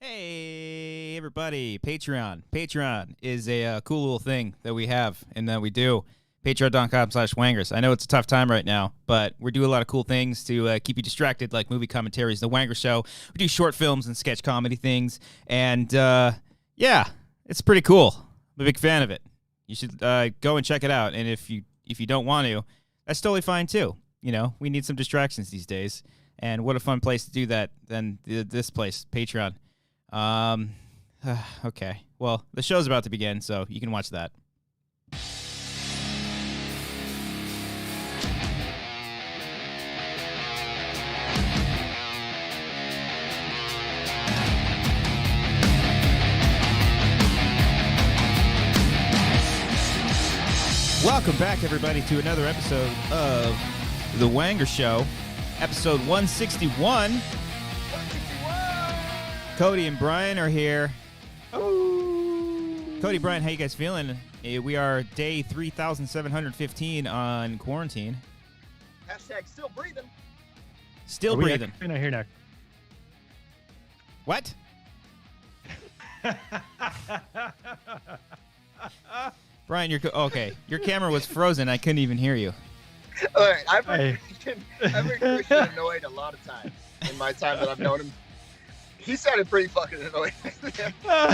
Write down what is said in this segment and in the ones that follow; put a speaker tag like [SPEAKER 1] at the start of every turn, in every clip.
[SPEAKER 1] Hey, everybody. Patreon. Patreon is a cool little thing that we have and that we do. Patreon.com/Wangers. I know it's a tough time right now, but we're doing a lot of cool things to keep you distracted, like movie commentaries, The Wanger Show. We do short films and sketch comedy things. And, yeah, it's pretty cool. I'm a big fan of it. You should go and check it out. And if you don't want to, that's totally fine, too. You know, we need some distractions these days. And what a fun place to do that than this place, Patreon. Okay. Well, the show's about to begin, so you can watch that. Welcome back, everybody, to another episode of The Wanger Show, episode 161. Cody and Brian are here. Oh. Cody, Brian, how you guys feeling? We are day 3,715 on quarantine.
[SPEAKER 2] Hashtag still breathing.
[SPEAKER 1] Still breathing.
[SPEAKER 3] We're not here now.
[SPEAKER 1] What? Brian, okay. Your camera was frozen. I couldn't even hear you.
[SPEAKER 2] All right, I've heard Christian annoyed a lot of times in my time that I've known him. He sounded pretty fucking annoyed.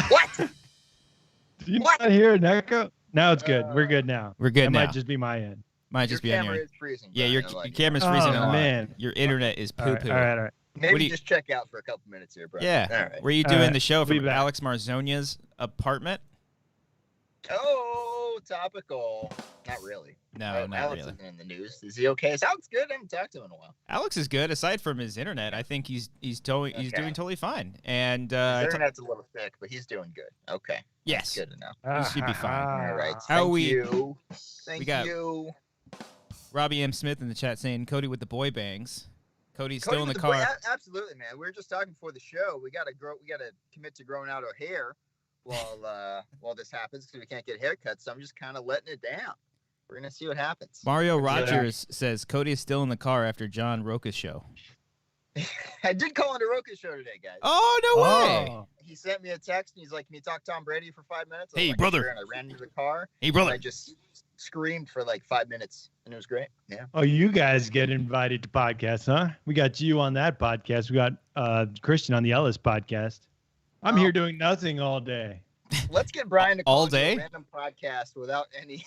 [SPEAKER 2] What?
[SPEAKER 3] Do you not hear an echo? Now it's good. We're good now.
[SPEAKER 1] We're good now.
[SPEAKER 3] Might just be my end.
[SPEAKER 1] Might just be on your
[SPEAKER 2] camera is freezing.
[SPEAKER 1] Yeah, your
[SPEAKER 2] like
[SPEAKER 1] camera's freezing a lot.
[SPEAKER 3] Man.
[SPEAKER 1] Your internet is poo-poo.
[SPEAKER 3] All right.
[SPEAKER 2] Maybe just check out for a couple minutes here, bro.
[SPEAKER 1] Yeah.
[SPEAKER 2] All right.
[SPEAKER 1] Were you doing the show
[SPEAKER 3] We'll be
[SPEAKER 1] from
[SPEAKER 3] back.
[SPEAKER 1] Alex Marzonia's apartment?
[SPEAKER 2] Oh, topical. Not really.
[SPEAKER 1] No, not
[SPEAKER 2] Alex
[SPEAKER 1] really.
[SPEAKER 2] isn't in the news. Is he okay? Sounds good. I haven't talked to him in a while.
[SPEAKER 1] Alex is good. Aside from his internet, I think he's doing totally fine. And
[SPEAKER 2] His internet's a little thick, but he's doing good. Okay.
[SPEAKER 1] yes,
[SPEAKER 2] That's good to know.
[SPEAKER 1] he should be fine.
[SPEAKER 2] All right.
[SPEAKER 1] How
[SPEAKER 2] Thank
[SPEAKER 1] we-
[SPEAKER 2] you. Thank
[SPEAKER 1] we got-
[SPEAKER 2] you.
[SPEAKER 1] Robbie M. Smith in the chat saying Cody with the boy bangs. Cody's
[SPEAKER 2] Cody
[SPEAKER 1] still in the
[SPEAKER 2] with
[SPEAKER 1] car.
[SPEAKER 2] Absolutely, man. We were just talking before the show. We gotta commit to growing out our hair while this happens because we can't get haircuts. So I'm just kind of letting it down. We're gonna see what happens.
[SPEAKER 1] Mario Rogers says Cody is still in the car after John Roca's show.
[SPEAKER 2] I did call into Roka's show today, guys.
[SPEAKER 1] Oh, no way.
[SPEAKER 3] Oh.
[SPEAKER 2] He sent me a text and he's like, "Can you talk Tom Brady for 5 minutes?" I was
[SPEAKER 1] Hey,
[SPEAKER 2] like,
[SPEAKER 1] brother.
[SPEAKER 2] Sure. And I ran into the car.
[SPEAKER 1] Hey,
[SPEAKER 2] And
[SPEAKER 1] brother.
[SPEAKER 2] I just screamed for like 5 minutes, and it was great. Yeah.
[SPEAKER 3] Oh, you guys get invited to podcasts, huh? We got you on that podcast. We got Christian on the Ellis podcast. I'm here doing nothing all day.
[SPEAKER 2] Let's get Brian to
[SPEAKER 1] All
[SPEAKER 2] call into
[SPEAKER 1] day?
[SPEAKER 2] a random podcast without any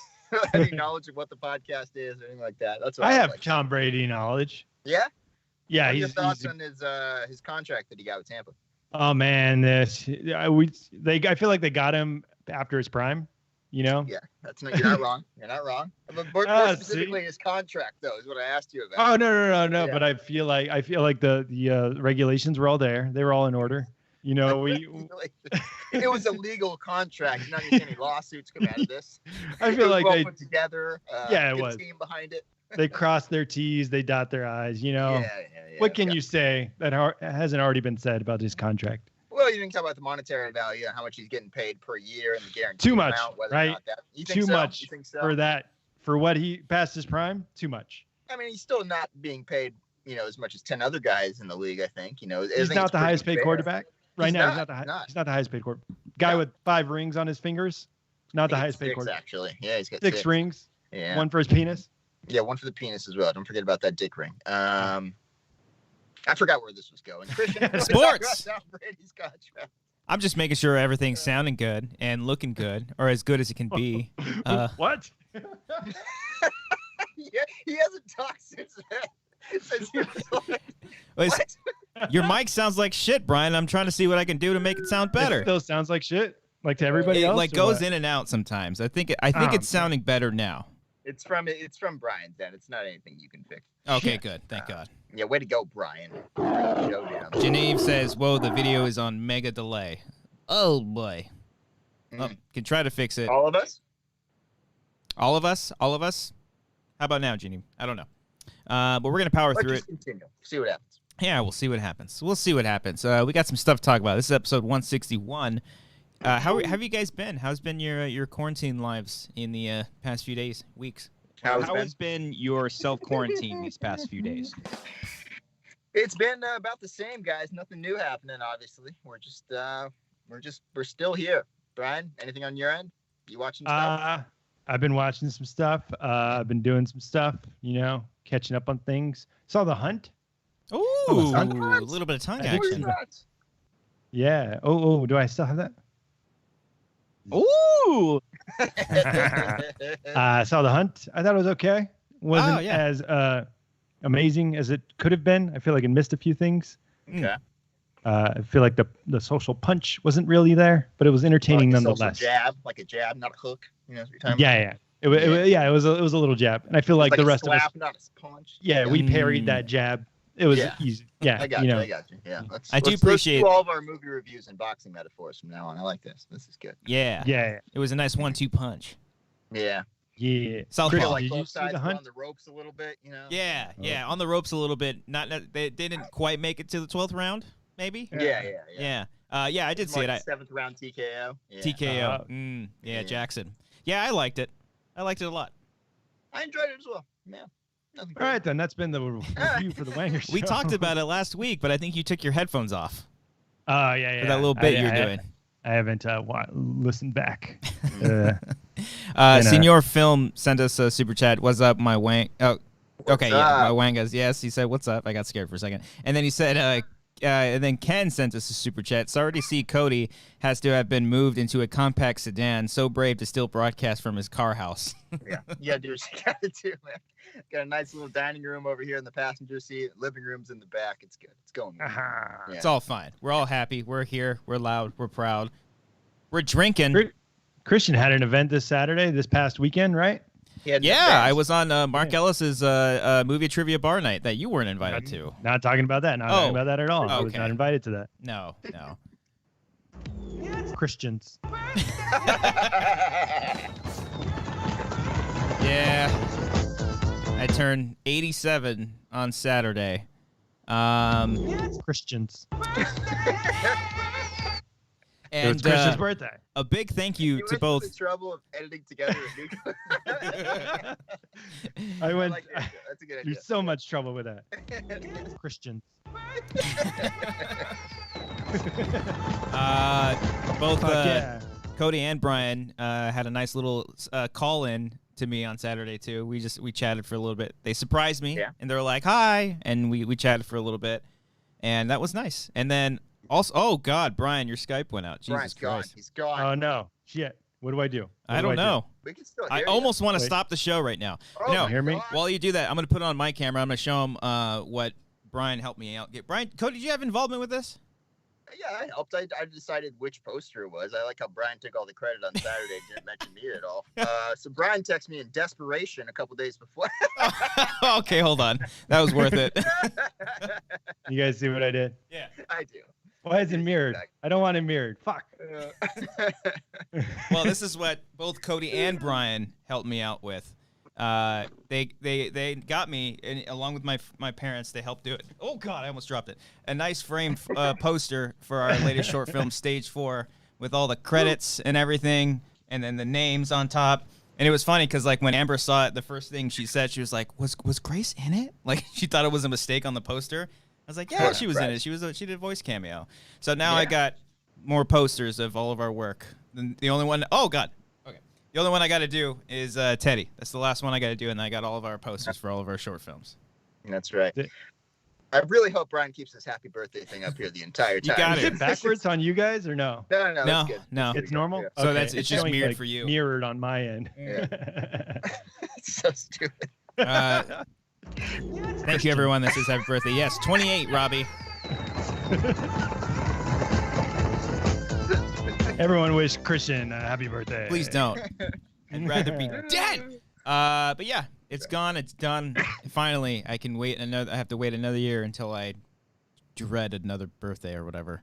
[SPEAKER 2] any knowledge of what the podcast is or anything like that. That's what
[SPEAKER 3] I
[SPEAKER 2] would
[SPEAKER 3] have
[SPEAKER 2] like.
[SPEAKER 3] Tom Brady knowledge.
[SPEAKER 2] Yeah.
[SPEAKER 3] Yeah,
[SPEAKER 2] What are your
[SPEAKER 3] he's
[SPEAKER 2] thoughts on his contract that he got with Tampa?
[SPEAKER 3] oh man, I feel like they got him after his prime. You know?
[SPEAKER 2] Yeah, you're not wrong. You're not wrong. But more specifically, his contract though is what I asked you about.
[SPEAKER 3] Oh no.
[SPEAKER 2] Yeah.
[SPEAKER 3] But I feel like the regulations were all there. They were all in order. You know,
[SPEAKER 2] It was a legal contract. Not any lawsuits come out of this.
[SPEAKER 3] I feel
[SPEAKER 2] It was
[SPEAKER 3] like
[SPEAKER 2] well
[SPEAKER 3] they
[SPEAKER 2] put together.
[SPEAKER 3] Yeah, it
[SPEAKER 2] good
[SPEAKER 3] was.
[SPEAKER 2] team behind it.
[SPEAKER 3] they cross their T's, they dot their I's. You know,
[SPEAKER 2] Yeah.
[SPEAKER 3] what can you say that hasn't already been said about his contract?
[SPEAKER 2] Well, you didn't talk about the monetary value and how much he's getting paid per year and the guarantee
[SPEAKER 3] Too much,
[SPEAKER 2] amount, whether or
[SPEAKER 3] right?
[SPEAKER 2] not that. You think
[SPEAKER 3] Too
[SPEAKER 2] so?
[SPEAKER 3] much
[SPEAKER 2] You think so?
[SPEAKER 3] for that, for what he past his prime. Too much.
[SPEAKER 2] I mean, he's still not being paid, as much as 10 other guys in the league. I think. I
[SPEAKER 3] He's
[SPEAKER 2] think
[SPEAKER 3] not
[SPEAKER 2] it's
[SPEAKER 3] the
[SPEAKER 2] pretty
[SPEAKER 3] highest paid
[SPEAKER 2] fair.
[SPEAKER 3] quarterback right
[SPEAKER 2] He's
[SPEAKER 3] now.
[SPEAKER 2] not.
[SPEAKER 3] He's not the highest paid quarterback. Guy
[SPEAKER 2] No.
[SPEAKER 3] with 5 rings on his fingers. Not the
[SPEAKER 2] I think
[SPEAKER 3] highest
[SPEAKER 2] it's
[SPEAKER 3] paid
[SPEAKER 2] 6,
[SPEAKER 3] quarterback.
[SPEAKER 2] actually. Yeah, he's got
[SPEAKER 3] 6 rings.
[SPEAKER 2] Yeah.
[SPEAKER 3] One for his penis.
[SPEAKER 2] Yeah, one for the penis as well. Don't forget about that dick ring. I forgot where this was going. Christian,
[SPEAKER 1] Sports.
[SPEAKER 2] Tom Brady's contract.
[SPEAKER 1] I'm just making sure everything's sounding good and looking good, or as good as it can be.
[SPEAKER 3] What?
[SPEAKER 2] Yeah, he hasn't talked since then. Since he was like,
[SPEAKER 1] Listen,
[SPEAKER 2] what?
[SPEAKER 1] your mic sounds like shit, Brian. I'm trying to see what I can do to make it sound
[SPEAKER 3] It
[SPEAKER 1] better.
[SPEAKER 3] still sounds like shit. Like to everybody
[SPEAKER 1] It
[SPEAKER 3] else.
[SPEAKER 1] like
[SPEAKER 3] or
[SPEAKER 1] goes
[SPEAKER 3] what?
[SPEAKER 1] in and out sometimes. I think
[SPEAKER 3] Oh,
[SPEAKER 1] it's sounding better now.
[SPEAKER 2] It's from Brian's end. It's not anything you can fix.
[SPEAKER 1] Okay, good. Thank God.
[SPEAKER 2] Yeah, way to go, Brian. Showdown.
[SPEAKER 1] Genevieve says, "Whoa, the video is on mega delay." Oh boy. Oh, can try to fix it.
[SPEAKER 2] All of us?
[SPEAKER 1] All of us? All of us? How about now, Genevieve? I don't know. But we're gonna power
[SPEAKER 2] Let's
[SPEAKER 1] through
[SPEAKER 2] just
[SPEAKER 1] it.
[SPEAKER 2] continue. See what happens.
[SPEAKER 1] Yeah, we'll see what happens. We'll see what happens. We got some stuff to talk about. This is episode 161. How have you guys been? How's been your quarantine lives in the past few days, weeks?
[SPEAKER 2] How
[SPEAKER 4] has been your self-quarantine these past few days?
[SPEAKER 2] It's been about the same, guys. Nothing new happening. Obviously, we're still here. Brian, anything on your end? You watching stuff?
[SPEAKER 3] I've been watching some stuff. I've been doing some stuff. Catching up on things. Saw The Hunt.
[SPEAKER 1] Ooh,
[SPEAKER 3] a
[SPEAKER 1] little bit of tongue
[SPEAKER 3] I did
[SPEAKER 1] action.
[SPEAKER 3] see that. Yeah. Oh, do I still have that?
[SPEAKER 4] Ooh.
[SPEAKER 3] I saw The Hunt. I thought it was okay. Wasn't
[SPEAKER 1] yeah.
[SPEAKER 3] as amazing as it could have been. I feel like it missed a few things.
[SPEAKER 2] Okay.
[SPEAKER 3] I feel like the social punch wasn't really there, but it was entertaining nonetheless.
[SPEAKER 2] Like a jab, not a hook. You know what you're talking about?
[SPEAKER 3] Yeah. It was a little jab, and I feel like the rest of us.
[SPEAKER 2] Not a punch.
[SPEAKER 3] Yeah, we parried that jab. It was easy. Yeah,
[SPEAKER 2] I got you. Yeah,
[SPEAKER 1] I do
[SPEAKER 2] let's
[SPEAKER 1] appreciate
[SPEAKER 2] do all of our movie reviews and boxing metaphors from now on. I like this. This is good.
[SPEAKER 1] Yeah. It was a nice 1-2 punch.
[SPEAKER 2] Yeah.
[SPEAKER 1] Southpaw.
[SPEAKER 3] Chris,
[SPEAKER 2] Like
[SPEAKER 3] did you
[SPEAKER 2] both
[SPEAKER 3] see
[SPEAKER 2] sides
[SPEAKER 3] The
[SPEAKER 2] were
[SPEAKER 3] Hunt?
[SPEAKER 2] on the ropes a little bit, you know.
[SPEAKER 1] Yeah, on the ropes a little bit. Not they didn't quite make it to the 12th round, maybe.
[SPEAKER 2] Yeah.
[SPEAKER 1] I did see it.
[SPEAKER 2] 7th round TKO. Yeah.
[SPEAKER 1] TKO. Jackson. Yeah, I liked it. I liked it a lot.
[SPEAKER 2] I enjoyed it as well. Yeah. Nothing
[SPEAKER 3] All right, then. That's been the review for the Wanger show.
[SPEAKER 1] We talked about it last week, but I think you took your headphones off.
[SPEAKER 3] Oh, yeah.
[SPEAKER 1] For that little bit you're doing.
[SPEAKER 3] I haven't listened back.
[SPEAKER 1] Senior Film sent us a super chat. What's up, my Wang? Oh, okay, my Wangers. Yes, he said, "What's up?" I got scared for a second, and then he said, and then Ken sent us a super chat. Sorry to see Cody has to have been moved into a compact sedan. So brave to still broadcast from his car house.
[SPEAKER 2] Yeah, dude, you got it too, man. Got a nice little dining room over here in the passenger seat. Living room's in the back. It's good. It's going good.
[SPEAKER 3] Uh-huh.
[SPEAKER 1] It's all fine. We're all happy. We're here. We're loud. We're proud. We're drinking.
[SPEAKER 3] Christian had an event this past weekend, right?
[SPEAKER 1] Yeah, I was on Mark Ellis's movie trivia bar night that you weren't invited to.
[SPEAKER 3] Not talking about that. Not talking about that at all. I was
[SPEAKER 1] Okay.
[SPEAKER 3] not invited to that.
[SPEAKER 1] No.
[SPEAKER 3] Christians.
[SPEAKER 1] Yeah. I turned 87 on Saturday.
[SPEAKER 3] Christians.
[SPEAKER 1] And
[SPEAKER 3] it was Christian's birthday.
[SPEAKER 1] A big thank you to both.
[SPEAKER 2] The trouble of editing together a new.
[SPEAKER 3] I went.
[SPEAKER 2] That's a good idea.
[SPEAKER 3] There's so much trouble with that. Christians.
[SPEAKER 1] Both
[SPEAKER 3] yeah.
[SPEAKER 1] Cody and Brian had a nice little call in to me on Saturday too. We chatted for a little bit. They surprised me and they were like, "Hi," and we chatted for a little bit, and that was nice. And then also, oh God, Brian, your Skype went out. Jesus Christ,
[SPEAKER 2] He's gone.
[SPEAKER 3] Oh no, shit. What do I do?
[SPEAKER 1] I don't know.
[SPEAKER 2] We can still hear
[SPEAKER 1] I
[SPEAKER 2] you.
[SPEAKER 1] almost want to stop the show right now.
[SPEAKER 2] Oh,
[SPEAKER 1] No,
[SPEAKER 3] hear me?
[SPEAKER 2] God.
[SPEAKER 1] while you do that, I'm going to put it on my camera. I'm going to show him what Brian helped me out. Brian, Cody, did you have involvement with this?
[SPEAKER 2] Yeah, I helped. I decided which poster it was. I like how Brian took all the credit on Saturday and didn't mention me at all. So Brian texted me in desperation a couple days before.
[SPEAKER 1] Okay, hold on. That was worth it.
[SPEAKER 3] You guys see what I did?
[SPEAKER 1] Yeah.
[SPEAKER 2] I do.
[SPEAKER 3] Why is it mirrored? I don't want it mirrored. Fuck.
[SPEAKER 1] Well, this is what both Cody and Brian helped me out with. They got me, and along with my parents, they helped do it. Oh God, I almost dropped it. A nice framed poster for our latest short film, Stage 4, with all the credits and everything, and then the names on top. And it was funny because like when Amber saw it, the first thing she said, she was like, "Was Grace in it?" Like she thought it was a mistake on the poster. I was like, "Yeah, she was in it. She did a voice cameo." So now I got more posters of all of our work. The only one, oh God. The only one I got to do is Teddy. That's the last one I got to do, and I got all of our posters for all of our short films.
[SPEAKER 2] That's right. I really hope Brian keeps his happy birthday thing up here the entire time.
[SPEAKER 1] You got
[SPEAKER 3] Is it backwards on you guys or no?
[SPEAKER 2] No,
[SPEAKER 1] No,
[SPEAKER 2] that's good.
[SPEAKER 1] no.
[SPEAKER 3] It's normal?
[SPEAKER 2] Yeah.
[SPEAKER 1] So
[SPEAKER 3] Okay.
[SPEAKER 1] that's it's just
[SPEAKER 3] showing,
[SPEAKER 1] mirrored
[SPEAKER 3] like,
[SPEAKER 1] for you.
[SPEAKER 3] Mirrored on my end.
[SPEAKER 2] Yeah. It's so stupid.
[SPEAKER 1] Thank you, everyone. This is happy birthday. Yes, 28, Robbie.
[SPEAKER 3] Everyone wish Christian a happy birthday.
[SPEAKER 1] Please don't. I'd rather be dead. But yeah, it's gone. It's done. Finally, I can wait I have to wait another year until I dread another birthday or whatever.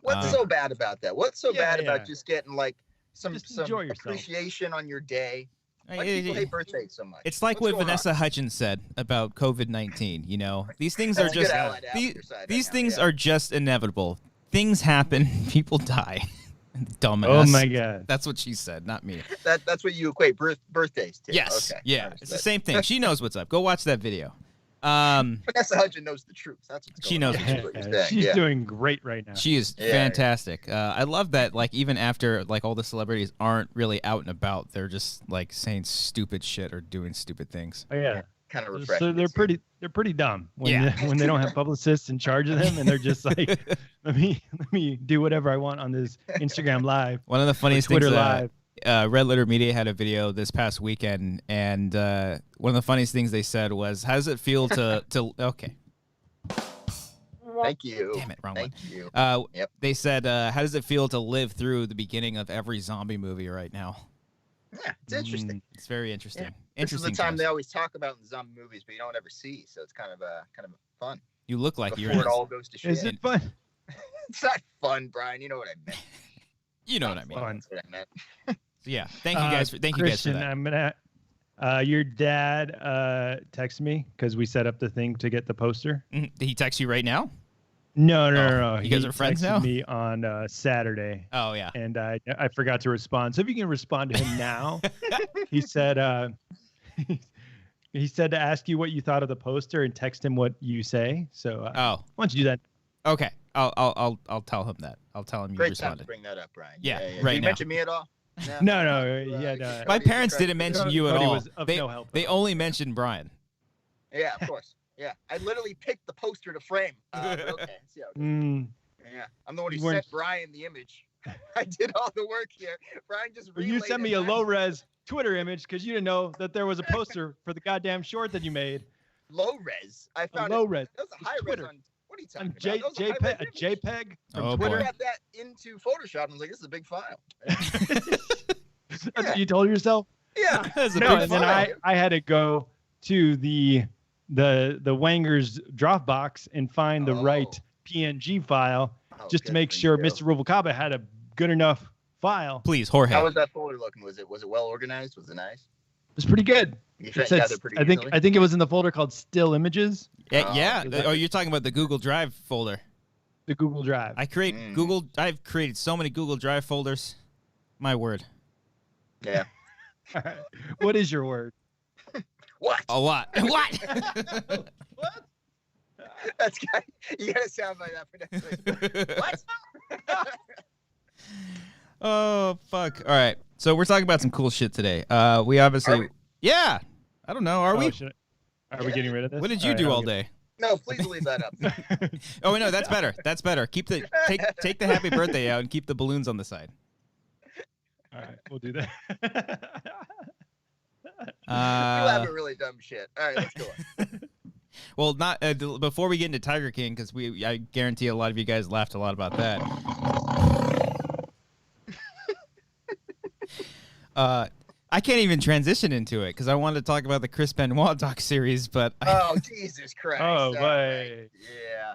[SPEAKER 2] What's so bad about that? What's so bad about just getting like some
[SPEAKER 3] enjoy yourself.
[SPEAKER 2] appreciation on your day? Why do
[SPEAKER 1] It-
[SPEAKER 2] people hate birthdays so much?
[SPEAKER 1] It's like
[SPEAKER 2] What's
[SPEAKER 1] what
[SPEAKER 2] going
[SPEAKER 1] Vanessa
[SPEAKER 2] on?
[SPEAKER 1] Hutchins said about COVID-19. You know, these things are
[SPEAKER 2] That's a
[SPEAKER 1] just
[SPEAKER 2] good ally to have on your side right
[SPEAKER 1] these
[SPEAKER 2] now,
[SPEAKER 1] things
[SPEAKER 2] yeah.
[SPEAKER 1] are just inevitable. Things happen. People die. Dumbass.
[SPEAKER 3] Oh my God.
[SPEAKER 1] That's what she said, not me.
[SPEAKER 2] That's what you equate birthdays to.
[SPEAKER 1] Yes.
[SPEAKER 2] Okay.
[SPEAKER 1] Yeah. It's the same thing. She knows what's up. Go watch that video.
[SPEAKER 2] Vanessa Hudgens knows the truth. That's what's
[SPEAKER 1] She
[SPEAKER 2] going
[SPEAKER 1] knows
[SPEAKER 2] on.
[SPEAKER 1] the
[SPEAKER 2] That's what you're saying.
[SPEAKER 3] She's
[SPEAKER 2] Yeah.
[SPEAKER 3] doing great right now.
[SPEAKER 1] She is
[SPEAKER 2] Yeah.
[SPEAKER 1] fantastic. I love that. Like even after like all the celebrities aren't really out and about, they're just like saying stupid shit or doing stupid things.
[SPEAKER 3] Oh yeah.
[SPEAKER 2] Kind of refreshing.
[SPEAKER 3] So they're
[SPEAKER 2] to see.
[SPEAKER 3] pretty dumb when
[SPEAKER 1] Yeah.
[SPEAKER 3] when they don't have publicists in charge of them and they're just like let me do whatever I want on this Instagram live.
[SPEAKER 1] One of the funniest
[SPEAKER 3] Twitter
[SPEAKER 1] things.
[SPEAKER 3] live.
[SPEAKER 1] Red Letter Media had a video this past weekend, and one of the funniest things they said was, "How does it feel to okay?
[SPEAKER 2] Thank you.
[SPEAKER 1] Damn it, wrong one.
[SPEAKER 2] Thank you. Yep.
[SPEAKER 1] They said, "How does it feel to live through the beginning of every zombie movie right now?"
[SPEAKER 2] Yeah, it's interesting.
[SPEAKER 1] It's very interesting.
[SPEAKER 2] This is
[SPEAKER 1] Interesting.
[SPEAKER 2] the time
[SPEAKER 1] times.
[SPEAKER 2] they always talk about in zombie movies, but you don't ever see. So it's kind of fun.
[SPEAKER 1] You look like
[SPEAKER 2] Before
[SPEAKER 1] you're.
[SPEAKER 2] it all goes to shit.
[SPEAKER 3] Is it fun?
[SPEAKER 2] It's not fun, Brian. You know what I meant.
[SPEAKER 1] You know what I mean.
[SPEAKER 3] Fun.
[SPEAKER 2] That's what I meant.
[SPEAKER 1] So yeah, thank you guys for
[SPEAKER 3] Christian,
[SPEAKER 1] that.
[SPEAKER 3] I'm gonna. Your dad texted me because we set up the thing to get the poster.
[SPEAKER 1] Did he text you right now?
[SPEAKER 3] No.
[SPEAKER 1] You guys
[SPEAKER 3] He
[SPEAKER 1] are friends
[SPEAKER 3] texted
[SPEAKER 1] now?
[SPEAKER 3] me on Saturday,
[SPEAKER 1] Oh yeah.
[SPEAKER 3] and I forgot to respond. So if you can respond to him now, he said he said to ask you what you thought of the poster and text him what you say. So why
[SPEAKER 1] Oh,
[SPEAKER 3] don't you do that?
[SPEAKER 1] okay. I'll tell him that. I'll tell him you
[SPEAKER 2] Great time to
[SPEAKER 1] responded.
[SPEAKER 2] bring that up, Brian.
[SPEAKER 1] Yeah,
[SPEAKER 2] Did
[SPEAKER 1] right
[SPEAKER 2] you
[SPEAKER 1] now.
[SPEAKER 2] mention me at all?
[SPEAKER 3] No, yeah, no.
[SPEAKER 1] My parents didn't mention you at
[SPEAKER 3] Cody
[SPEAKER 1] all.
[SPEAKER 3] was of
[SPEAKER 1] They,
[SPEAKER 3] no help.
[SPEAKER 1] they only mentioned Brian.
[SPEAKER 2] Yeah, of course. Yeah, I literally picked the poster to frame. But okay, see how it goes. Yeah, I'm the one who
[SPEAKER 3] You weren't-
[SPEAKER 2] sent Brian the image. I did all the work here. Brian just.
[SPEAKER 3] Well, you
[SPEAKER 2] relayed
[SPEAKER 3] sent me
[SPEAKER 2] it
[SPEAKER 3] a
[SPEAKER 2] back.
[SPEAKER 3] low res Twitter image because you didn't know that there was a poster for the goddamn short that you made.
[SPEAKER 2] Low res. I
[SPEAKER 3] A
[SPEAKER 2] found
[SPEAKER 3] low
[SPEAKER 2] it.
[SPEAKER 3] res.
[SPEAKER 2] That was a
[SPEAKER 3] It's
[SPEAKER 2] high res
[SPEAKER 3] Twitter.
[SPEAKER 2] on. What are you
[SPEAKER 3] On
[SPEAKER 2] talking about? That was a high-res image.
[SPEAKER 3] JPEG from
[SPEAKER 1] Oh,
[SPEAKER 3] Twitter.
[SPEAKER 1] boy.
[SPEAKER 2] I got that into Photoshop and I was like, this is a big file.
[SPEAKER 3] That's what you told yourself.
[SPEAKER 2] Yeah.
[SPEAKER 1] That's a
[SPEAKER 3] No,
[SPEAKER 1] big
[SPEAKER 3] and then
[SPEAKER 2] file.
[SPEAKER 3] I had to go to the Wangers Dropbox and find the right
[SPEAKER 2] Oh.
[SPEAKER 3] PNG file
[SPEAKER 2] Oh,
[SPEAKER 3] just to
[SPEAKER 2] good
[SPEAKER 3] make
[SPEAKER 2] for
[SPEAKER 3] sure
[SPEAKER 2] you.
[SPEAKER 3] Mr. Rubalcaba had a good enough file.
[SPEAKER 1] Please, Jorge.
[SPEAKER 2] How was that folder looking? Was it well organized? Was it nice?
[SPEAKER 3] It was pretty good.
[SPEAKER 2] You
[SPEAKER 3] It
[SPEAKER 2] found
[SPEAKER 3] said,
[SPEAKER 2] it pretty
[SPEAKER 3] I think
[SPEAKER 2] easily?
[SPEAKER 3] it was in the folder called Still Images,
[SPEAKER 1] Yeah,
[SPEAKER 2] Oh,
[SPEAKER 1] yeah.
[SPEAKER 3] is that-
[SPEAKER 1] Oh, you're talking about the Google Drive folder.
[SPEAKER 3] the Google Drive.
[SPEAKER 1] I've created so many Google Drive folders. My word.
[SPEAKER 2] Yeah.
[SPEAKER 3] What is your word?
[SPEAKER 2] What?
[SPEAKER 1] A lot. What?
[SPEAKER 3] What?
[SPEAKER 2] That's got, you gotta sound like that for next week. What?
[SPEAKER 1] Oh, fuck. All right. So we're talking about some cool shit today. We obviously.
[SPEAKER 2] Are we?
[SPEAKER 1] Yeah. I don't know. Are we?
[SPEAKER 3] Are we getting rid of this?
[SPEAKER 1] What did you do all day?
[SPEAKER 2] No, please leave that up.
[SPEAKER 1] Oh, no, that's better. That's better. Keep the take the happy birthday out and keep the balloons on the side.
[SPEAKER 3] All right, we'll do that.
[SPEAKER 2] You have a really dumb shit. All right, let's go on.
[SPEAKER 1] Well, not before we get into Tiger King, because I guarantee a lot of you guys laughed a lot about that. I can't even transition into it because I wanted to talk about the Chris Benoit doc series, but
[SPEAKER 2] Oh, Jesus Christ.
[SPEAKER 3] Oh,
[SPEAKER 2] All
[SPEAKER 3] boy.
[SPEAKER 2] right. Yeah,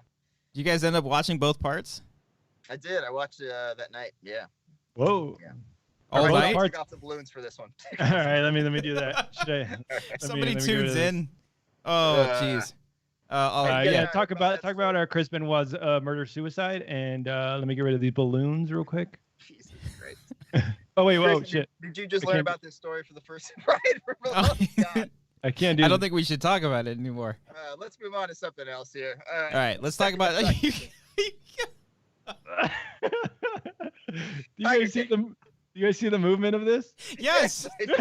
[SPEAKER 1] you guys end up watching both parts
[SPEAKER 2] I did. I watched that night. Yeah.
[SPEAKER 3] Whoa.
[SPEAKER 2] Yeah.
[SPEAKER 1] all
[SPEAKER 3] Both
[SPEAKER 1] night.
[SPEAKER 3] parts?
[SPEAKER 2] Take off the balloons for this one.
[SPEAKER 3] All right, let me do that. Should I?
[SPEAKER 1] Somebody
[SPEAKER 3] let me get rid
[SPEAKER 1] tunes
[SPEAKER 3] of this.
[SPEAKER 1] in. Oh, jeez.
[SPEAKER 2] Yeah,
[SPEAKER 3] Yeah,
[SPEAKER 2] talk about
[SPEAKER 3] talk about our Chris Benoit's murder suicide, and let me get rid of these balloons real quick.
[SPEAKER 2] Jesus Christ.
[SPEAKER 3] Oh wait, whoa,
[SPEAKER 2] Christian,
[SPEAKER 3] shit!
[SPEAKER 2] Did you just
[SPEAKER 3] I
[SPEAKER 2] learn
[SPEAKER 3] can't-
[SPEAKER 2] about this story for the first time? God.
[SPEAKER 3] I can't do.
[SPEAKER 1] I don't think we should talk about it anymore.
[SPEAKER 2] Let's move on to something else here.
[SPEAKER 1] All right, let's talk about.
[SPEAKER 3] do you guys see the? Do you guys see the movement of this?
[SPEAKER 1] Yes,
[SPEAKER 2] I do.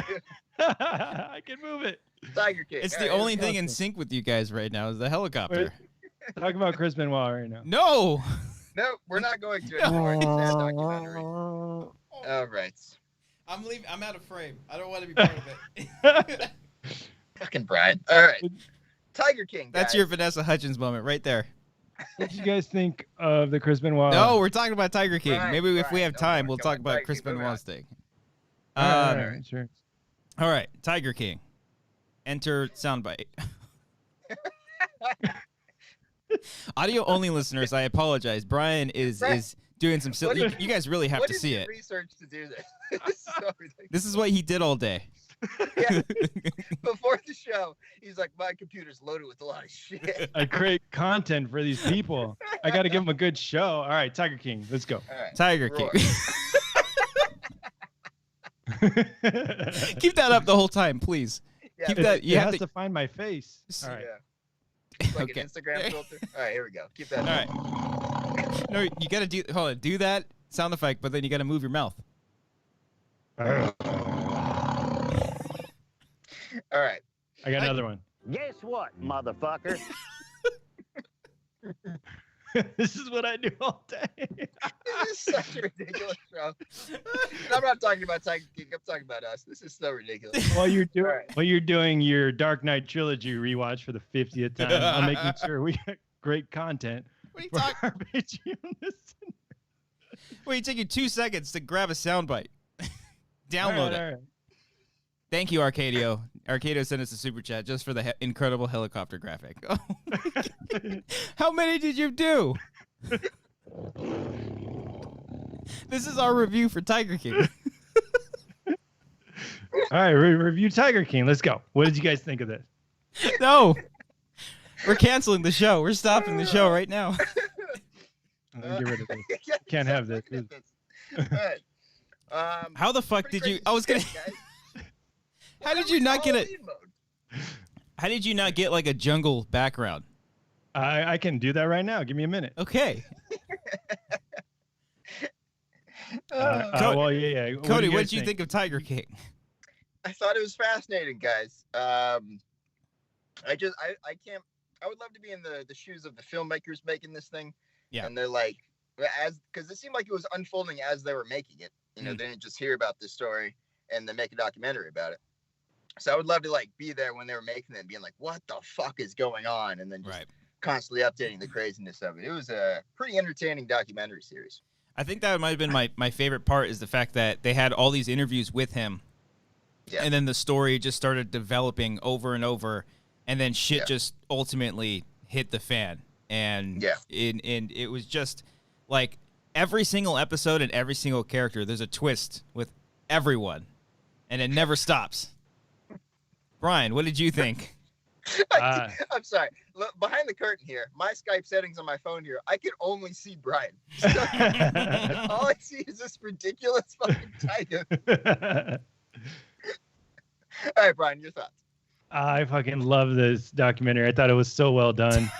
[SPEAKER 3] I can move it.
[SPEAKER 2] Tiger King.
[SPEAKER 1] it's
[SPEAKER 2] All
[SPEAKER 1] the
[SPEAKER 2] right,
[SPEAKER 1] only
[SPEAKER 2] let's
[SPEAKER 1] thing
[SPEAKER 2] go.
[SPEAKER 1] in sync with you guys right now is the helicopter.
[SPEAKER 3] Talk about Chris Benoit right now.
[SPEAKER 1] No.
[SPEAKER 2] No, we're not going to anymore. It's a documentary. All right.
[SPEAKER 1] I'm leaving. I'm out of frame. I don't want to be part of it.
[SPEAKER 2] Fucking Brian. All right. Tiger King.
[SPEAKER 1] That's
[SPEAKER 2] guys.
[SPEAKER 1] your Vanessa Hudgens moment right there.
[SPEAKER 3] What did you guys think of the Chris Benoit?
[SPEAKER 1] No, we're talking about Tiger King.
[SPEAKER 2] Right,
[SPEAKER 1] Maybe if we
[SPEAKER 2] right.
[SPEAKER 1] have
[SPEAKER 2] No,
[SPEAKER 1] time,
[SPEAKER 2] we're
[SPEAKER 1] we'll
[SPEAKER 2] going
[SPEAKER 1] talk about
[SPEAKER 2] Tiger
[SPEAKER 1] Chris
[SPEAKER 2] King. Moving
[SPEAKER 1] Benoit's thing.
[SPEAKER 3] All right, sure.
[SPEAKER 1] All right, Tiger King. Enter soundbite. Audio only listeners, I apologize. Brian is doing some silly.
[SPEAKER 2] What
[SPEAKER 1] You guys really have
[SPEAKER 2] What
[SPEAKER 1] to
[SPEAKER 2] did
[SPEAKER 1] see
[SPEAKER 2] you
[SPEAKER 1] it.
[SPEAKER 2] research to do this? This is so ridiculous.
[SPEAKER 1] This is what he did all day.
[SPEAKER 2] Yeah. Before the show, he's like, my computer's loaded with a lot of shit.
[SPEAKER 3] I create content for these people. I got to give them a good show. All right, Tiger King, let's go.
[SPEAKER 2] All right.
[SPEAKER 1] Tiger King.
[SPEAKER 2] Roar.
[SPEAKER 1] Keep that up the whole time, please.
[SPEAKER 2] Yeah,
[SPEAKER 1] Keep
[SPEAKER 2] but-
[SPEAKER 1] that. You
[SPEAKER 3] it
[SPEAKER 1] have
[SPEAKER 3] has
[SPEAKER 1] to.
[SPEAKER 3] to find my face. All right.
[SPEAKER 2] Yeah. It's like
[SPEAKER 1] Okay.
[SPEAKER 2] an Instagram filter. All right, here we go. Keep that.
[SPEAKER 1] All right. No, you gotta do that sound effect, but then you gotta move your mouth.
[SPEAKER 2] All right.
[SPEAKER 3] I got another one.
[SPEAKER 4] Guess what, motherfucker?
[SPEAKER 3] This is what I do all day.
[SPEAKER 2] This is such a ridiculous show. I'm not talking about Tiger King. I'm talking about us. This is so ridiculous.
[SPEAKER 3] While
[SPEAKER 2] Right.
[SPEAKER 3] you're doing your Dark Knight trilogy rewatch for the 50th time, I'm making sure we got great content
[SPEAKER 1] What are you
[SPEAKER 3] for
[SPEAKER 1] talking?
[SPEAKER 3] our Patreon listeners.
[SPEAKER 1] Wait, you take you 2 seconds to grab a soundbite. Download it.
[SPEAKER 3] All right.
[SPEAKER 1] Thank you, Arcadio. Arcadio sent us a super chat just for the incredible helicopter graphic. Oh my God. How many did you do? This is our review for Tiger King.
[SPEAKER 3] All right, review Tiger King. Let's go. What did you guys think of this?
[SPEAKER 1] No. We're canceling the show. We're stopping the show right now.
[SPEAKER 3] I'm gonna get rid of this. Can't have this.
[SPEAKER 2] All right.
[SPEAKER 1] How the fuck
[SPEAKER 2] Pretty
[SPEAKER 1] did you?
[SPEAKER 2] crazy
[SPEAKER 1] I was gonna.
[SPEAKER 2] shit, guys.
[SPEAKER 1] How
[SPEAKER 2] Why
[SPEAKER 1] did you
[SPEAKER 2] was
[SPEAKER 1] not get it?
[SPEAKER 2] Halloween mode?
[SPEAKER 1] How did you not get like a jungle background?
[SPEAKER 3] I can do that right now. Give me a minute.
[SPEAKER 1] Okay.
[SPEAKER 3] Well, yeah.
[SPEAKER 1] Cody,
[SPEAKER 3] do
[SPEAKER 1] what
[SPEAKER 3] guys
[SPEAKER 1] did you think of Tiger King?
[SPEAKER 2] I thought it was fascinating, guys. I can't. I would love to be in the shoes of the filmmakers making this thing.
[SPEAKER 1] Yeah.
[SPEAKER 2] And they're like, because it seemed like it was unfolding as they were making it. You know, they didn't just hear about this story and then make a documentary about it. So I would love to like be there when they were making it, being like, "What the fuck is going on?" And then just constantly updating the craziness of it. It was a pretty entertaining documentary series.
[SPEAKER 1] I think that might have been my favorite part is the fact that they had all these interviews with him.
[SPEAKER 2] Yeah.
[SPEAKER 1] And then the story just started developing over and over, and then shit just ultimately hit the fan. And it was just like every single episode and every single character, there's a twist with everyone, and it never stops. Brian, what did you think?
[SPEAKER 2] I'm sorry. Look, behind the curtain here, my Skype settings on my phone here, I can only see Brian. So, all I see is this ridiculous fucking tiger. All right, Brian, your thoughts.
[SPEAKER 3] I fucking love this documentary. I thought it was so well done.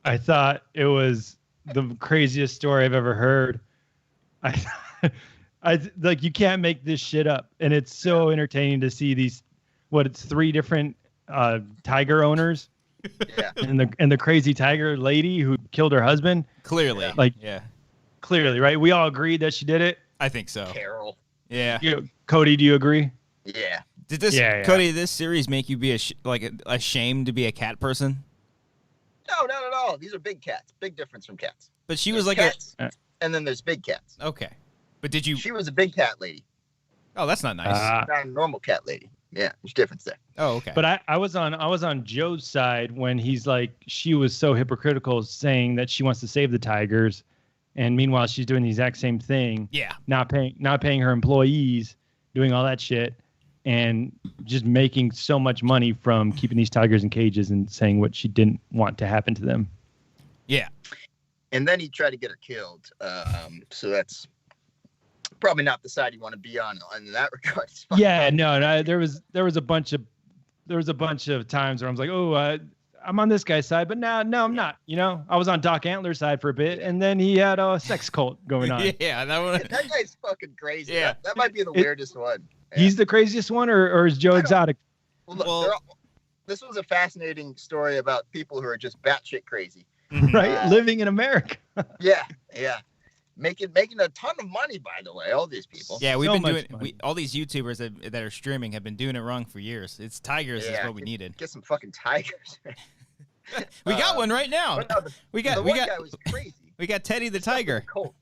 [SPEAKER 3] I thought it was the craziest story I've ever heard. I like you can't make this shit up, and it's so entertaining to see these. It's 3 different tiger owners.
[SPEAKER 2] Yeah.
[SPEAKER 3] And the crazy tiger lady who killed her husband.
[SPEAKER 1] Clearly.
[SPEAKER 3] Clearly, right? We all agreed that she did it.
[SPEAKER 1] I think so.
[SPEAKER 2] Carol.
[SPEAKER 1] Yeah.
[SPEAKER 3] Cody, do you agree?
[SPEAKER 2] Yeah.
[SPEAKER 1] Did this Cody, did this series make you be ashamed to be a cat person?
[SPEAKER 2] No, not at all. These are big cats. Big difference from cats.
[SPEAKER 1] But she
[SPEAKER 2] There's
[SPEAKER 1] was like
[SPEAKER 2] cats, and then there's big cats.
[SPEAKER 1] Okay. But did you
[SPEAKER 2] She was a big cat lady.
[SPEAKER 1] Oh, that's not nice.
[SPEAKER 2] Not a normal cat lady. Yeah, there's a difference there.
[SPEAKER 1] Oh, okay.
[SPEAKER 3] But I was on Joe's side when he's like, she was so hypocritical saying that she wants to save the tigers, and meanwhile she's doing the exact same thing.
[SPEAKER 1] Yeah.
[SPEAKER 3] Not paying her employees, doing all that shit, and just making so much money from keeping these tigers in cages and saying what she didn't want to happen to them.
[SPEAKER 1] Yeah.
[SPEAKER 2] And then he tried to get her killed. So that's probably not the side you want to be on in that regard.
[SPEAKER 3] Yeah, no, there was a bunch of times where I was like, oh, I'm on this guy's side, but no, I'm not. You know, I was on Doc Antler's side for a bit, and then he had a sex cult going on.
[SPEAKER 1] Yeah, that one.
[SPEAKER 2] That guy's fucking crazy.
[SPEAKER 1] Yeah.
[SPEAKER 2] That might be the weirdest one. Yeah.
[SPEAKER 3] He's the craziest one, or is Joe Exotic?
[SPEAKER 2] Well, look, this was a fascinating story about people who are just batshit crazy.
[SPEAKER 3] Right, living in America.
[SPEAKER 2] Yeah. Making a ton of money, by the way, all these people.
[SPEAKER 1] Yeah, we've
[SPEAKER 3] So
[SPEAKER 1] been
[SPEAKER 3] much
[SPEAKER 1] doing
[SPEAKER 3] money.
[SPEAKER 1] all these YouTubers that are streaming have been doing it wrong for years. It's tigers is what we needed.
[SPEAKER 2] Get some fucking tigers.
[SPEAKER 1] We got one right now.
[SPEAKER 2] But no, the one guy was crazy.
[SPEAKER 1] We got Teddy the tiger.
[SPEAKER 2] Colt.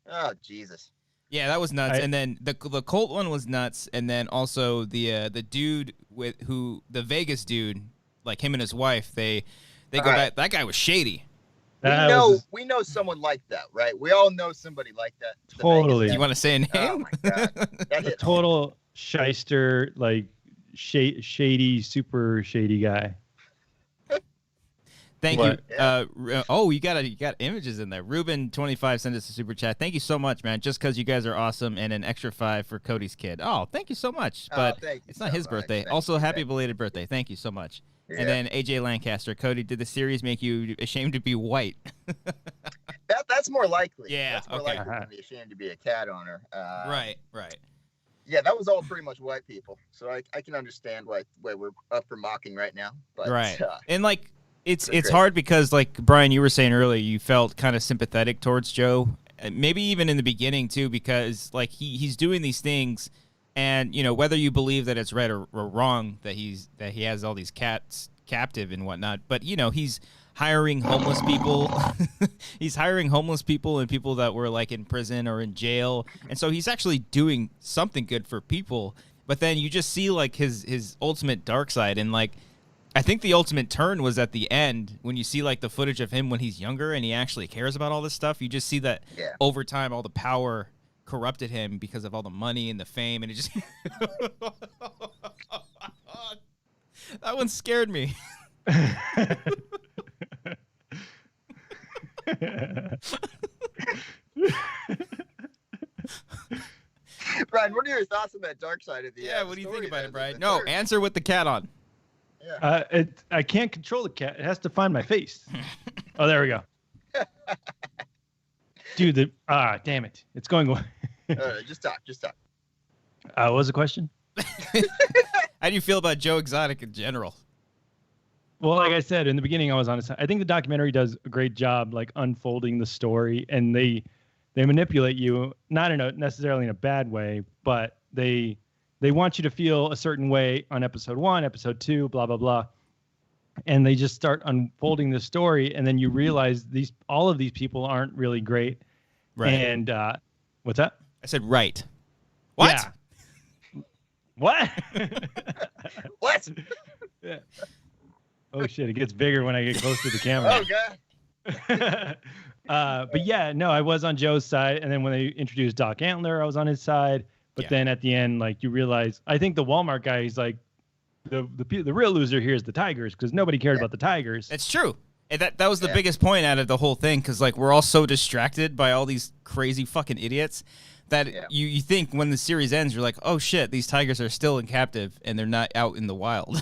[SPEAKER 2] Oh Jesus.
[SPEAKER 1] Yeah, that was nuts. And then the Colt one was nuts. And then also the dude the Vegas dude, like him and his wife, they go back. That guy was shady.
[SPEAKER 2] We know someone like that, right? We all know somebody like that.
[SPEAKER 3] Totally.
[SPEAKER 1] You want to say a name?
[SPEAKER 2] Oh my god. That hit
[SPEAKER 3] Total shyster, like shady, super shady guy.
[SPEAKER 1] Thank
[SPEAKER 3] What?
[SPEAKER 1] you. You got images in there. Ruben25 sent us a super chat. Thank you so much, man. Just because you guys are awesome, and an extra 5 for Cody's kid. Oh, thank you so much. But
[SPEAKER 2] thank you
[SPEAKER 1] it's not
[SPEAKER 2] so
[SPEAKER 1] his
[SPEAKER 2] much.
[SPEAKER 1] birthday.
[SPEAKER 2] Thank
[SPEAKER 1] Also,
[SPEAKER 2] you.
[SPEAKER 1] happy belated birthday. Thank you so much.
[SPEAKER 2] Yeah.
[SPEAKER 1] And then AJ Lancaster, Cody, did the series make you ashamed to be white?
[SPEAKER 2] That's more likely.
[SPEAKER 1] Yeah,
[SPEAKER 2] That's more
[SPEAKER 1] okay.
[SPEAKER 2] likely than be ashamed to be a cat owner.
[SPEAKER 1] Right.
[SPEAKER 2] Yeah, that was all pretty much white people. So I can understand why we're up for mocking right now. But,
[SPEAKER 1] Right. And like it's
[SPEAKER 2] great.
[SPEAKER 1] hard because like Brian, you were saying earlier, you felt kind of sympathetic towards Joe, maybe even in the beginning too, because like he's doing these things, and you know whether you believe that it's right or wrong that he has all these cats captive and whatnot, but you know he's hiring homeless people. He's hiring homeless people and people that were like in prison or in jail, and so he's actually doing something good for people. But then you just see like his ultimate dark side, and like I think the ultimate turn was at the end when you see like the footage of him when he's younger and he actually cares about all this stuff. You just see that over time all the power corrupted him because of all the money and the fame, and it just that one scared me.
[SPEAKER 2] Brian, what are your thoughts on that dark side of the
[SPEAKER 1] what do you think about it, Brian?
[SPEAKER 2] the
[SPEAKER 1] No,
[SPEAKER 2] third?
[SPEAKER 1] answer with the cat on.
[SPEAKER 2] Yeah.
[SPEAKER 3] I can't control the cat. It has to find my face. Oh, there we go. Dude, damn it. It's going away.
[SPEAKER 2] Just talk.
[SPEAKER 3] What was the question?
[SPEAKER 1] How do you feel about Joe Exotic in general?
[SPEAKER 3] Well, like I said, in the beginning, I was on his side. I think the documentary does a great job, like unfolding the story, and they manipulate you, not necessarily in a bad way, but they want you to feel a certain way on episode 1, episode 2, blah blah blah, and they just start unfolding the story, and then you realize all of these people aren't really great.
[SPEAKER 1] Right.
[SPEAKER 3] And what's that?
[SPEAKER 1] I said right. What?
[SPEAKER 3] Yeah. What?
[SPEAKER 2] What?
[SPEAKER 3] Yeah. Oh shit! It gets bigger when I get close to the camera.
[SPEAKER 2] Oh god.
[SPEAKER 3] But yeah, no, I was on Joe's side, and then when they introduced Doc Antler, I was on his side. But then at the end, like you realize, I think the Walmart guy, he's like, the real loser here is the Tigers, because nobody cared about the Tigers.
[SPEAKER 1] That's true. And that was the biggest point out of the whole thing, because like we're all so distracted by all these crazy fucking idiots that you think when the series ends, you're like, oh shit, these tigers are still in captive and they're not out in the wild.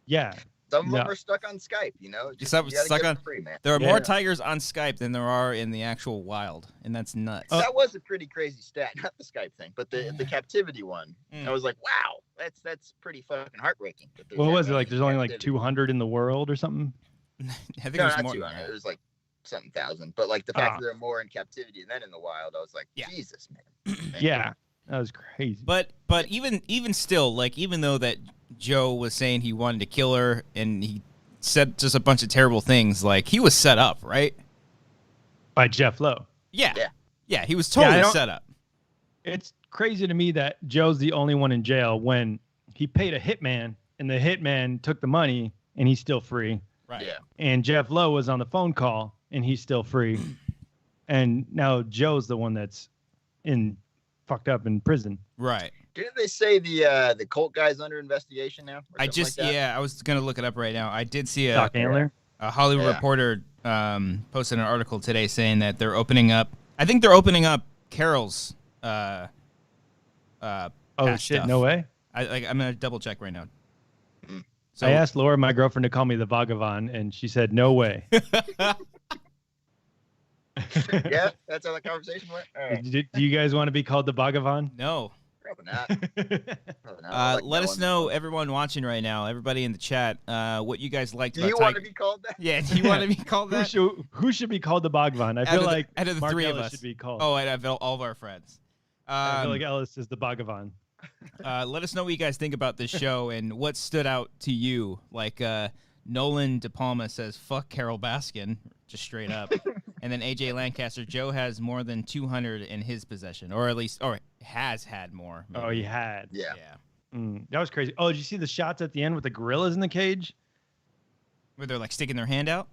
[SPEAKER 3] Yeah.
[SPEAKER 2] Some of them are stuck on Skype, you know.
[SPEAKER 1] You stuck on
[SPEAKER 2] free, man.
[SPEAKER 1] There are more tigers on Skype than there are in the actual wild, and that's nuts.
[SPEAKER 2] That was a pretty crazy stat, not the Skype thing, but the captivity one. I was like, wow, that's pretty fucking heartbreaking.
[SPEAKER 3] What was it like? There's only like 200 in the world or something.
[SPEAKER 1] I think
[SPEAKER 2] No,
[SPEAKER 1] it was
[SPEAKER 2] not
[SPEAKER 1] more.
[SPEAKER 2] 200. It was like something thousand. But like the fact that there are more in captivity than in the wild, I was like, Jesus, man.
[SPEAKER 3] Yeah, that was crazy.
[SPEAKER 1] But even still, like even though that Joe was saying he wanted to kill her and he said just a bunch of terrible things, like he was set up, right?
[SPEAKER 3] By Jeff Lowe.
[SPEAKER 1] Yeah, he was totally set up.
[SPEAKER 3] It's crazy to me that Joe's the only one in jail when he paid a hitman and the hitman took the money and he's still free.
[SPEAKER 1] Right.
[SPEAKER 2] Yeah.
[SPEAKER 3] And Jeff Lowe was on the phone call and he's still free. And now Joe's the one that's fucked up in prison.
[SPEAKER 1] Right.
[SPEAKER 2] Didn't they say the cult guy's under investigation now?
[SPEAKER 1] I was gonna look it up right now. I did see
[SPEAKER 3] Doc Antler.
[SPEAKER 1] A Hollywood Reporter posted an article today saying that they're opening up. I think they're opening up Carol's.
[SPEAKER 3] Oh shit!
[SPEAKER 1] Stuff.
[SPEAKER 3] No way.
[SPEAKER 1] I'm gonna double check right now. So
[SPEAKER 3] I asked Laura, my girlfriend, to call me the Bhagavan, and she said no way.
[SPEAKER 2] Yeah, that's how the conversation went. All right.
[SPEAKER 3] Do you guys want to be called the Bhagavan?
[SPEAKER 1] No.
[SPEAKER 2] Probably not. Probably not.
[SPEAKER 1] Let us know, everyone watching right now, everybody in the chat, what you guys liked
[SPEAKER 2] Do
[SPEAKER 1] about
[SPEAKER 2] you want to be called that?
[SPEAKER 1] Yeah, do you want to be called that?
[SPEAKER 3] Who should be called the Bhagavan? I feel like
[SPEAKER 1] out of the
[SPEAKER 3] Mark
[SPEAKER 1] three of
[SPEAKER 3] Ellis
[SPEAKER 1] us
[SPEAKER 3] should be called.
[SPEAKER 1] Oh, out of all of our friends.
[SPEAKER 3] I feel like Ellis is the Bhagavan.
[SPEAKER 1] Let us know what you guys think about this show and what stood out to you. Like Nolan De Palma says, "Fuck Carol Baskin," just straight up. And then AJ Lancaster, Joe has more than 200 in his possession, or at least, or has had more. Maybe.
[SPEAKER 3] Oh, he had.
[SPEAKER 2] Yeah.
[SPEAKER 3] That was crazy. Oh, did you see the shots at the end with the gorillas in the cage?
[SPEAKER 1] Where they're like sticking their hand out.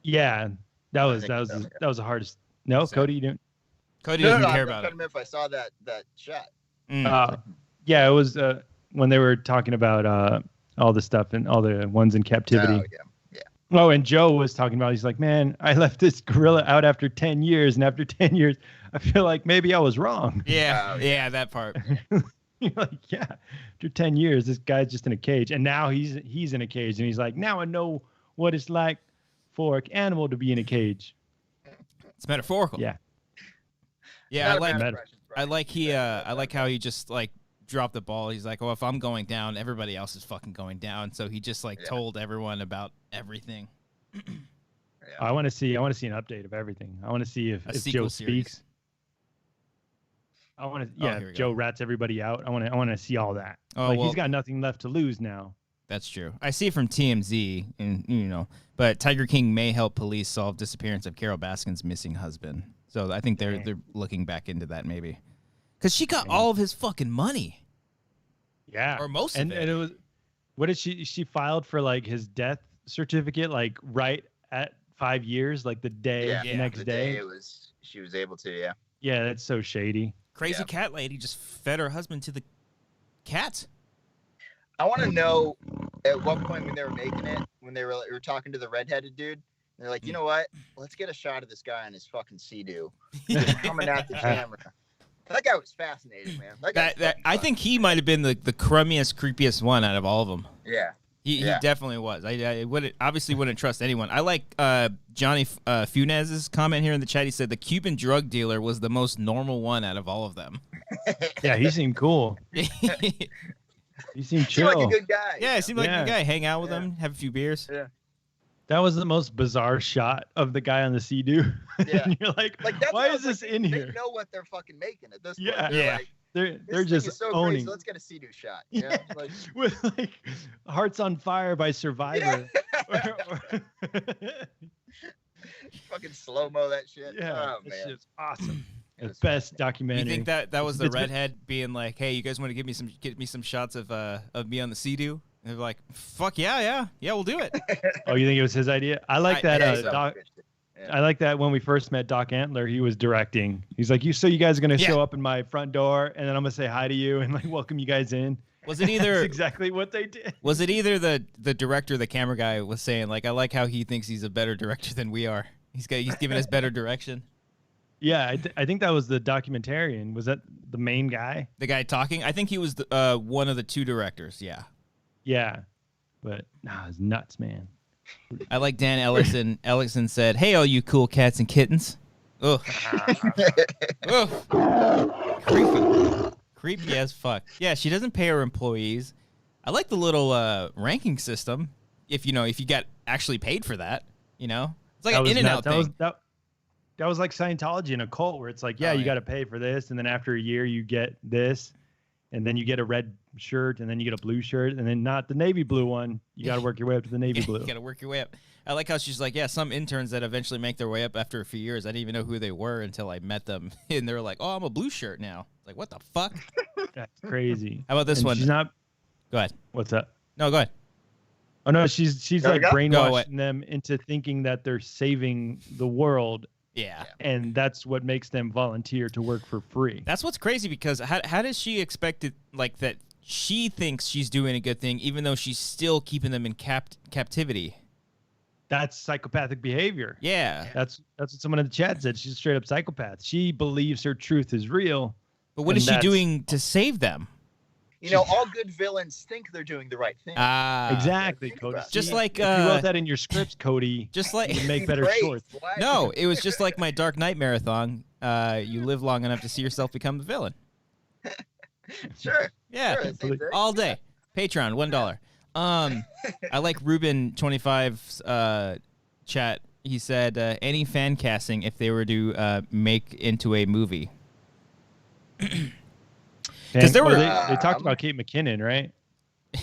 [SPEAKER 3] Yeah, that was the hardest. No,
[SPEAKER 1] So-
[SPEAKER 3] Cody, you didn't.
[SPEAKER 1] Cody doesn't care
[SPEAKER 2] I'm
[SPEAKER 1] about
[SPEAKER 2] trying
[SPEAKER 1] it.
[SPEAKER 2] to remember if I saw that shot.
[SPEAKER 3] Yeah, it was when they were talking about all the stuff and all the ones in captivity.
[SPEAKER 2] Oh, yeah.
[SPEAKER 3] Oh, and Joe was talking about, he's like, man, I left this gorilla out after 10 years, and after 10 years, I feel like maybe I was wrong.
[SPEAKER 1] Yeah,
[SPEAKER 2] Oh,
[SPEAKER 1] yeah, that part.
[SPEAKER 3] You're like, yeah, after 10 years, this guy's just in a cage. And now he's in a cage. And he's like, now I know what it's like for an animal to be in a cage.
[SPEAKER 1] It's metaphorical.
[SPEAKER 3] Yeah.
[SPEAKER 1] Yeah,
[SPEAKER 2] Not a bad impression,
[SPEAKER 1] I like how he just like dropped the ball. He's like, oh, if I'm going down, everybody else is fucking going down. So he just like told everyone about everything.
[SPEAKER 3] I want to see an update of everything. I want to see if Joe speaks. I want to, if Joe rats everybody out. I want to see all that.
[SPEAKER 1] Oh,
[SPEAKER 3] like
[SPEAKER 1] well,
[SPEAKER 3] he's got nothing left to lose now.
[SPEAKER 1] That's true. I see from TMZ, and but Tiger King may help police solve disappearance of Carol Baskin's missing husband. So I think they're looking back into that maybe, because she got all of his fucking money.
[SPEAKER 3] Yeah,
[SPEAKER 1] or most of it.
[SPEAKER 3] And it was, what did she filed for like his death certificate like right at 5 years, like the next day.
[SPEAKER 2] She was able to. Yeah.
[SPEAKER 3] Yeah, that's so shady.
[SPEAKER 1] Crazy cat lady just fed her husband to the cats.
[SPEAKER 2] I want to know at what point when they were making it, when they were talking to the redheaded dude, they're like, you know what? Let's get a shot of this guy on his fucking Sea-Doo just coming at the camera. That guy was fascinating, man.
[SPEAKER 1] I think he might have been the crummiest, creepiest one out of all of them.
[SPEAKER 2] Yeah.
[SPEAKER 1] He definitely was. I wouldn't trust anyone. I like Johnny Funez's comment here in the chat. He said the Cuban drug dealer was the most normal one out of all of them.
[SPEAKER 3] Yeah, he seemed cool. He seemed chill.
[SPEAKER 2] Seemed like a good guy.
[SPEAKER 1] Yeah, he seemed like a good guy. Hang out with him, have a few beers.
[SPEAKER 2] Yeah.
[SPEAKER 3] That was the most bizarre shot of the guy on the Sea-Doo. Yeah. And you're like why is this in here?
[SPEAKER 2] They know what they're fucking making at this point.
[SPEAKER 3] Yeah. They're just
[SPEAKER 2] so
[SPEAKER 3] owning.
[SPEAKER 2] Crazy. Let's get a Sea-Doo shot. Yeah.
[SPEAKER 3] With like Hearts on Fire by Survivor.
[SPEAKER 2] Fucking slow-mo that shit.
[SPEAKER 3] Yeah.
[SPEAKER 2] Oh, man.
[SPEAKER 3] That shit's awesome. The best documentary.
[SPEAKER 1] You think that was the redhead being like, "Hey, you guys want to get me some shots of me on the Sea-Doo?" And they're like, "Fuck yeah, we'll do it."
[SPEAKER 3] Oh, you think it was his idea? I like that. Doc. Yeah. I like that when we first met Doc Antler, he was directing. He's like, you guys are gonna show up in my front door, and then I'm gonna say hi to you and like welcome you guys in.
[SPEAKER 1] Was it either
[SPEAKER 3] That's exactly what they did?
[SPEAKER 1] Was it either the director, the camera guy was saying like, I like how he thinks he's a better director than we are. He's giving us better direction.
[SPEAKER 3] Yeah, I think that was the documentarian. Was that the main guy?
[SPEAKER 1] The guy talking? I think he was the, one of the two directors. Yeah.
[SPEAKER 3] Yeah, but it's nuts, man.
[SPEAKER 1] I like Dan Ellison. Ellison said, "Hey, all you cool cats and kittens." Ugh. Ugh. Creepy as fuck. Yeah, she doesn't pay her employees. I like the little ranking system. If you got actually paid for that, it's like an In-N-Out thing.
[SPEAKER 3] That was like Scientology in a cult where it's like, you got to pay for this, and then after a year you get this, and then you get a red shirt, and then you get a blue shirt, and then not the navy blue one. You got to work your way up to the navy blue.
[SPEAKER 1] You got to work your way up. I like how she's like, some interns that eventually make their way up after a few years, I didn't even know who they were until I met them, and they're like, "Oh, I'm a blue shirt now." Like, what the fuck?
[SPEAKER 3] That's crazy.
[SPEAKER 1] How about this one?
[SPEAKER 3] She's not.
[SPEAKER 1] Go ahead.
[SPEAKER 3] What's up?
[SPEAKER 1] No, go ahead.
[SPEAKER 3] Oh no, she's like brainwashing them into thinking that they're saving the world.
[SPEAKER 1] Yeah.
[SPEAKER 3] And that's what makes them volunteer to work for free.
[SPEAKER 1] That's what's crazy, because how does she expect it, like, that she thinks she's doing a good thing even though she's still keeping them in captivity?
[SPEAKER 3] That's psychopathic behavior.
[SPEAKER 1] Yeah.
[SPEAKER 3] That's what someone in the chat said. She's a straight up psychopath. She believes her truth is real.
[SPEAKER 1] But what is she doing to save them?
[SPEAKER 2] All good villains think they're doing the right thing.
[SPEAKER 3] Exactly, Cody.
[SPEAKER 1] Just like
[SPEAKER 3] if you wrote that in your scripts, Cody.
[SPEAKER 1] Just like
[SPEAKER 3] you make better shorts.
[SPEAKER 1] No, it was just like my Dark Knight marathon. You live long enough to see yourself become the villain.
[SPEAKER 2] Sure.
[SPEAKER 1] Yeah. Sure, all day. Patreon, $1. I like Ruben25's chat. He said any fan casting if they were to make into a movie. Because they
[SPEAKER 3] talked about Kate McKinnon, right?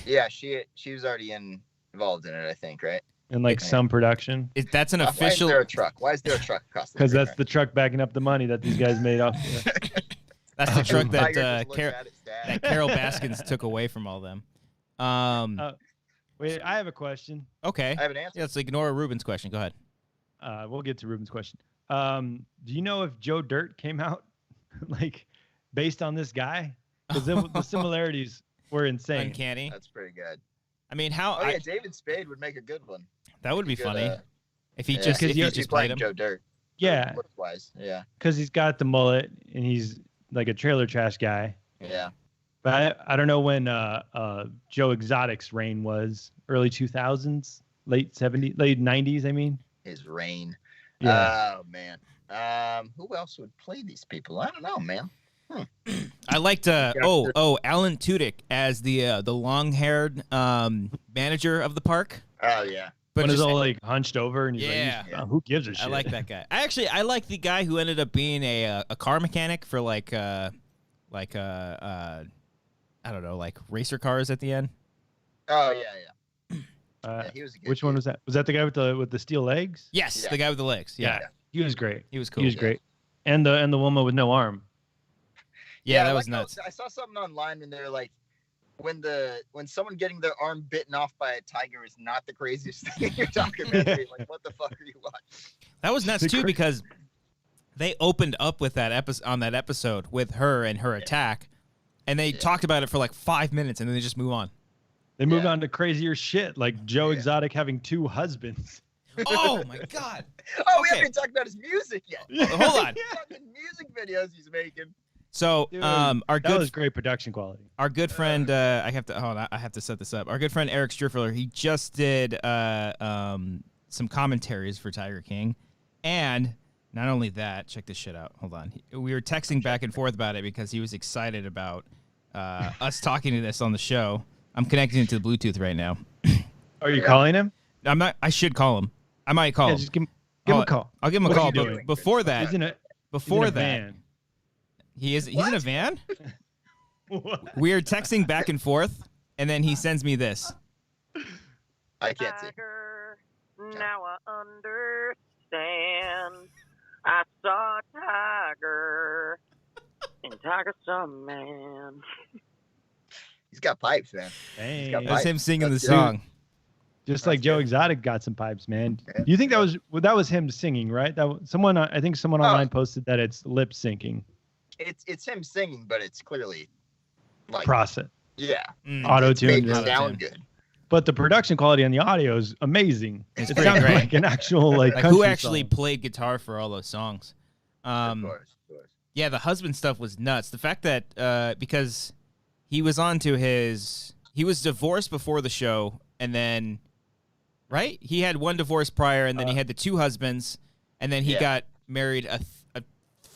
[SPEAKER 2] Yeah, she was already involved in it, I think, right?
[SPEAKER 3] In like some production.
[SPEAKER 1] That's an official.
[SPEAKER 2] Why is there a truck? Why is there a truck across the
[SPEAKER 3] Because that's the truck backing up the money that these guys made off.
[SPEAKER 1] That's the truck that Carol Baskins took away from all them.
[SPEAKER 3] Wait, I have a question.
[SPEAKER 1] Okay.
[SPEAKER 2] I have an answer.
[SPEAKER 1] Yeah, let's ignore Ruben's question. Go ahead.
[SPEAKER 3] We'll get to Ruben's question. Do you know if Joe Dirt came out like based on this guy? Because the similarities were insane.
[SPEAKER 1] Uncanny.
[SPEAKER 2] That's pretty good.
[SPEAKER 1] I mean,
[SPEAKER 2] David Spade would make a good one.
[SPEAKER 1] That would be funny. If he just
[SPEAKER 2] played
[SPEAKER 1] played him.
[SPEAKER 2] Joe Dirt.
[SPEAKER 3] Yeah.
[SPEAKER 2] Wise. Yeah.
[SPEAKER 3] Because he's got the mullet and he's like a trailer trash guy.
[SPEAKER 2] Yeah.
[SPEAKER 3] But I don't know when Joe Exotic's reign was. Early 2000s, late 90s. I mean,
[SPEAKER 2] his reign.
[SPEAKER 3] Yeah.
[SPEAKER 2] Oh man. Who else would play these people? I don't know, man.
[SPEAKER 1] I liked Alan Tudyk as the long-haired manager of the park.
[SPEAKER 2] Oh yeah.
[SPEAKER 3] But he's all like hunched over and he's
[SPEAKER 1] yeah.
[SPEAKER 3] who gives a shit?
[SPEAKER 1] I like that guy. I like the guy who ended up being a car mechanic for I don't know, like racer cars at the end.
[SPEAKER 2] Oh yeah. Yeah, he was a good
[SPEAKER 3] which one was that? Was that the guy with the steel legs?
[SPEAKER 1] Yes,
[SPEAKER 2] Yeah.
[SPEAKER 1] the guy with the legs. Yeah.
[SPEAKER 3] He was great.
[SPEAKER 1] He was cool.
[SPEAKER 3] He was great. And the woman with no arm.
[SPEAKER 1] Yeah, that
[SPEAKER 2] I
[SPEAKER 1] was
[SPEAKER 2] like how-
[SPEAKER 1] nuts.
[SPEAKER 2] I saw something online and they're like, when someone getting their arm bitten off by a tiger is not the craziest thing in your documentary. Like, what the fuck are you watching?
[SPEAKER 1] That was nuts too because they opened up with that episode with her and her attack, and they talked about it for like 5 minutes, and then they just move on.
[SPEAKER 3] They moved on to crazier shit, like Joe Exotic having 2 husbands.
[SPEAKER 1] Oh my god!
[SPEAKER 2] Oh, we haven't even talked about his music yet.
[SPEAKER 1] Hold on.
[SPEAKER 2] Fucking music videos he's making.
[SPEAKER 1] So,
[SPEAKER 3] Dude,
[SPEAKER 1] our
[SPEAKER 3] that was great production quality.
[SPEAKER 1] Our good friend, I have to set this up. Our good friend Eric Striffler, he just did some commentaries for Tiger King, and not only that, check this shit out. Hold on, we were texting back and forth about it because he was excited about us talking to this on the show. I'm connecting it to the Bluetooth right now.
[SPEAKER 3] Are you calling him?
[SPEAKER 1] I'm not. I should call him. I might call him.
[SPEAKER 3] Just give him a call.
[SPEAKER 1] I'll give him a
[SPEAKER 3] What's
[SPEAKER 1] call.
[SPEAKER 3] he
[SPEAKER 1] But
[SPEAKER 3] doing?
[SPEAKER 1] before that,
[SPEAKER 3] He's in a
[SPEAKER 1] that,
[SPEAKER 3] van.
[SPEAKER 1] he's in a van. We are texting back and forth, and then he sends me this.
[SPEAKER 2] I can't see.
[SPEAKER 4] Tiger, now I understand. I saw Tiger in Tiger Some Man.
[SPEAKER 2] He's got pipes, man.
[SPEAKER 3] Hey.
[SPEAKER 2] got
[SPEAKER 1] That's him singing the
[SPEAKER 2] That's
[SPEAKER 1] song.
[SPEAKER 3] Just like Joe Exotic got some pipes, man. Do you think that was him singing, right? I think someone online posted that it's lip syncing.
[SPEAKER 2] It's him singing, but it's clearly like
[SPEAKER 3] Process.
[SPEAKER 2] yeah,
[SPEAKER 3] Auto
[SPEAKER 2] it's made
[SPEAKER 3] tune.
[SPEAKER 2] to sound good.
[SPEAKER 3] But the production quality on the audio is amazing.
[SPEAKER 1] It's
[SPEAKER 3] It
[SPEAKER 1] pretty
[SPEAKER 3] sounded
[SPEAKER 1] great.
[SPEAKER 3] like an actual like
[SPEAKER 1] Like
[SPEAKER 3] country
[SPEAKER 1] who actually
[SPEAKER 3] song.
[SPEAKER 1] played guitar for all those songs?
[SPEAKER 2] Of course.
[SPEAKER 1] Yeah, the husband stuff was nuts. The fact that because he was he was divorced before the show, and then right, he had one divorce prior, and then he had the 2 husbands, and then he got married a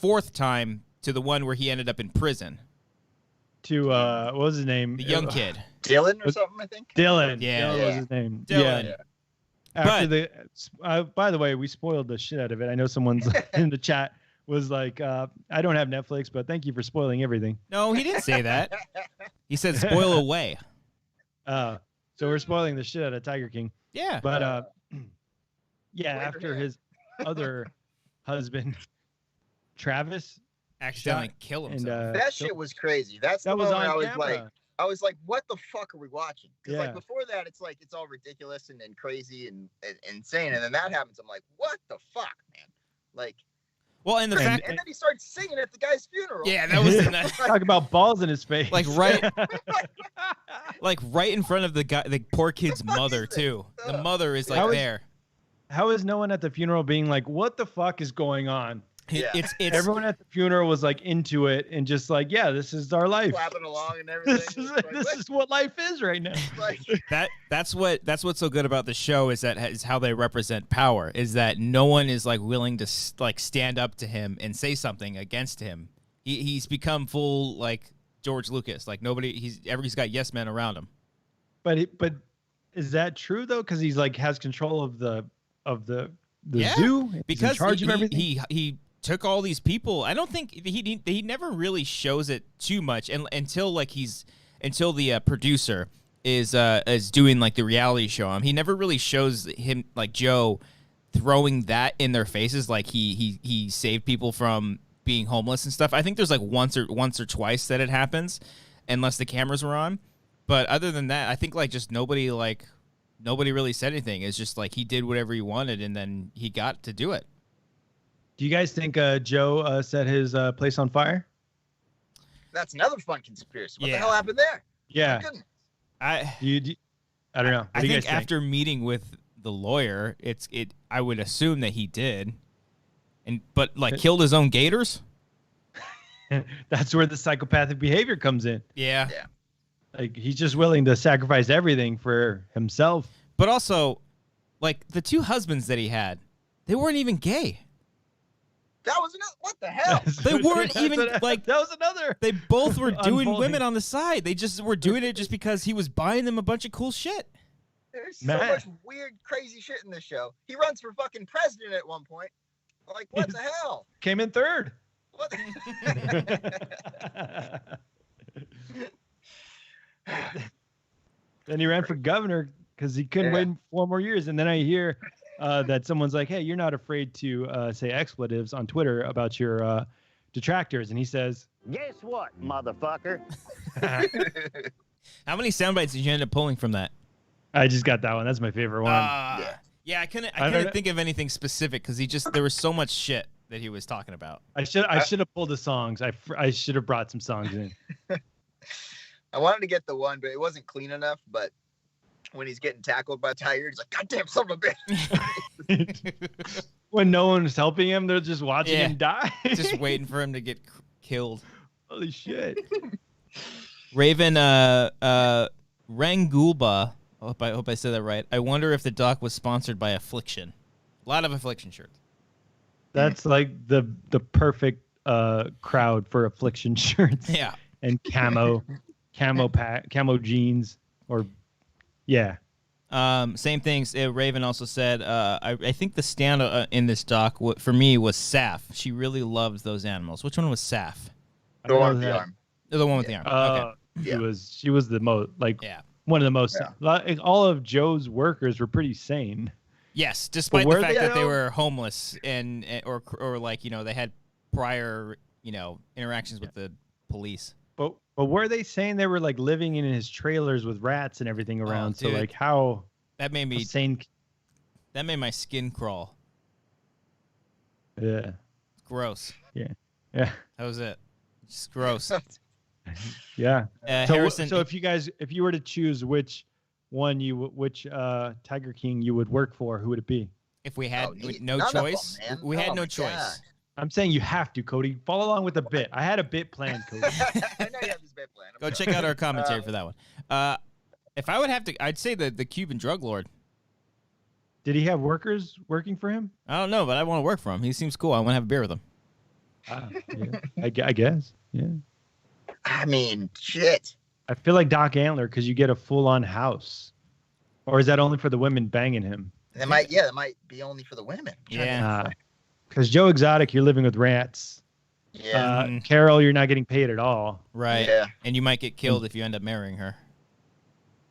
[SPEAKER 1] 4th time to the one where he ended up in prison.
[SPEAKER 3] To what was his name?
[SPEAKER 1] The young kid.
[SPEAKER 2] Dylan or something, I think.
[SPEAKER 3] Dylan.
[SPEAKER 1] Yeah.
[SPEAKER 3] Dylan was his name.
[SPEAKER 1] Dylan.
[SPEAKER 3] Yeah. After by the way, we spoiled the shit out of it. I know someone's in the chat was like, I don't have Netflix, but thank you for spoiling everything.
[SPEAKER 1] No, he didn't say that. He said spoil away.
[SPEAKER 3] So we're spoiling the shit out of Tiger King.
[SPEAKER 1] Yeah.
[SPEAKER 3] But
[SPEAKER 2] Wait
[SPEAKER 3] after
[SPEAKER 2] for him.
[SPEAKER 3] his other husband, Travis,
[SPEAKER 1] Accidentally
[SPEAKER 3] shot
[SPEAKER 1] kill
[SPEAKER 3] and
[SPEAKER 1] himself.
[SPEAKER 2] That shit was crazy. That's the
[SPEAKER 3] that was
[SPEAKER 2] moment
[SPEAKER 3] on
[SPEAKER 2] I was
[SPEAKER 3] camera.
[SPEAKER 2] like, what the fuck are we watching? Because
[SPEAKER 3] Yeah.
[SPEAKER 2] like before that, it's like it's all ridiculous and crazy and insane, and then that happens. I'm like, what the fuck, man? Like,
[SPEAKER 1] Well, and the fact,
[SPEAKER 2] and then he starts singing at the guy's funeral.
[SPEAKER 1] yeah, that was nuts.
[SPEAKER 3] Talk about balls in his face.
[SPEAKER 1] Like right in front of the guy, the poor kid's
[SPEAKER 2] The fuck
[SPEAKER 1] mother
[SPEAKER 2] is this?
[SPEAKER 1] too. The
[SPEAKER 2] Ugh.
[SPEAKER 1] mother is like
[SPEAKER 3] How is-
[SPEAKER 1] there.
[SPEAKER 3] How is no one at the funeral being like, what the fuck is going on?
[SPEAKER 2] Yeah.
[SPEAKER 1] It's
[SPEAKER 3] Everyone at the funeral was like into it and just like, yeah, this is our life.
[SPEAKER 2] clapping along and everything.
[SPEAKER 3] This is what life is right now.
[SPEAKER 2] like,
[SPEAKER 1] that's what's so good about the show is how they represent power, is that no one is like willing to like stand up to him and say something against him. He's become full like George Lucas. Like he's got yes men around him.
[SPEAKER 3] But is that true though? Because he's like has control of the zoo. He's
[SPEAKER 1] Because
[SPEAKER 3] in charge of everything.
[SPEAKER 1] he took all these people. I don't think he never really shows it too much until the producer is doing like the reality show. He never really shows him like Joe throwing that in their faces like he saved people from being homeless and stuff. I think there's like once or twice that it happens, unless the cameras were on. But other than that, I think like just nobody really said anything. It's just like he did whatever he wanted, and then he got to do it.
[SPEAKER 3] Do you guys think Joe set his place on fire?
[SPEAKER 2] that's another fun conspiracy. What
[SPEAKER 1] Yeah.
[SPEAKER 2] the hell happened there?
[SPEAKER 3] Yeah.
[SPEAKER 2] My goodness.
[SPEAKER 3] I don't know. What
[SPEAKER 1] I
[SPEAKER 3] do you
[SPEAKER 1] think
[SPEAKER 3] guys think?
[SPEAKER 1] after meeting with the lawyer, I would assume that he did, but like killed his own gators.
[SPEAKER 3] That's where the psychopathic behavior comes in.
[SPEAKER 1] Yeah.
[SPEAKER 3] Like he's just willing to sacrifice everything for himself.
[SPEAKER 1] But also, like the two husbands that he had, they weren't even gay.
[SPEAKER 2] That was what the hell?
[SPEAKER 1] They weren't even like
[SPEAKER 3] that was another.
[SPEAKER 1] They both were doing
[SPEAKER 3] unfolding.
[SPEAKER 1] women on the side. They just were doing it just because he was buying them a bunch of cool shit.
[SPEAKER 2] There's so
[SPEAKER 3] Matt.
[SPEAKER 2] much weird, crazy shit in this show. He runs for fucking president at one point. Like, what the hell?
[SPEAKER 3] Came in third.
[SPEAKER 2] What?
[SPEAKER 3] Then he ran for governor because he couldn't wait 4 more years. And then I hear that someone's like, hey, you're not afraid to say expletives on Twitter about your detractors. And he says,
[SPEAKER 5] Guess what, motherfucker?
[SPEAKER 1] How many sound bites did you end up pulling from that?
[SPEAKER 3] I just got that one. That's my favorite one.
[SPEAKER 1] Yeah, I couldn't think of anything specific because there was so much shit that he was talking about.
[SPEAKER 3] I should have pulled the songs. I should have brought some songs in.
[SPEAKER 2] I wanted to get the one, but it wasn't clean enough. But when he's getting tackled by Tiger, he's like, "Goddamn son of a bitch!"
[SPEAKER 3] When no one's helping him, they're just watching him die.
[SPEAKER 1] Just waiting for him to get killed.
[SPEAKER 3] Holy shit!
[SPEAKER 1] Raven Rangulba. I hope I said that right. I wonder if the doc was sponsored by Affliction. A lot of Affliction shirts.
[SPEAKER 3] That's like the perfect crowd for Affliction shirts.
[SPEAKER 1] Yeah.
[SPEAKER 3] And camo jeans, or
[SPEAKER 1] same things. Raven also said, I think the stand in this doc for me was Saf. She really loved those animals. Which one was Saf?
[SPEAKER 2] The one with the arm.
[SPEAKER 1] The one with the arm. Okay.
[SPEAKER 3] She was the most one of the most. Like, all of Joe's workers were pretty sane.
[SPEAKER 1] Yes, despite the fact that they were homeless or like, you know, they had prior, you know, interactions with the police.
[SPEAKER 3] But were they saying they were like living in his trailers with rats and everything around? So like how
[SPEAKER 1] that made me
[SPEAKER 3] sane.
[SPEAKER 1] That made my skin crawl.
[SPEAKER 3] Yeah.
[SPEAKER 1] Gross.
[SPEAKER 3] Yeah.
[SPEAKER 1] That was it. Just gross.
[SPEAKER 3] Yeah.
[SPEAKER 1] Harrison.
[SPEAKER 3] So if you were to choose which Tiger King you would work for, who would it be?
[SPEAKER 1] If we had no choice, we had no choice.
[SPEAKER 2] God.
[SPEAKER 3] I'm saying you have to, Cody. Follow along with the bit. I had a bit planned, Cody.
[SPEAKER 2] I know you have this bit plan.
[SPEAKER 1] Go check out our commentary for that one. If I would have to, I'd say the Cuban drug lord.
[SPEAKER 3] Did he have workers working for him?
[SPEAKER 1] I don't know, but I want to work for him. He seems cool. I want to have a beer with him.
[SPEAKER 3] Yeah. I guess. Yeah.
[SPEAKER 2] I mean, shit.
[SPEAKER 3] I feel like Doc Antler because you get a full-on house. Or is that only for the women banging him?
[SPEAKER 2] That might be only for the women.
[SPEAKER 1] Yeah.
[SPEAKER 3] Because Joe Exotic, you're living with rats.
[SPEAKER 2] Yeah.
[SPEAKER 3] Carol, you're not getting paid at all.
[SPEAKER 1] Right.
[SPEAKER 2] Yeah.
[SPEAKER 1] And you might get killed if you end up marrying her.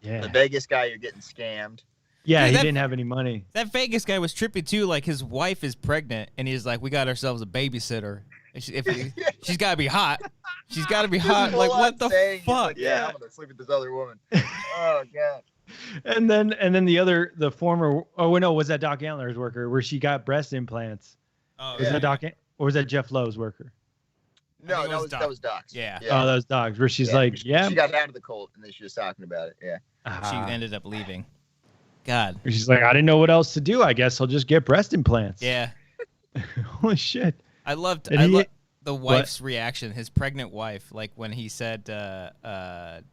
[SPEAKER 3] Yeah.
[SPEAKER 2] The Vegas guy, you're getting scammed.
[SPEAKER 3] Yeah,
[SPEAKER 1] Dude,
[SPEAKER 3] he didn't have any money.
[SPEAKER 1] That Vegas guy was trippy too. Like his wife is pregnant, and he's like, "We got ourselves a babysitter. She's got to be hot. She's got to be hot. Like what the fuck?
[SPEAKER 2] Like, yeah, I'm gonna sleep with this other woman. Oh god.
[SPEAKER 3] And then the former. Oh no, was that Doc Antler's worker where she got breast implants?
[SPEAKER 1] Oh,
[SPEAKER 3] Was that Doc? Or was that Jeff Lowe's worker?
[SPEAKER 2] No, that was Doc's.
[SPEAKER 1] Yeah.
[SPEAKER 3] Oh, that was Doc's. Where she's like,
[SPEAKER 2] She
[SPEAKER 3] yeah.
[SPEAKER 2] got out of the cult, and then she was talking about it. Yeah.
[SPEAKER 1] She ended up leaving. God.
[SPEAKER 3] She's like, I didn't know what else to do. I guess I'll just get breast implants.
[SPEAKER 1] Yeah.
[SPEAKER 3] Holy shit.
[SPEAKER 1] I loved the wife's reaction, his pregnant wife, like when he said that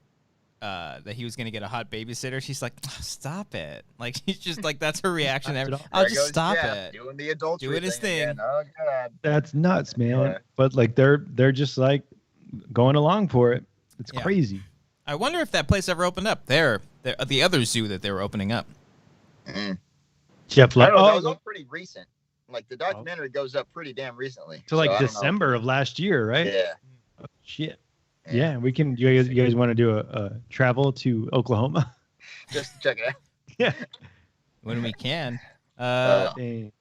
[SPEAKER 1] he was going to get a hot babysitter. She's like, oh, stop it. Like, she's just like, that's her reaction. I'll just stop it.
[SPEAKER 2] Doing the adultery
[SPEAKER 1] Doing his thing.
[SPEAKER 2] Again. Oh, God.
[SPEAKER 3] That's nuts, man.
[SPEAKER 2] Yeah.
[SPEAKER 3] But like, they're just like going along for it. It's crazy.
[SPEAKER 1] I wonder if that place ever opened up. The other zoo that they were opening up.
[SPEAKER 3] Jeff
[SPEAKER 2] I don't know, that
[SPEAKER 3] Lowe.
[SPEAKER 2] was all pretty recent. Like, the documentary goes up pretty damn recently.
[SPEAKER 3] To like December of last year, right?
[SPEAKER 2] Yeah.
[SPEAKER 3] Oh, shit. Yeah, we can. You guys want to do a travel to Oklahoma?
[SPEAKER 2] Just to check it out.
[SPEAKER 3] Yeah.
[SPEAKER 1] When we can.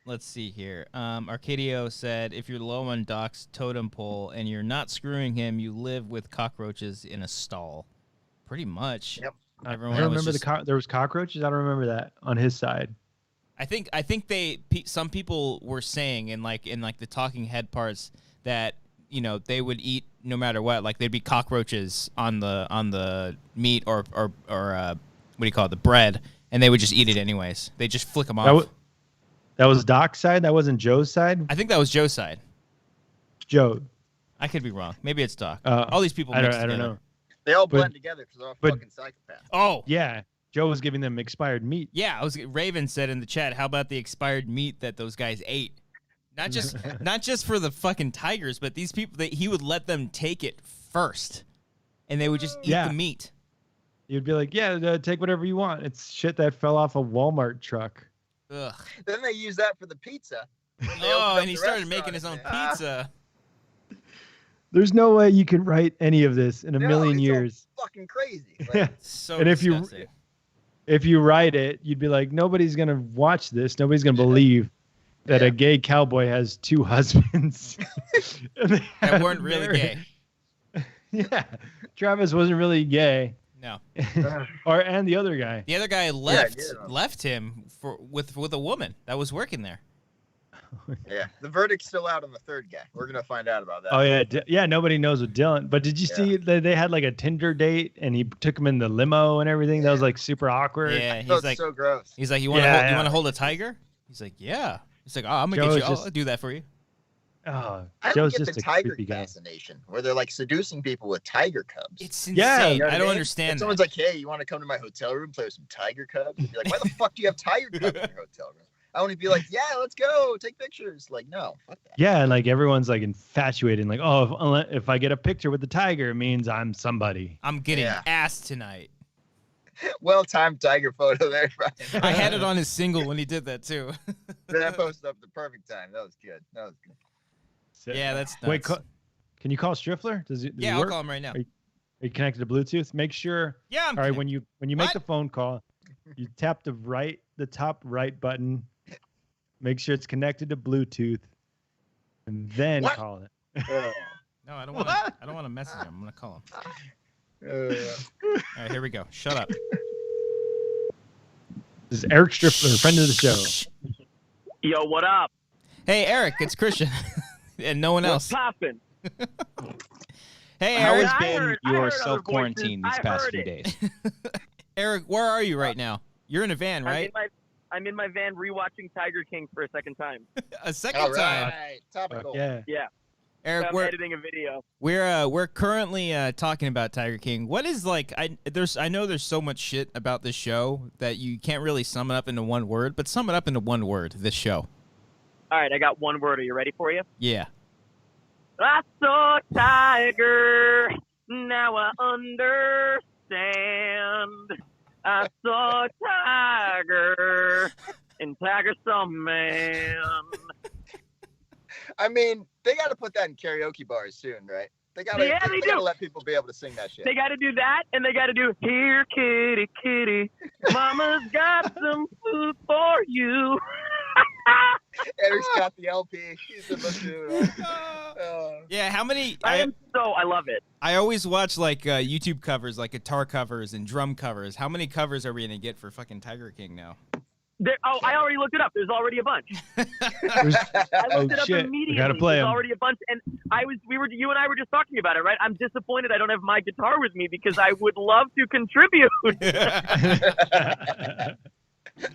[SPEAKER 1] Let's see here. Arcadio said, if you're low on Doc's totem pole and you're not screwing him, you live with cockroaches in a stall. Pretty much.
[SPEAKER 2] Yep.
[SPEAKER 3] I don't remember there was cockroaches. I don't remember that on his side.
[SPEAKER 1] I think some people were saying in the talking head parts that, you know, they would eat no matter what. Like there'd be cockroaches on the meat or what do you call it, the bread, and they would just eat it anyways. They just flick them off.
[SPEAKER 3] That was Doc's side. That wasn't Joe's side.
[SPEAKER 1] I think that was Joe's side.
[SPEAKER 3] Joe.
[SPEAKER 1] I could be wrong. Maybe it's Doc.
[SPEAKER 3] Uh,
[SPEAKER 1] All these people
[SPEAKER 3] I
[SPEAKER 1] mixed
[SPEAKER 3] don't
[SPEAKER 1] together.
[SPEAKER 3] know.
[SPEAKER 2] They all
[SPEAKER 3] But-
[SPEAKER 2] blend together because they're all
[SPEAKER 3] but-
[SPEAKER 2] fucking psychopaths.
[SPEAKER 1] Oh,
[SPEAKER 3] Yeah, Joe was giving them expired meat.
[SPEAKER 1] yeah. Raven said in the chat, how about the expired meat that those guys ate? Not just for the fucking tigers, but these people, he would let them take it first, and they would just eat
[SPEAKER 3] Yeah.
[SPEAKER 1] the meat.
[SPEAKER 3] You'd be like, yeah, take whatever you want. It's shit that fell off a Walmart truck.
[SPEAKER 1] Ugh.
[SPEAKER 2] Then they use that for the pizza. When they
[SPEAKER 1] Oh,
[SPEAKER 2] opened up
[SPEAKER 1] and he
[SPEAKER 2] the
[SPEAKER 1] started
[SPEAKER 2] restaurant
[SPEAKER 1] making his own
[SPEAKER 2] and, ah,
[SPEAKER 1] pizza.
[SPEAKER 3] There's no way you can write any of this in a
[SPEAKER 2] no,
[SPEAKER 3] million
[SPEAKER 2] it's all
[SPEAKER 3] years.
[SPEAKER 2] fucking crazy. Like,
[SPEAKER 3] Yeah.
[SPEAKER 1] So
[SPEAKER 3] And if you-
[SPEAKER 1] disgusting.
[SPEAKER 3] If you write it, you'd be like, nobody's gonna watch this. Nobody's gonna believe that
[SPEAKER 2] Yeah.
[SPEAKER 3] a gay cowboy has two husbands. And they
[SPEAKER 1] That
[SPEAKER 3] had
[SPEAKER 1] weren't
[SPEAKER 3] to
[SPEAKER 1] really
[SPEAKER 3] marry-
[SPEAKER 1] gay.
[SPEAKER 3] Yeah, Travis wasn't really gay,
[SPEAKER 1] No,
[SPEAKER 3] and the other guy.
[SPEAKER 1] the other guy
[SPEAKER 2] yeah.
[SPEAKER 1] left him with a woman that was working there.
[SPEAKER 2] Yeah, the verdict's still out on the third guy. We're gonna find out about that.
[SPEAKER 3] Oh yeah, yeah. Nobody knows what Dylan. But did you
[SPEAKER 2] Yeah.
[SPEAKER 3] see that they had like a Tinder date and he took him in the limo and everything? That was like super awkward.
[SPEAKER 1] Yeah,
[SPEAKER 2] Oh,
[SPEAKER 1] he's
[SPEAKER 2] it's
[SPEAKER 1] like,
[SPEAKER 2] so gross.
[SPEAKER 1] you want
[SPEAKER 3] Yeah,
[SPEAKER 1] to
[SPEAKER 3] yeah.
[SPEAKER 1] hold a tiger? He's like, yeah. He's like, oh, I'm gonna
[SPEAKER 3] Joe
[SPEAKER 1] get
[SPEAKER 3] is
[SPEAKER 1] you.
[SPEAKER 3] just-
[SPEAKER 1] I'll do that for you.
[SPEAKER 3] Oh,
[SPEAKER 2] I don't
[SPEAKER 3] Joe's
[SPEAKER 2] get
[SPEAKER 3] just
[SPEAKER 2] the
[SPEAKER 3] a
[SPEAKER 2] tiger
[SPEAKER 3] creepy guy.
[SPEAKER 2] fascination where they're like seducing people with tiger cubs.
[SPEAKER 1] It's
[SPEAKER 3] Yeah,
[SPEAKER 1] insane.
[SPEAKER 3] you know
[SPEAKER 1] I don't
[SPEAKER 2] If
[SPEAKER 1] understand that.
[SPEAKER 2] someone's like, "Hey, you want to come to my hotel room, play with some tiger cubs?" You'd be like, "Why the fuck do you have tiger cubs in your hotel room?" I want to be like, "Yeah, let's go, take pictures." Like, no, fuck that.
[SPEAKER 3] Yeah, and like everyone's like infatuated, like, oh, if I get a picture with the tiger, it means I'm somebody.
[SPEAKER 1] I'm getting
[SPEAKER 2] Yeah.
[SPEAKER 1] ass tonight.
[SPEAKER 2] Well-timed tiger photo there, Brian.
[SPEAKER 1] I had it on his single when he did that too.
[SPEAKER 2] That posted up at the perfect time. That was good. That was good.
[SPEAKER 3] So-
[SPEAKER 1] Yeah, that's nuts.
[SPEAKER 3] Wait, can you call Striffler? Does it
[SPEAKER 1] yeah, I'll
[SPEAKER 3] work?
[SPEAKER 1] call him right now.
[SPEAKER 3] Are you connected to Bluetooth? Make sure.
[SPEAKER 1] Yeah, I'm
[SPEAKER 3] All right,
[SPEAKER 1] kidding.
[SPEAKER 3] when you make
[SPEAKER 1] What?
[SPEAKER 3] the phone call, you tap the top right button. Make sure it's connected to Bluetooth, and then
[SPEAKER 2] What?
[SPEAKER 3] call it.
[SPEAKER 1] No, I don't want to. I don't want to message him. I'm gonna call him. All right, here we go. Shut up.
[SPEAKER 3] This is Eric Striffler, friend of the show.
[SPEAKER 4] Yo, what up?
[SPEAKER 1] Hey, Eric, it's Christian, and no one else.
[SPEAKER 4] What's poppin'?
[SPEAKER 1] Hey,
[SPEAKER 6] How
[SPEAKER 1] Eric.
[SPEAKER 6] has
[SPEAKER 4] I
[SPEAKER 6] been
[SPEAKER 4] heard
[SPEAKER 6] your
[SPEAKER 4] other
[SPEAKER 6] self quarantine
[SPEAKER 4] voices.
[SPEAKER 6] these
[SPEAKER 4] I
[SPEAKER 6] past
[SPEAKER 4] heard
[SPEAKER 6] few
[SPEAKER 4] it.
[SPEAKER 6] days?
[SPEAKER 1] Eric, where are you right now? You're in a van, right?
[SPEAKER 4] I'm in my van rewatching Tiger King for a second time.
[SPEAKER 1] A second
[SPEAKER 2] All
[SPEAKER 1] time.
[SPEAKER 2] right, topical.
[SPEAKER 3] Yeah.
[SPEAKER 1] Eric,
[SPEAKER 4] I'm editing a video.
[SPEAKER 1] we're currently talking about Tiger King. What is like? I know there's so much shit about this show that you can't really sum it up into one word, but sum it up into one word. This show.
[SPEAKER 4] All right, I got one word. Are you ready for you?
[SPEAKER 1] Yeah.
[SPEAKER 4] I saw Tiger, now I understand. I saw Tiger, and Tiger saw man.
[SPEAKER 2] I mean, they got to put that in karaoke bars soon, right? They got to.
[SPEAKER 4] Yeah, they
[SPEAKER 2] got to
[SPEAKER 4] do.
[SPEAKER 2] let people be able to sing that shit.
[SPEAKER 4] They got to do that, and they got to do, here, kitty, kitty, mama's got some food for you.
[SPEAKER 2] Eric's got the LP. He's the listener.
[SPEAKER 1] Yeah. How many?
[SPEAKER 4] I love it.
[SPEAKER 1] I always watch like YouTube covers, like guitar covers and drum covers. How many covers are we gonna get for fucking Tiger King now?
[SPEAKER 4] I already looked it up. There's already a bunch.
[SPEAKER 3] There's-
[SPEAKER 4] I
[SPEAKER 3] Oh,
[SPEAKER 4] looked it up
[SPEAKER 3] shit. We
[SPEAKER 4] immediately.
[SPEAKER 3] gotta play
[SPEAKER 4] There's
[SPEAKER 3] 'em.
[SPEAKER 4] already a bunch, and you and I were just talking about it, right? I'm disappointed I don't have my guitar with me because I would love to contribute.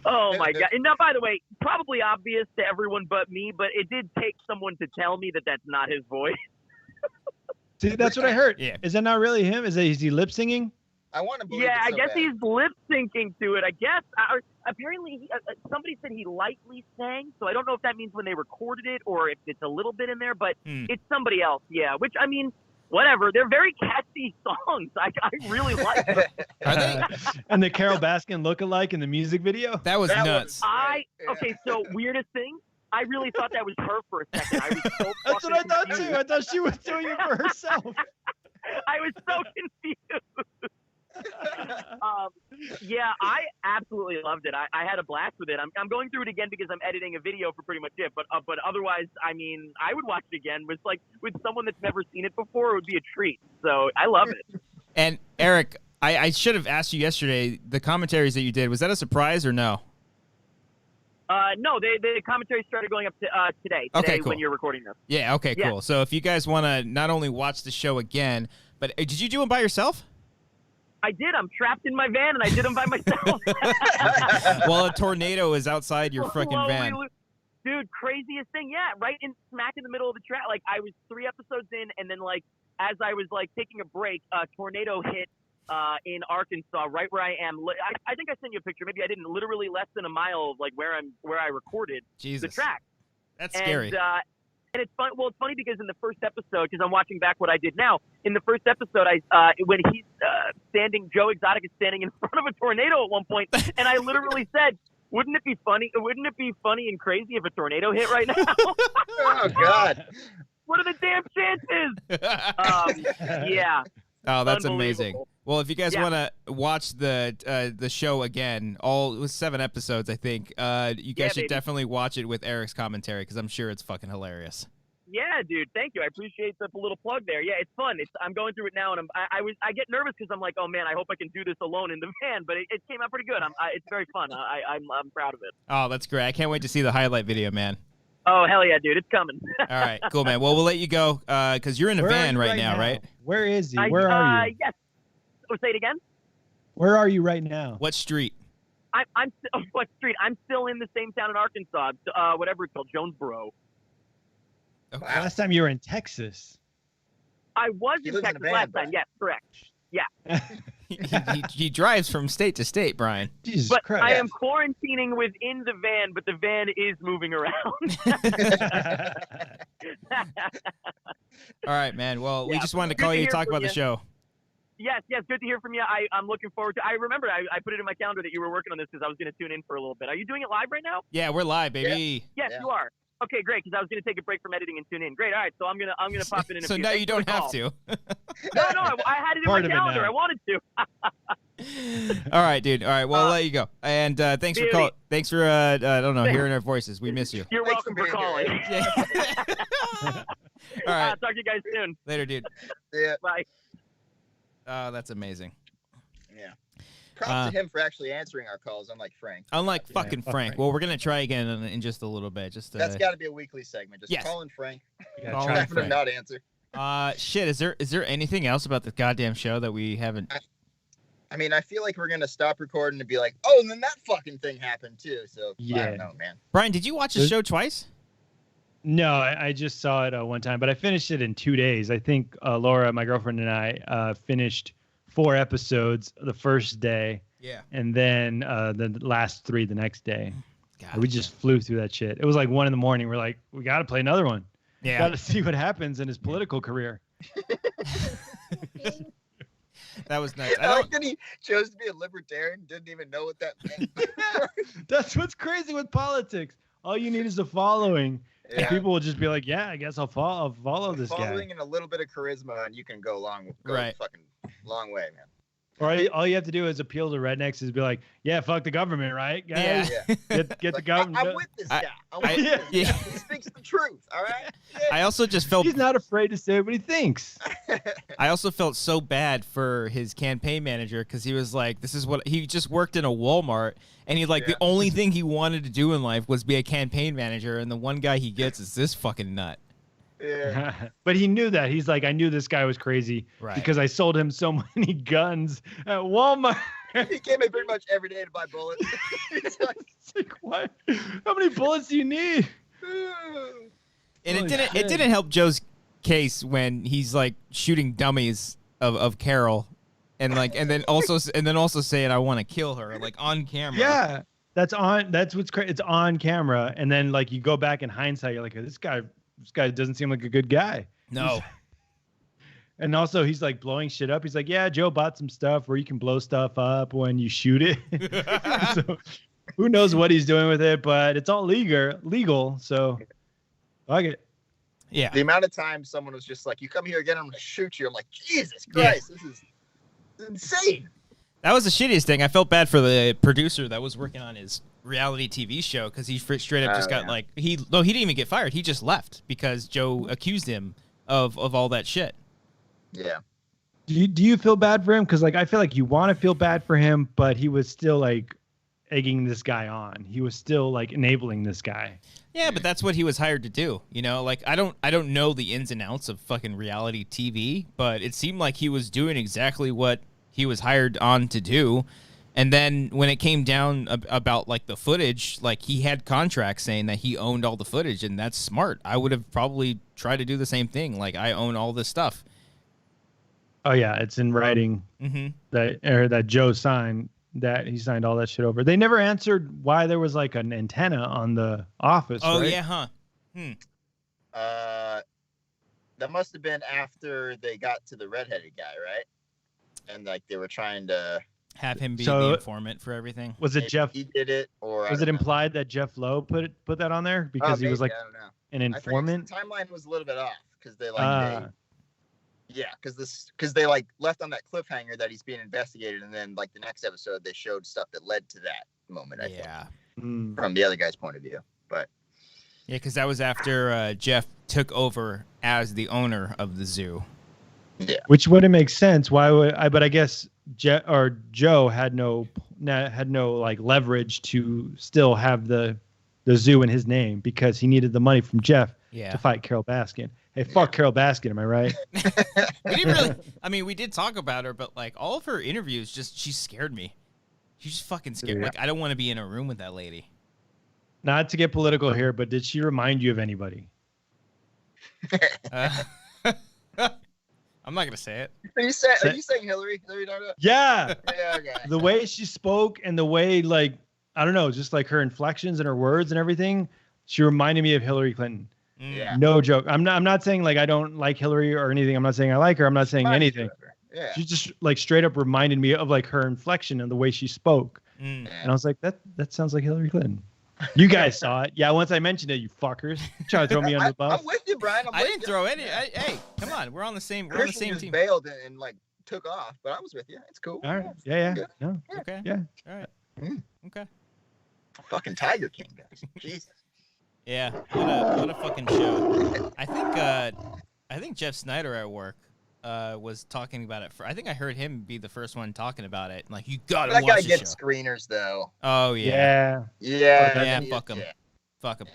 [SPEAKER 4] Oh my god! And now, by the way, probably obvious to everyone but me, but it did take someone to tell me that that's not his voice.
[SPEAKER 3] See, that's what I heard.
[SPEAKER 1] Yeah.
[SPEAKER 3] Is that not really him? Is he lip singing?
[SPEAKER 2] I want to believe.
[SPEAKER 4] Yeah,
[SPEAKER 2] it's
[SPEAKER 4] I
[SPEAKER 2] so
[SPEAKER 4] guess
[SPEAKER 2] bad.
[SPEAKER 4] he's lip syncing to it. I guess apparently somebody said he lightly sang, so I don't know if that means when they recorded it or if it's a little bit in there, but it's somebody else. Yeah, which I mean, whatever. They're very catchy songs. I really like them.
[SPEAKER 1] Are they?
[SPEAKER 3] And the Carol Baskin look-alike in the music video?
[SPEAKER 1] That was
[SPEAKER 2] That
[SPEAKER 1] nuts.
[SPEAKER 2] Yeah.
[SPEAKER 4] Okay, so weirdest thing. I really thought that was her for a second. I was so
[SPEAKER 3] That's what I
[SPEAKER 4] fucking
[SPEAKER 3] thought
[SPEAKER 4] confused.
[SPEAKER 3] too. I thought she was doing it for herself.
[SPEAKER 4] I was so confused. Yeah, I absolutely loved it. I had a blast with it. I'm going through it again because I'm editing a video for pretty much it. But otherwise, I mean, I would watch it again with someone that's never seen it before. It would be a treat. So I love it.
[SPEAKER 1] And Eric, I should have asked you yesterday. The commentaries that you did, was that a surprise or no?
[SPEAKER 4] No, the commentary started going up to today.
[SPEAKER 1] Okay, cool.
[SPEAKER 4] When you're recording this.
[SPEAKER 1] Yeah. Okay.
[SPEAKER 4] Yeah.
[SPEAKER 1] Cool. So if you guys want to not only watch the show again, but did you do it by yourself?
[SPEAKER 4] I did. I'm trapped in my van, and I did them by myself.
[SPEAKER 1] Well, a tornado is outside your freaking van.
[SPEAKER 4] Dude, craziest thing. Yeah, right in smack in the middle of the track. Like, I was 3 episodes in, and then, like, as I was, like, taking a break, a tornado hit in Arkansas, right where I am. I think I sent you a picture. Maybe I didn't. Literally less than a mile of, like, where I recorded the track.
[SPEAKER 1] That's scary.
[SPEAKER 4] And it's fun. Well, it's funny because in the first episode, because I'm watching back what I did now. In the first episode, when he's standing, Joe Exotic is standing in front of a tornado at one point, and I literally said, "Wouldn't it be funny? Wouldn't it be funny and crazy if a tornado hit right now?"
[SPEAKER 2] Oh God!
[SPEAKER 4] What are the damn chances? Yeah.
[SPEAKER 1] Oh, that's amazing. Well, if you guys want to watch the show again, it was 7 episodes, I think. You guys should definitely watch it with Eric's commentary because I'm sure it's fucking hilarious.
[SPEAKER 4] Yeah, dude. Thank you. I appreciate the little plug there. Yeah, it's fun. I'm going through it now, and I get nervous because I'm like, oh man, I hope I can do this alone in the van. But it came out pretty good. It's very fun. I'm proud of it.
[SPEAKER 1] Oh, that's great. I can't wait to see the highlight video, man.
[SPEAKER 4] Oh, hell yeah, dude. It's coming.
[SPEAKER 1] All right, cool, man. Well, we'll let you go because you're in a van right now, right?
[SPEAKER 3] Where is he? Where are you?
[SPEAKER 4] Yes. Oh, say it again?
[SPEAKER 3] Where are you right now?
[SPEAKER 1] What street?
[SPEAKER 4] What street? I'm still in the same town in Arkansas. Whatever it's called, Jonesboro.
[SPEAKER 1] Okay.
[SPEAKER 3] Last time you were in Texas.
[SPEAKER 4] I was in Texas last time. Yes, correct. Yeah.
[SPEAKER 1] he drives from state to state, Brian.
[SPEAKER 3] Jesus
[SPEAKER 4] but
[SPEAKER 3] Christ.
[SPEAKER 4] I am quarantining within the van, but the van is moving around.
[SPEAKER 1] All right, man. Well, we just wanted to call you to talk about the show.
[SPEAKER 4] Yes, good to hear from you. I'm looking forward to. I remember I put it in my calendar that you were working on this because I was going to tune in for a little bit. Are you doing it live right now?
[SPEAKER 1] Yeah, we're live, baby.
[SPEAKER 4] Yes, you are. Okay, great. Because I was going to take a break from editing and tune in. Great. All right, so I'm gonna pop in a
[SPEAKER 1] so
[SPEAKER 4] few.
[SPEAKER 1] now you don't have to.
[SPEAKER 4] No, I had it in my calendar. I wanted to.
[SPEAKER 1] All right, dude. All right, well, I'll let you go. And thanks for calling. Thanks for I don't know, hearing our voices. We miss you.
[SPEAKER 4] You're welcome for calling.
[SPEAKER 1] All right.
[SPEAKER 4] Talk to you guys soon.
[SPEAKER 1] Later, dude.
[SPEAKER 2] Yeah.
[SPEAKER 4] Bye.
[SPEAKER 1] Oh, that's amazing.
[SPEAKER 2] Yeah. Props to him for actually answering our calls, unlike Frank.
[SPEAKER 1] Unlike fucking Frank. Well, we're gonna try again in just a little bit. That's
[SPEAKER 2] got to be a weekly segment. Just calling Frank.
[SPEAKER 1] Call him Frank.
[SPEAKER 2] Not answer.
[SPEAKER 1] Shit. Is there anything else about this goddamn show that we haven't?
[SPEAKER 2] I mean, I feel like we're gonna stop recording and be like, oh, and then that fucking thing happened too. So I don't know, man.
[SPEAKER 1] Brian, did you watch the show twice?
[SPEAKER 3] No, I just saw it one time, but I finished it in 2 days. I think Laura, my girlfriend, and I finished 4 episodes the first day.
[SPEAKER 1] Yeah.
[SPEAKER 3] And then the last 3 the next day.
[SPEAKER 1] God,
[SPEAKER 3] we just flew through that shit. It was like 1 a.m. We're like, we got to play another one.
[SPEAKER 1] Yeah.
[SPEAKER 3] Got to see what happens in his political career.
[SPEAKER 1] That was nuts.
[SPEAKER 2] I like that he chose to be a libertarian, didn't even know what that meant.
[SPEAKER 3] That's what's crazy with politics. All you need is a following.
[SPEAKER 2] Yeah.
[SPEAKER 3] And people will just be like, yeah, I guess I'll follow this guy.
[SPEAKER 2] Following and a little bit of charisma, and you can go fucking long way, man.
[SPEAKER 3] Or all you have to do is appeal to rednecks is be like, yeah, fuck the government, right, guys?
[SPEAKER 1] Yeah.
[SPEAKER 3] Get the government.
[SPEAKER 2] I'm with this guy. He speaks the truth, all right? Yeah.
[SPEAKER 1] I also just felt...
[SPEAKER 3] He's not afraid to say what he thinks.
[SPEAKER 1] I also felt so bad for his campaign manager because he was like, this is what... He just worked in a Walmart, and the only thing he wanted to do in life was be a campaign manager, and the one guy he gets is this fucking nut.
[SPEAKER 2] Yeah.
[SPEAKER 3] But he knew that. He's like, I knew this guy was crazy because I sold him so many guns at Walmart.
[SPEAKER 2] He came in pretty much every day to buy bullets.
[SPEAKER 3] It's like, what? How many bullets do you need?
[SPEAKER 1] And it didn't help Joe's case when he's like shooting dummies of Carol, and then also saying I want to kill her like on camera.
[SPEAKER 3] Yeah, that's what's crazy. It's on camera, and then like you go back in hindsight, you're like, this guy doesn't seem like a good guy.
[SPEAKER 1] No.
[SPEAKER 3] And also he's like blowing shit up. He's like, yeah, Joe bought some stuff where you can blow stuff up when you shoot it. So who knows what he's doing with it, but it's all legal. So fuck it.
[SPEAKER 1] Yeah.
[SPEAKER 2] The amount of times someone was just like, you come here again, I'm going to shoot you. I'm like, Jesus Christ, this is insane.
[SPEAKER 1] That was the shittiest thing. I felt bad for the producer that was working on his reality TV show because he straight up just got he didn't even get fired. He just left because Joe accused him of all that shit.
[SPEAKER 2] Yeah.
[SPEAKER 3] Do you feel bad for him? Because like I feel like you want to feel bad for him, but he was still like egging this guy on. He was still like enabling this guy.
[SPEAKER 1] Yeah, but that's what he was hired to do. You know, like I don't know the ins and outs of fucking reality TV, but it seemed like he was doing exactly what he was hired on to do. And then when it came down about like the footage, like he had contracts saying that he owned all the footage, and that's smart. I would have probably tried to do the same thing. Like, I own all this stuff.
[SPEAKER 3] Oh yeah, it's in writing that Joe signed, that he signed all that shit over. They never answered why there was like an antenna on the office.
[SPEAKER 1] Oh
[SPEAKER 3] right?
[SPEAKER 1] yeah, huh?
[SPEAKER 2] That must have been after they got to the redheaded guy, right? And like they were trying to
[SPEAKER 1] have him be the informant for everything.
[SPEAKER 3] Was it Jeff?
[SPEAKER 2] He did it, or
[SPEAKER 3] was it implied that Jeff Lowe put that on there because he was like
[SPEAKER 2] I don't know.
[SPEAKER 3] an informant?
[SPEAKER 2] The timeline was a little bit off because they like because they like left on that cliffhanger that he's being investigated, and then like the next episode they showed stuff that led to that moment. I think, from the other guy's point of view, but
[SPEAKER 1] yeah, because that was after Jeff took over as the owner of the zoo.
[SPEAKER 2] Yeah,
[SPEAKER 3] which wouldn't make sense. Why would I? But I guess Joe had no like leverage to still have the zoo in his name because he needed the money from Jeff to fight Carol Baskin. Hey, fuck Carol Baskin, am I right?
[SPEAKER 1] We didn't really. I mean, we did talk about her, but like all of her interviews, she scared me. She just fucking scared me. Like, I don't want to be in a room with that lady.
[SPEAKER 3] Not to get political here, but did she remind you of anybody?
[SPEAKER 1] I'm not gonna say it.
[SPEAKER 2] Are you saying Hillary?
[SPEAKER 3] Yeah.
[SPEAKER 2] Yeah, okay.
[SPEAKER 3] The way she spoke and the way, like, I don't know, just like her inflections and her words and everything, she reminded me of Hillary Clinton.
[SPEAKER 2] Yeah.
[SPEAKER 3] No joke. I'm not saying like I don't like Hillary or anything. I'm not saying I like her. I'm not saying anything.
[SPEAKER 2] Yeah.
[SPEAKER 3] She just like straight up reminded me of like her inflection and the way she spoke. And I was like, that sounds like Hillary Clinton. You guys saw it. Yeah, once I mentioned it, you fuckers. Trying to throw me under the bus.
[SPEAKER 2] I'm with you, Brian.
[SPEAKER 1] I didn't throw any. Hey, come on. We're on the same
[SPEAKER 2] Christian
[SPEAKER 1] team.
[SPEAKER 2] Bailed and like took off, but I was with you. It's cool.
[SPEAKER 3] All right. Yeah. No.
[SPEAKER 1] Okay.
[SPEAKER 3] Yeah.
[SPEAKER 1] All right. Okay.
[SPEAKER 2] Fucking Tiger King, guys. Jesus.
[SPEAKER 1] Yeah. What a fucking show. I think Jeff Snyder at work was talking about it. I think I heard him be the first one talking about it. Like, you gotta watch
[SPEAKER 2] that guy
[SPEAKER 1] the
[SPEAKER 2] gets
[SPEAKER 1] show.
[SPEAKER 2] Screeners though.
[SPEAKER 1] Oh yeah.
[SPEAKER 2] Yeah.
[SPEAKER 1] Fuck him. Fuck him.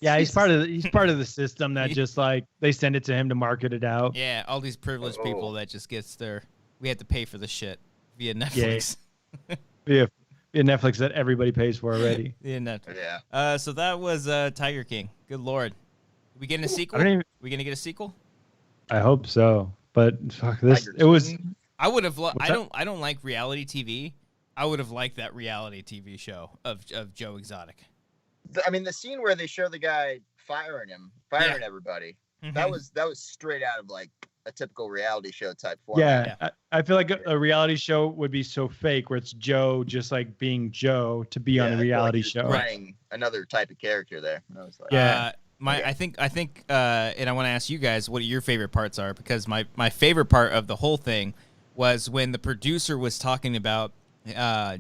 [SPEAKER 3] Yeah, he's part of the system that just like they send it to him to market it out.
[SPEAKER 1] Yeah, all these privileged people that just gets their. We had to pay for the shit via Netflix.
[SPEAKER 3] Yeah, Netflix that everybody pays for already.
[SPEAKER 1] Via Netflix.
[SPEAKER 2] Yeah.
[SPEAKER 1] So that was Tiger King. Good lord. We getting a sequel? We gonna get a sequel?
[SPEAKER 3] I hope so. But fuck this. It was.
[SPEAKER 1] I would have. I don't like reality TV. I would have liked that reality TV show of Joe Exotic.
[SPEAKER 2] I mean, the scene where they show the guy firing everybody.
[SPEAKER 1] Mm-hmm.
[SPEAKER 2] That was straight out of like a typical reality show type format.
[SPEAKER 3] Yeah. I feel like a reality show would be so fake, where it's Joe just like being Joe to be on a reality show.
[SPEAKER 2] Playing another type of character there. I was like,
[SPEAKER 1] I think, and I want to ask you guys what your favorite parts are, because my favorite part of the whole thing was when the producer was talking about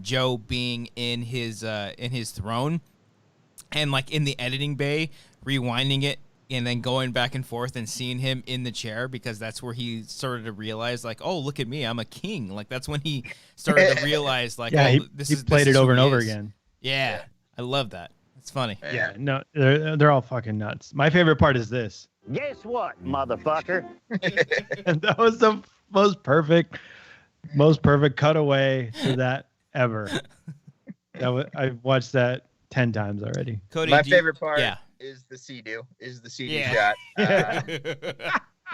[SPEAKER 1] Joe being in his throne, and like in the editing bay, rewinding it and then going back and forth and seeing him in the chair, because that's where he started to realize, like, oh, look at me, I'm a king. Like, that's when he started to realize, like,
[SPEAKER 3] he played it over and over again.
[SPEAKER 1] Yeah, I love that. It's funny.
[SPEAKER 3] Yeah, no, they're all fucking nuts. My favorite part is this.
[SPEAKER 5] Guess what, motherfucker?
[SPEAKER 3] And that was the most perfect cutaway to that ever. I've watched that 10 times already.
[SPEAKER 1] Cody,
[SPEAKER 2] my favorite part is the CD shot. Yeah,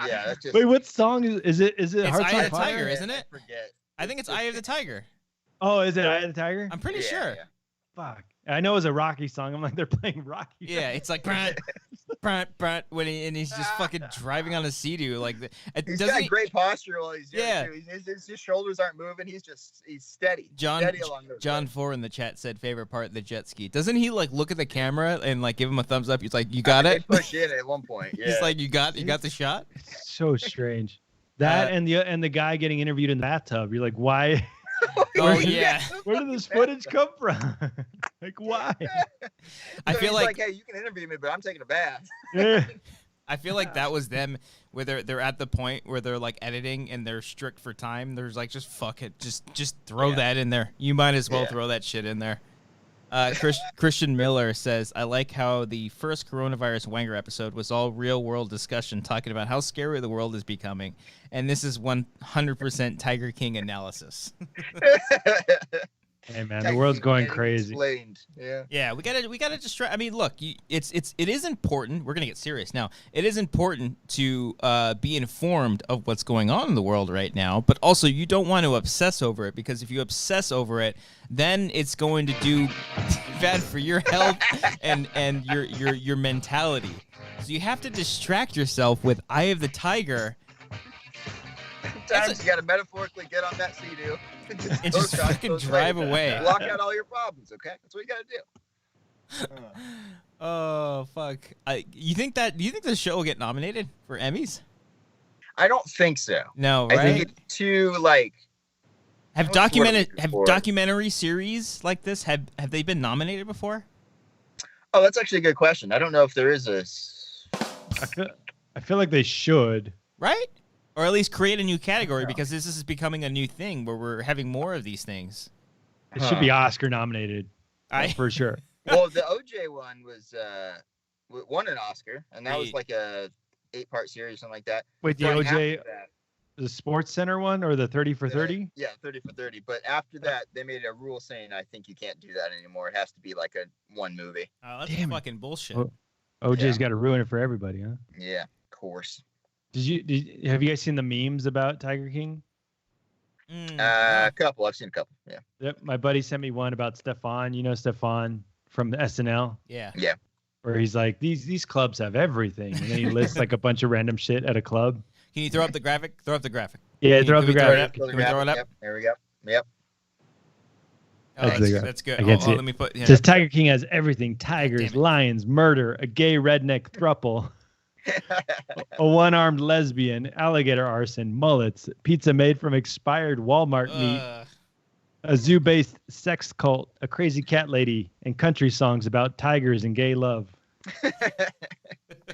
[SPEAKER 2] that's just.
[SPEAKER 3] Wait, what song is it? Is it
[SPEAKER 1] it's
[SPEAKER 3] Hearts
[SPEAKER 1] Eye
[SPEAKER 3] on
[SPEAKER 1] of the
[SPEAKER 3] Fire?
[SPEAKER 1] Tiger, isn't it?
[SPEAKER 2] I forget.
[SPEAKER 1] I think it's Eye of the Tiger.
[SPEAKER 3] Oh, is it Eye of the Tiger?
[SPEAKER 1] I'm pretty sure.
[SPEAKER 2] Yeah.
[SPEAKER 3] Fuck. I know it was a Rocky song. I'm like, they're playing Rocky.
[SPEAKER 1] Yeah, it's like Brant, when he's just fucking driving on a Sea-Doo. Like,
[SPEAKER 2] he's got great posture while he's
[SPEAKER 1] yeah.
[SPEAKER 2] His shoulders aren't moving. He's steady. Steady along those
[SPEAKER 1] John
[SPEAKER 2] lines.
[SPEAKER 1] 4 in the chat said favorite part, the jet ski. Doesn't he like look at the camera and like give him a thumbs up? He's like, you got it.
[SPEAKER 2] They push in at one point. Yeah.
[SPEAKER 1] He's like, you got the shot.
[SPEAKER 3] It's so strange. That and the guy getting interviewed in the bathtub. You're like, why?
[SPEAKER 1] Oh yeah.
[SPEAKER 3] Where did this footage come from? Like, why?
[SPEAKER 1] I feel like,
[SPEAKER 2] hey, you can interview me, but I'm taking a bath.
[SPEAKER 3] Yeah.
[SPEAKER 1] I feel like that was them, where they're at the point where they're like editing and they're strict for time. There's like, just fuck it, just throw that in there. You might as well throw that shit in there. Christian Miller says, I like how the first coronavirus Wanger episode was all real world discussion talking about how scary the world is becoming. And this is 100% Tiger King analysis.
[SPEAKER 3] Hey man, the
[SPEAKER 2] Tiger
[SPEAKER 3] world's
[SPEAKER 2] King
[SPEAKER 3] going
[SPEAKER 2] getting
[SPEAKER 3] crazy.
[SPEAKER 2] Explained. Yeah.
[SPEAKER 1] Yeah, we gotta just try. I mean, look, it is important. We're gonna get serious now. It is important to be informed of what's going on in the world right now, but also you don't want to obsess over it, because if you obsess over it, then it's going to do bad for your health and your mentality. So you have to distract yourself with Eye of the Tiger.
[SPEAKER 2] Sometimes you gotta metaphorically get on that Sea-Doo
[SPEAKER 1] And just fucking drive away.
[SPEAKER 2] Block out all your problems, okay? That's what you gotta do.
[SPEAKER 1] Oh fuck! You think the show will get nominated for Emmys?
[SPEAKER 2] I don't think so.
[SPEAKER 1] No,
[SPEAKER 2] I
[SPEAKER 1] right?
[SPEAKER 2] think it's too like.
[SPEAKER 1] Have
[SPEAKER 2] What's the word I'm
[SPEAKER 1] have
[SPEAKER 2] looking for?
[SPEAKER 1] documentary series like this have they been nominated before?
[SPEAKER 2] Oh, that's actually a good question. I don't know if there is a.
[SPEAKER 3] I feel like they should.
[SPEAKER 1] Right? Or at least create a new category, because this is becoming a new thing where we're having more of these things.
[SPEAKER 3] It should be Oscar nominated. For sure.
[SPEAKER 2] Well, the OJ one was won an Oscar, and that was
[SPEAKER 1] Wait.
[SPEAKER 2] like a 8-part series, something like that.
[SPEAKER 3] Wait, the
[SPEAKER 2] But
[SPEAKER 3] OJ,
[SPEAKER 2] after that,
[SPEAKER 3] the Sports Center one, or the 30 for 30?
[SPEAKER 2] Yeah, 30 for 30. But after that, they made a rule saying, I think you can't do that anymore. It has to be like a one movie.
[SPEAKER 1] Oh, that's
[SPEAKER 3] Damn it.
[SPEAKER 1] fucking bullshit.
[SPEAKER 3] Oh. OJ's got to ruin it for everybody, huh?
[SPEAKER 2] Yeah, of course.
[SPEAKER 3] Have you guys seen the memes about Tiger King?
[SPEAKER 2] A couple. I've seen a couple. Yeah.
[SPEAKER 3] Yep, my buddy sent me one about Stefan. You know Stefan from the SNL,
[SPEAKER 1] Yeah.
[SPEAKER 3] where he's like, these clubs have everything, and then he lists like a bunch of random shit at a club.
[SPEAKER 1] Can you throw up the graphic? Throw up the graphic.
[SPEAKER 3] Yeah,
[SPEAKER 1] Can
[SPEAKER 3] throw up
[SPEAKER 1] we
[SPEAKER 3] the
[SPEAKER 1] throw it
[SPEAKER 3] graphic.
[SPEAKER 1] up? Can we throw it up?
[SPEAKER 2] Yep. There we go. Yep.
[SPEAKER 1] Oh,
[SPEAKER 3] That's the
[SPEAKER 1] that's good.
[SPEAKER 3] I can't see it.
[SPEAKER 1] Let me put.
[SPEAKER 3] It says Tiger King has everything:
[SPEAKER 1] Damn
[SPEAKER 3] tigers,
[SPEAKER 1] it.
[SPEAKER 3] lions, murder, a gay redneck thruple, a one-armed lesbian, alligator arson, mullets, pizza made from expired Walmart meat, a zoo-based sex cult, a crazy cat lady, and country songs about tigers and gay love.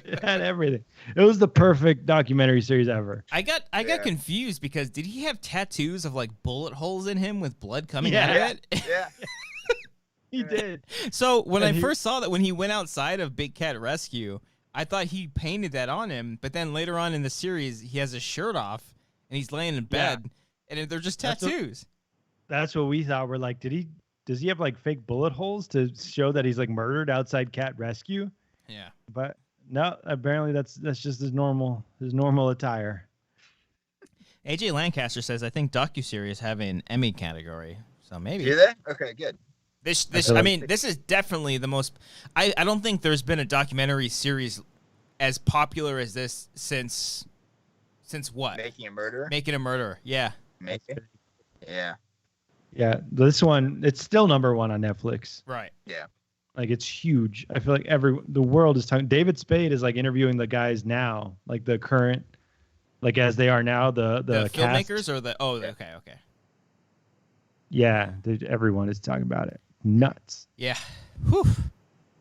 [SPEAKER 3] It had everything. It was the perfect documentary series ever.
[SPEAKER 1] I got
[SPEAKER 2] Yeah.
[SPEAKER 1] confused, because did he have tattoos of like bullet holes in him with blood coming
[SPEAKER 3] Yeah.
[SPEAKER 1] out of it?
[SPEAKER 2] Yeah.
[SPEAKER 3] He did.
[SPEAKER 1] So when
[SPEAKER 3] And
[SPEAKER 1] I
[SPEAKER 3] he-
[SPEAKER 1] first saw that, when he went outside of Big Cat Rescue, I thought he painted that on him. But then later on in the series, he has his shirt off and he's laying in
[SPEAKER 3] Yeah.
[SPEAKER 1] bed, and they're just
[SPEAKER 3] That's what-
[SPEAKER 1] tattoos.
[SPEAKER 3] That's what we thought. We're like, does he have like fake bullet holes to show that he's like murdered outside cat rescue?
[SPEAKER 1] Yeah.
[SPEAKER 3] But no, apparently that's just his normal attire.
[SPEAKER 1] AJ Lancaster says, I think docuseries have an Emmy category. So maybe.
[SPEAKER 2] Do they? Okay, good.
[SPEAKER 1] This
[SPEAKER 3] feel
[SPEAKER 1] I
[SPEAKER 3] like-
[SPEAKER 1] mean, this is definitely the most. I don't think there's been a documentary series as popular as this since what?
[SPEAKER 2] Making a murderer.
[SPEAKER 1] Making a Murderer. Yeah.
[SPEAKER 2] Making. Yeah.
[SPEAKER 3] Yeah, this one, it's still number one on Netflix.
[SPEAKER 1] Right.
[SPEAKER 3] Like, it's huge. I feel like the world is talking. David Spade is like interviewing the guys now, like the current, like as they are now, the cast.
[SPEAKER 1] filmmakers or the okay.
[SPEAKER 3] Yeah, everyone is talking about it. Nuts.
[SPEAKER 1] Yeah. Whew.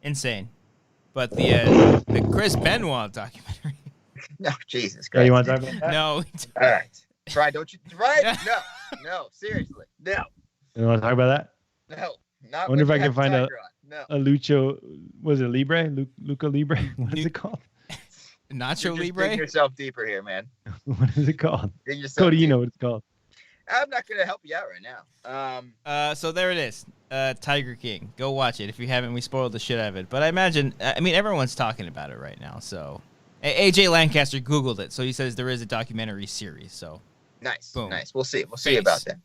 [SPEAKER 1] Insane. But the Chris Benoit documentary.
[SPEAKER 2] No, Jesus
[SPEAKER 3] Yeah,
[SPEAKER 2] Christ.
[SPEAKER 3] you want to talk about that?
[SPEAKER 1] No.
[SPEAKER 2] All right. Try, don't you? Right? No, seriously. No.
[SPEAKER 3] You want to talk about that?
[SPEAKER 2] No. Not
[SPEAKER 3] I wonder
[SPEAKER 2] when
[SPEAKER 3] if I
[SPEAKER 2] you
[SPEAKER 3] can
[SPEAKER 2] have
[SPEAKER 3] find
[SPEAKER 2] Tiger on. No.
[SPEAKER 3] a Lucho, was it Libre? Luca Libre? What is it called?
[SPEAKER 1] Nacho
[SPEAKER 2] You're just
[SPEAKER 1] Libre.
[SPEAKER 2] digging yourself deeper here, man.
[SPEAKER 3] What is it called?
[SPEAKER 2] Dig yourself
[SPEAKER 3] Cody, you
[SPEAKER 2] deep.
[SPEAKER 3] know what it's called.
[SPEAKER 2] I'm not gonna help you out right now.
[SPEAKER 1] So there it is. Tiger King. Go watch it if you haven't. We spoiled the shit out of it. But I imagine, everyone's talking about it right now. So AJ Lancaster Googled it. So he says there is a documentary series. So
[SPEAKER 2] Nice,
[SPEAKER 1] Boom.
[SPEAKER 2] nice. We'll see. We'll see
[SPEAKER 1] Face.
[SPEAKER 2] about that.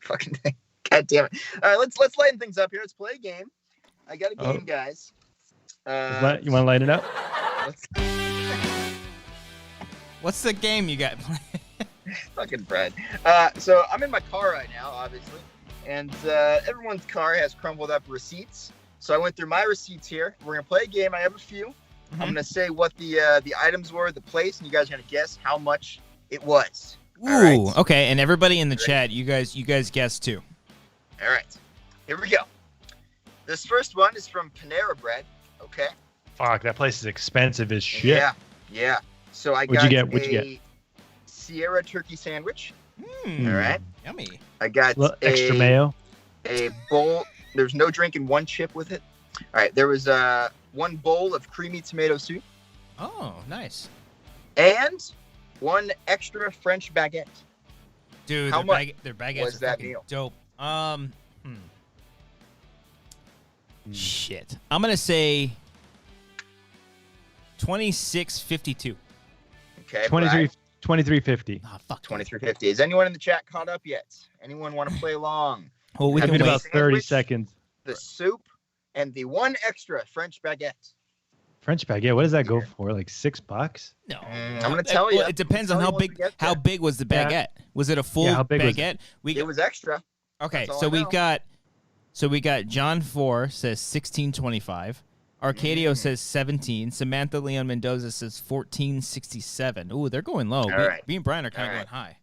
[SPEAKER 2] Fucking thing. God damn it. All right, let's lighten things up here. Let's play a game. I got a game,
[SPEAKER 3] Oh.
[SPEAKER 2] guys.
[SPEAKER 3] You want to light it up?
[SPEAKER 2] Let's
[SPEAKER 1] what's the game you got playing?
[SPEAKER 2] fucking Brad. So I'm in my car right now, obviously, and everyone's car has crumbled up receipts. So I went through my receipts here. We're gonna play a game. I have a few.
[SPEAKER 1] Mm-hmm.
[SPEAKER 2] I'm gonna say what the items were, the place, and you guys are gonna guess how much it was.
[SPEAKER 1] Ooh,
[SPEAKER 2] All right.
[SPEAKER 1] okay. And everybody in the chat, you guys guess too.
[SPEAKER 2] All right. Here we go. This first one is from Panera Bread. Okay.
[SPEAKER 3] Fuck, that place is expensive as shit.
[SPEAKER 2] Yeah. So I
[SPEAKER 3] What'd
[SPEAKER 2] got
[SPEAKER 3] you get? What'd you get?
[SPEAKER 2] Sierra turkey sandwich.
[SPEAKER 1] Hmm.
[SPEAKER 2] All right.
[SPEAKER 1] Yummy.
[SPEAKER 2] I got
[SPEAKER 3] Extra mayo.
[SPEAKER 2] a bowl. There's no drink and one chip with it. All right. There was one bowl of creamy tomato soup
[SPEAKER 1] Oh, nice.
[SPEAKER 2] and one extra French baguette.
[SPEAKER 1] Dude,
[SPEAKER 2] How much
[SPEAKER 1] their baguettes
[SPEAKER 2] was
[SPEAKER 1] are
[SPEAKER 2] that
[SPEAKER 1] fucking
[SPEAKER 2] meal?
[SPEAKER 1] dope. Shit. I'm gonna say 26.52.
[SPEAKER 2] Okay,
[SPEAKER 3] 23.50.
[SPEAKER 1] Oh, fuck.
[SPEAKER 2] 23.50. Is anyone in the chat caught up yet? Anyone want to play along?
[SPEAKER 1] Well, we
[SPEAKER 3] Give
[SPEAKER 1] can
[SPEAKER 3] me
[SPEAKER 1] wait.
[SPEAKER 3] about 30
[SPEAKER 2] Sandwich.
[SPEAKER 3] seconds.
[SPEAKER 2] The soup and the one extra French baguette.
[SPEAKER 3] French baguette. What does that go for? Like $6?
[SPEAKER 1] No,
[SPEAKER 2] I'm gonna tell you.
[SPEAKER 1] Well, it depends on how big. How big was the
[SPEAKER 3] Yeah.
[SPEAKER 1] baguette? Was it a full
[SPEAKER 3] how big was
[SPEAKER 1] baguette?
[SPEAKER 2] It was extra.
[SPEAKER 1] Okay,
[SPEAKER 2] That's all
[SPEAKER 1] so
[SPEAKER 2] I
[SPEAKER 1] we
[SPEAKER 2] know.
[SPEAKER 1] got John 4 says 16.25. Arcadio says 17. Samantha Leon Mendoza says 14.67. Ooh, they're going low.
[SPEAKER 2] right.
[SPEAKER 1] Me and Brian are kind of
[SPEAKER 2] All
[SPEAKER 1] going high.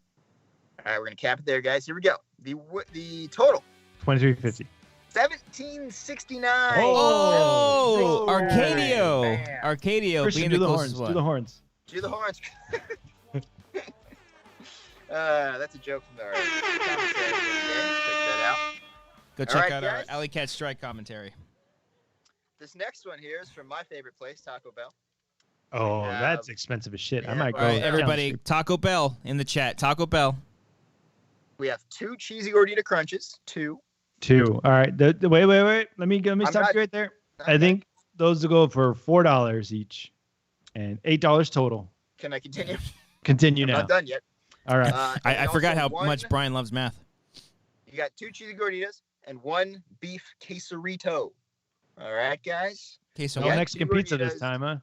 [SPEAKER 2] All right, we're gonna cap it there, guys. Here we go. The total
[SPEAKER 3] 23.50.
[SPEAKER 2] 17.69.
[SPEAKER 1] Oh,
[SPEAKER 2] Bam.
[SPEAKER 1] Arcadio.
[SPEAKER 2] Bam.
[SPEAKER 1] Arcadio
[SPEAKER 3] Christian,
[SPEAKER 1] being
[SPEAKER 3] do
[SPEAKER 1] the
[SPEAKER 3] the
[SPEAKER 1] closest
[SPEAKER 3] horns.
[SPEAKER 1] one.
[SPEAKER 3] Do the horns.
[SPEAKER 2] Do the horns. That's a joke from our commentary. Check that out.
[SPEAKER 1] Go
[SPEAKER 2] All
[SPEAKER 1] check
[SPEAKER 2] right,
[SPEAKER 1] out
[SPEAKER 2] guys.
[SPEAKER 1] our Alley Cat Strike commentary.
[SPEAKER 2] This next one here is from my favorite place, Taco Bell.
[SPEAKER 3] Oh,
[SPEAKER 2] have-
[SPEAKER 3] that's expensive as shit. I
[SPEAKER 2] yeah,
[SPEAKER 3] might
[SPEAKER 1] All
[SPEAKER 3] go.
[SPEAKER 1] right,
[SPEAKER 2] yeah.
[SPEAKER 3] down the
[SPEAKER 1] everybody,
[SPEAKER 3] street.
[SPEAKER 1] Taco Bell in the chat. Taco Bell.
[SPEAKER 2] We have 2 cheesy gordita crunches. 2.
[SPEAKER 3] 2. All right. Wait. Let me stop
[SPEAKER 2] not-
[SPEAKER 3] you right there. I
[SPEAKER 2] Okay.
[SPEAKER 3] think those will go for $4 each, and $8 total.
[SPEAKER 2] Can I continue?
[SPEAKER 3] Continue
[SPEAKER 2] I'm
[SPEAKER 3] now.
[SPEAKER 2] not done yet.
[SPEAKER 3] All right.
[SPEAKER 1] I
[SPEAKER 2] and
[SPEAKER 1] forgot
[SPEAKER 2] also
[SPEAKER 1] how much Brian loves math.
[SPEAKER 2] You got 2 cheesy gorditas and 1 beef quesarito. All right, guys.
[SPEAKER 1] Okay, so
[SPEAKER 3] No
[SPEAKER 2] yeah,
[SPEAKER 3] Mexican
[SPEAKER 2] two
[SPEAKER 3] pizza this
[SPEAKER 2] gorditas.
[SPEAKER 3] time, huh?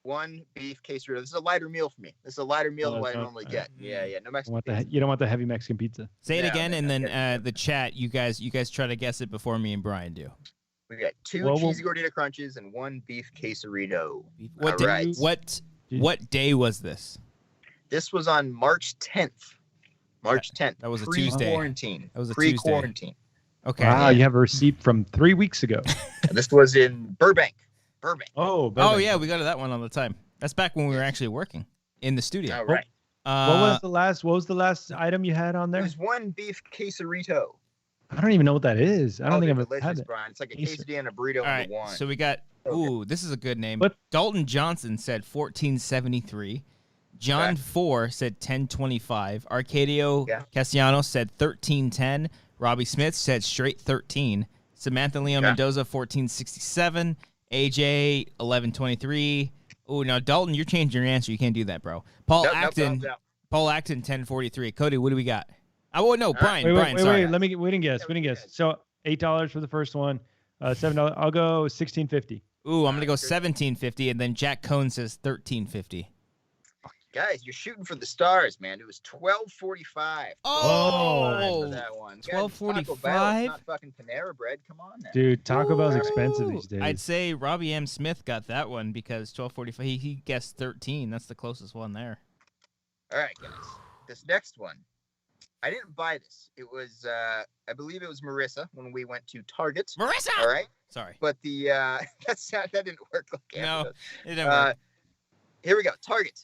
[SPEAKER 2] 1 beef quesarito. This is a lighter meal for me. This is a lighter meal than
[SPEAKER 3] Oh,
[SPEAKER 2] what I
[SPEAKER 3] no.
[SPEAKER 2] normally get. Yeah. No Mexican pizza.
[SPEAKER 3] You don't want the heavy Mexican pizza.
[SPEAKER 1] say it
[SPEAKER 2] No,
[SPEAKER 1] again,
[SPEAKER 2] no,
[SPEAKER 1] and
[SPEAKER 2] no,
[SPEAKER 1] then
[SPEAKER 2] yeah.
[SPEAKER 1] the chat. You guys try to guess it before me and Brian do.
[SPEAKER 2] We got 2
[SPEAKER 3] Well,
[SPEAKER 2] cheesy gordita crunches and 1 beef quesarito.
[SPEAKER 1] What
[SPEAKER 2] All
[SPEAKER 1] day,
[SPEAKER 2] right.
[SPEAKER 1] what day was this?
[SPEAKER 2] This was on March 10th. March 10th.
[SPEAKER 1] That was a Tuesday.
[SPEAKER 2] Pre-quarantine.
[SPEAKER 1] That was a Tuesday.
[SPEAKER 2] Pre-quarantine.
[SPEAKER 1] Okay.
[SPEAKER 3] Wow, you have a receipt from 3 weeks ago.
[SPEAKER 2] This was in Burbank.
[SPEAKER 3] Oh,
[SPEAKER 1] Oh
[SPEAKER 3] Burbank.
[SPEAKER 1] yeah, we go to that one all the time. That's back when we were actually working in the studio.
[SPEAKER 2] All right.
[SPEAKER 3] What was the last item you had on
[SPEAKER 2] It
[SPEAKER 3] there?
[SPEAKER 2] was 1 beef quesarito.
[SPEAKER 3] I don't even know what that is. I don't think
[SPEAKER 2] they're
[SPEAKER 3] I've ever had
[SPEAKER 2] delicious,
[SPEAKER 3] it.
[SPEAKER 2] Brian. It's like a
[SPEAKER 3] Quesar-
[SPEAKER 2] quesadilla and a burrito
[SPEAKER 1] All right.
[SPEAKER 2] into one.
[SPEAKER 1] So we got.
[SPEAKER 2] Okay.
[SPEAKER 1] Ooh, this is a good name.
[SPEAKER 3] What?
[SPEAKER 1] Dalton Johnson said 1473. John
[SPEAKER 2] Okay.
[SPEAKER 1] 4 said 1025. Arcadio
[SPEAKER 2] Yeah.
[SPEAKER 1] Castellanos said 1310. Robbie Smith said straight 13. Samantha Leon
[SPEAKER 2] Okay.
[SPEAKER 1] Mendoza 1467. AJ 1123. Oh, now Dalton, you're changing your answer. You can't do that, bro. Paul
[SPEAKER 2] Nope,
[SPEAKER 1] Acton.
[SPEAKER 2] nope.
[SPEAKER 1] Paul Acton 1043. Cody, what do we got? Oh no, Brian.
[SPEAKER 3] Wait,
[SPEAKER 1] Brian, sorry.
[SPEAKER 3] Let me. We didn't guess. We didn't guess. So $8 for the first one. $7. I'll go $16.50.
[SPEAKER 1] Ooh, I'm gonna go
[SPEAKER 2] Good.
[SPEAKER 1] 1750, and then Jack Cohn says 1350.
[SPEAKER 2] Guys, you're shooting for the stars, man. It was 12.45.
[SPEAKER 1] Oh,
[SPEAKER 2] For that one. Guys,
[SPEAKER 1] 12.45?
[SPEAKER 2] Taco Bell, it's not fucking Panera Bread. Come on now.
[SPEAKER 3] Dude, Taco Bell's expensive
[SPEAKER 1] Ooh.
[SPEAKER 3] these days.
[SPEAKER 1] I'd say Robbie M. Smith got that one because 1245. He guessed 13. That's the closest one there.
[SPEAKER 2] All right, guys. This next one, I didn't buy this. It was, I believe it was Marissa when we went to Target.
[SPEAKER 1] Marissa.
[SPEAKER 2] All right,
[SPEAKER 1] Sorry.
[SPEAKER 2] but the that didn't work. Like
[SPEAKER 1] No,
[SPEAKER 2] Amber does.
[SPEAKER 1] it didn't work.
[SPEAKER 2] Here we go. Target.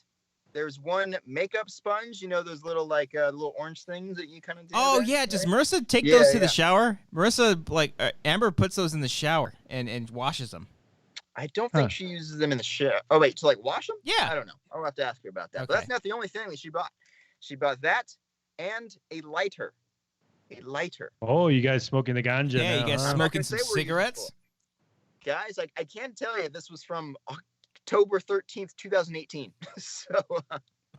[SPEAKER 2] There's 1 makeup sponge. You know those little little orange things that you kind of do.
[SPEAKER 1] Oh
[SPEAKER 2] there,
[SPEAKER 1] yeah, does
[SPEAKER 2] right?
[SPEAKER 1] Marissa take
[SPEAKER 2] Yeah,
[SPEAKER 1] those to
[SPEAKER 2] yeah.
[SPEAKER 1] the shower? Marissa, Amber puts those in the shower and washes them.
[SPEAKER 2] I don't think
[SPEAKER 3] Huh.
[SPEAKER 2] she uses them in the shower. Oh wait, to like wash them? I
[SPEAKER 1] Yeah.
[SPEAKER 2] don't know. I'll have to ask her about that. But
[SPEAKER 1] Okay.
[SPEAKER 2] that's not the only thing that she bought. She bought that and a lighter. A lighter.
[SPEAKER 3] Oh, you guys smoking the ganja
[SPEAKER 1] Yeah,
[SPEAKER 3] now,
[SPEAKER 1] you guys
[SPEAKER 3] huh?
[SPEAKER 2] I'm not
[SPEAKER 1] smoking
[SPEAKER 2] gonna
[SPEAKER 1] some
[SPEAKER 2] say where you use it
[SPEAKER 1] cigarettes?
[SPEAKER 2] Guys, I can't tell you this was from October 13th, 2018. So, all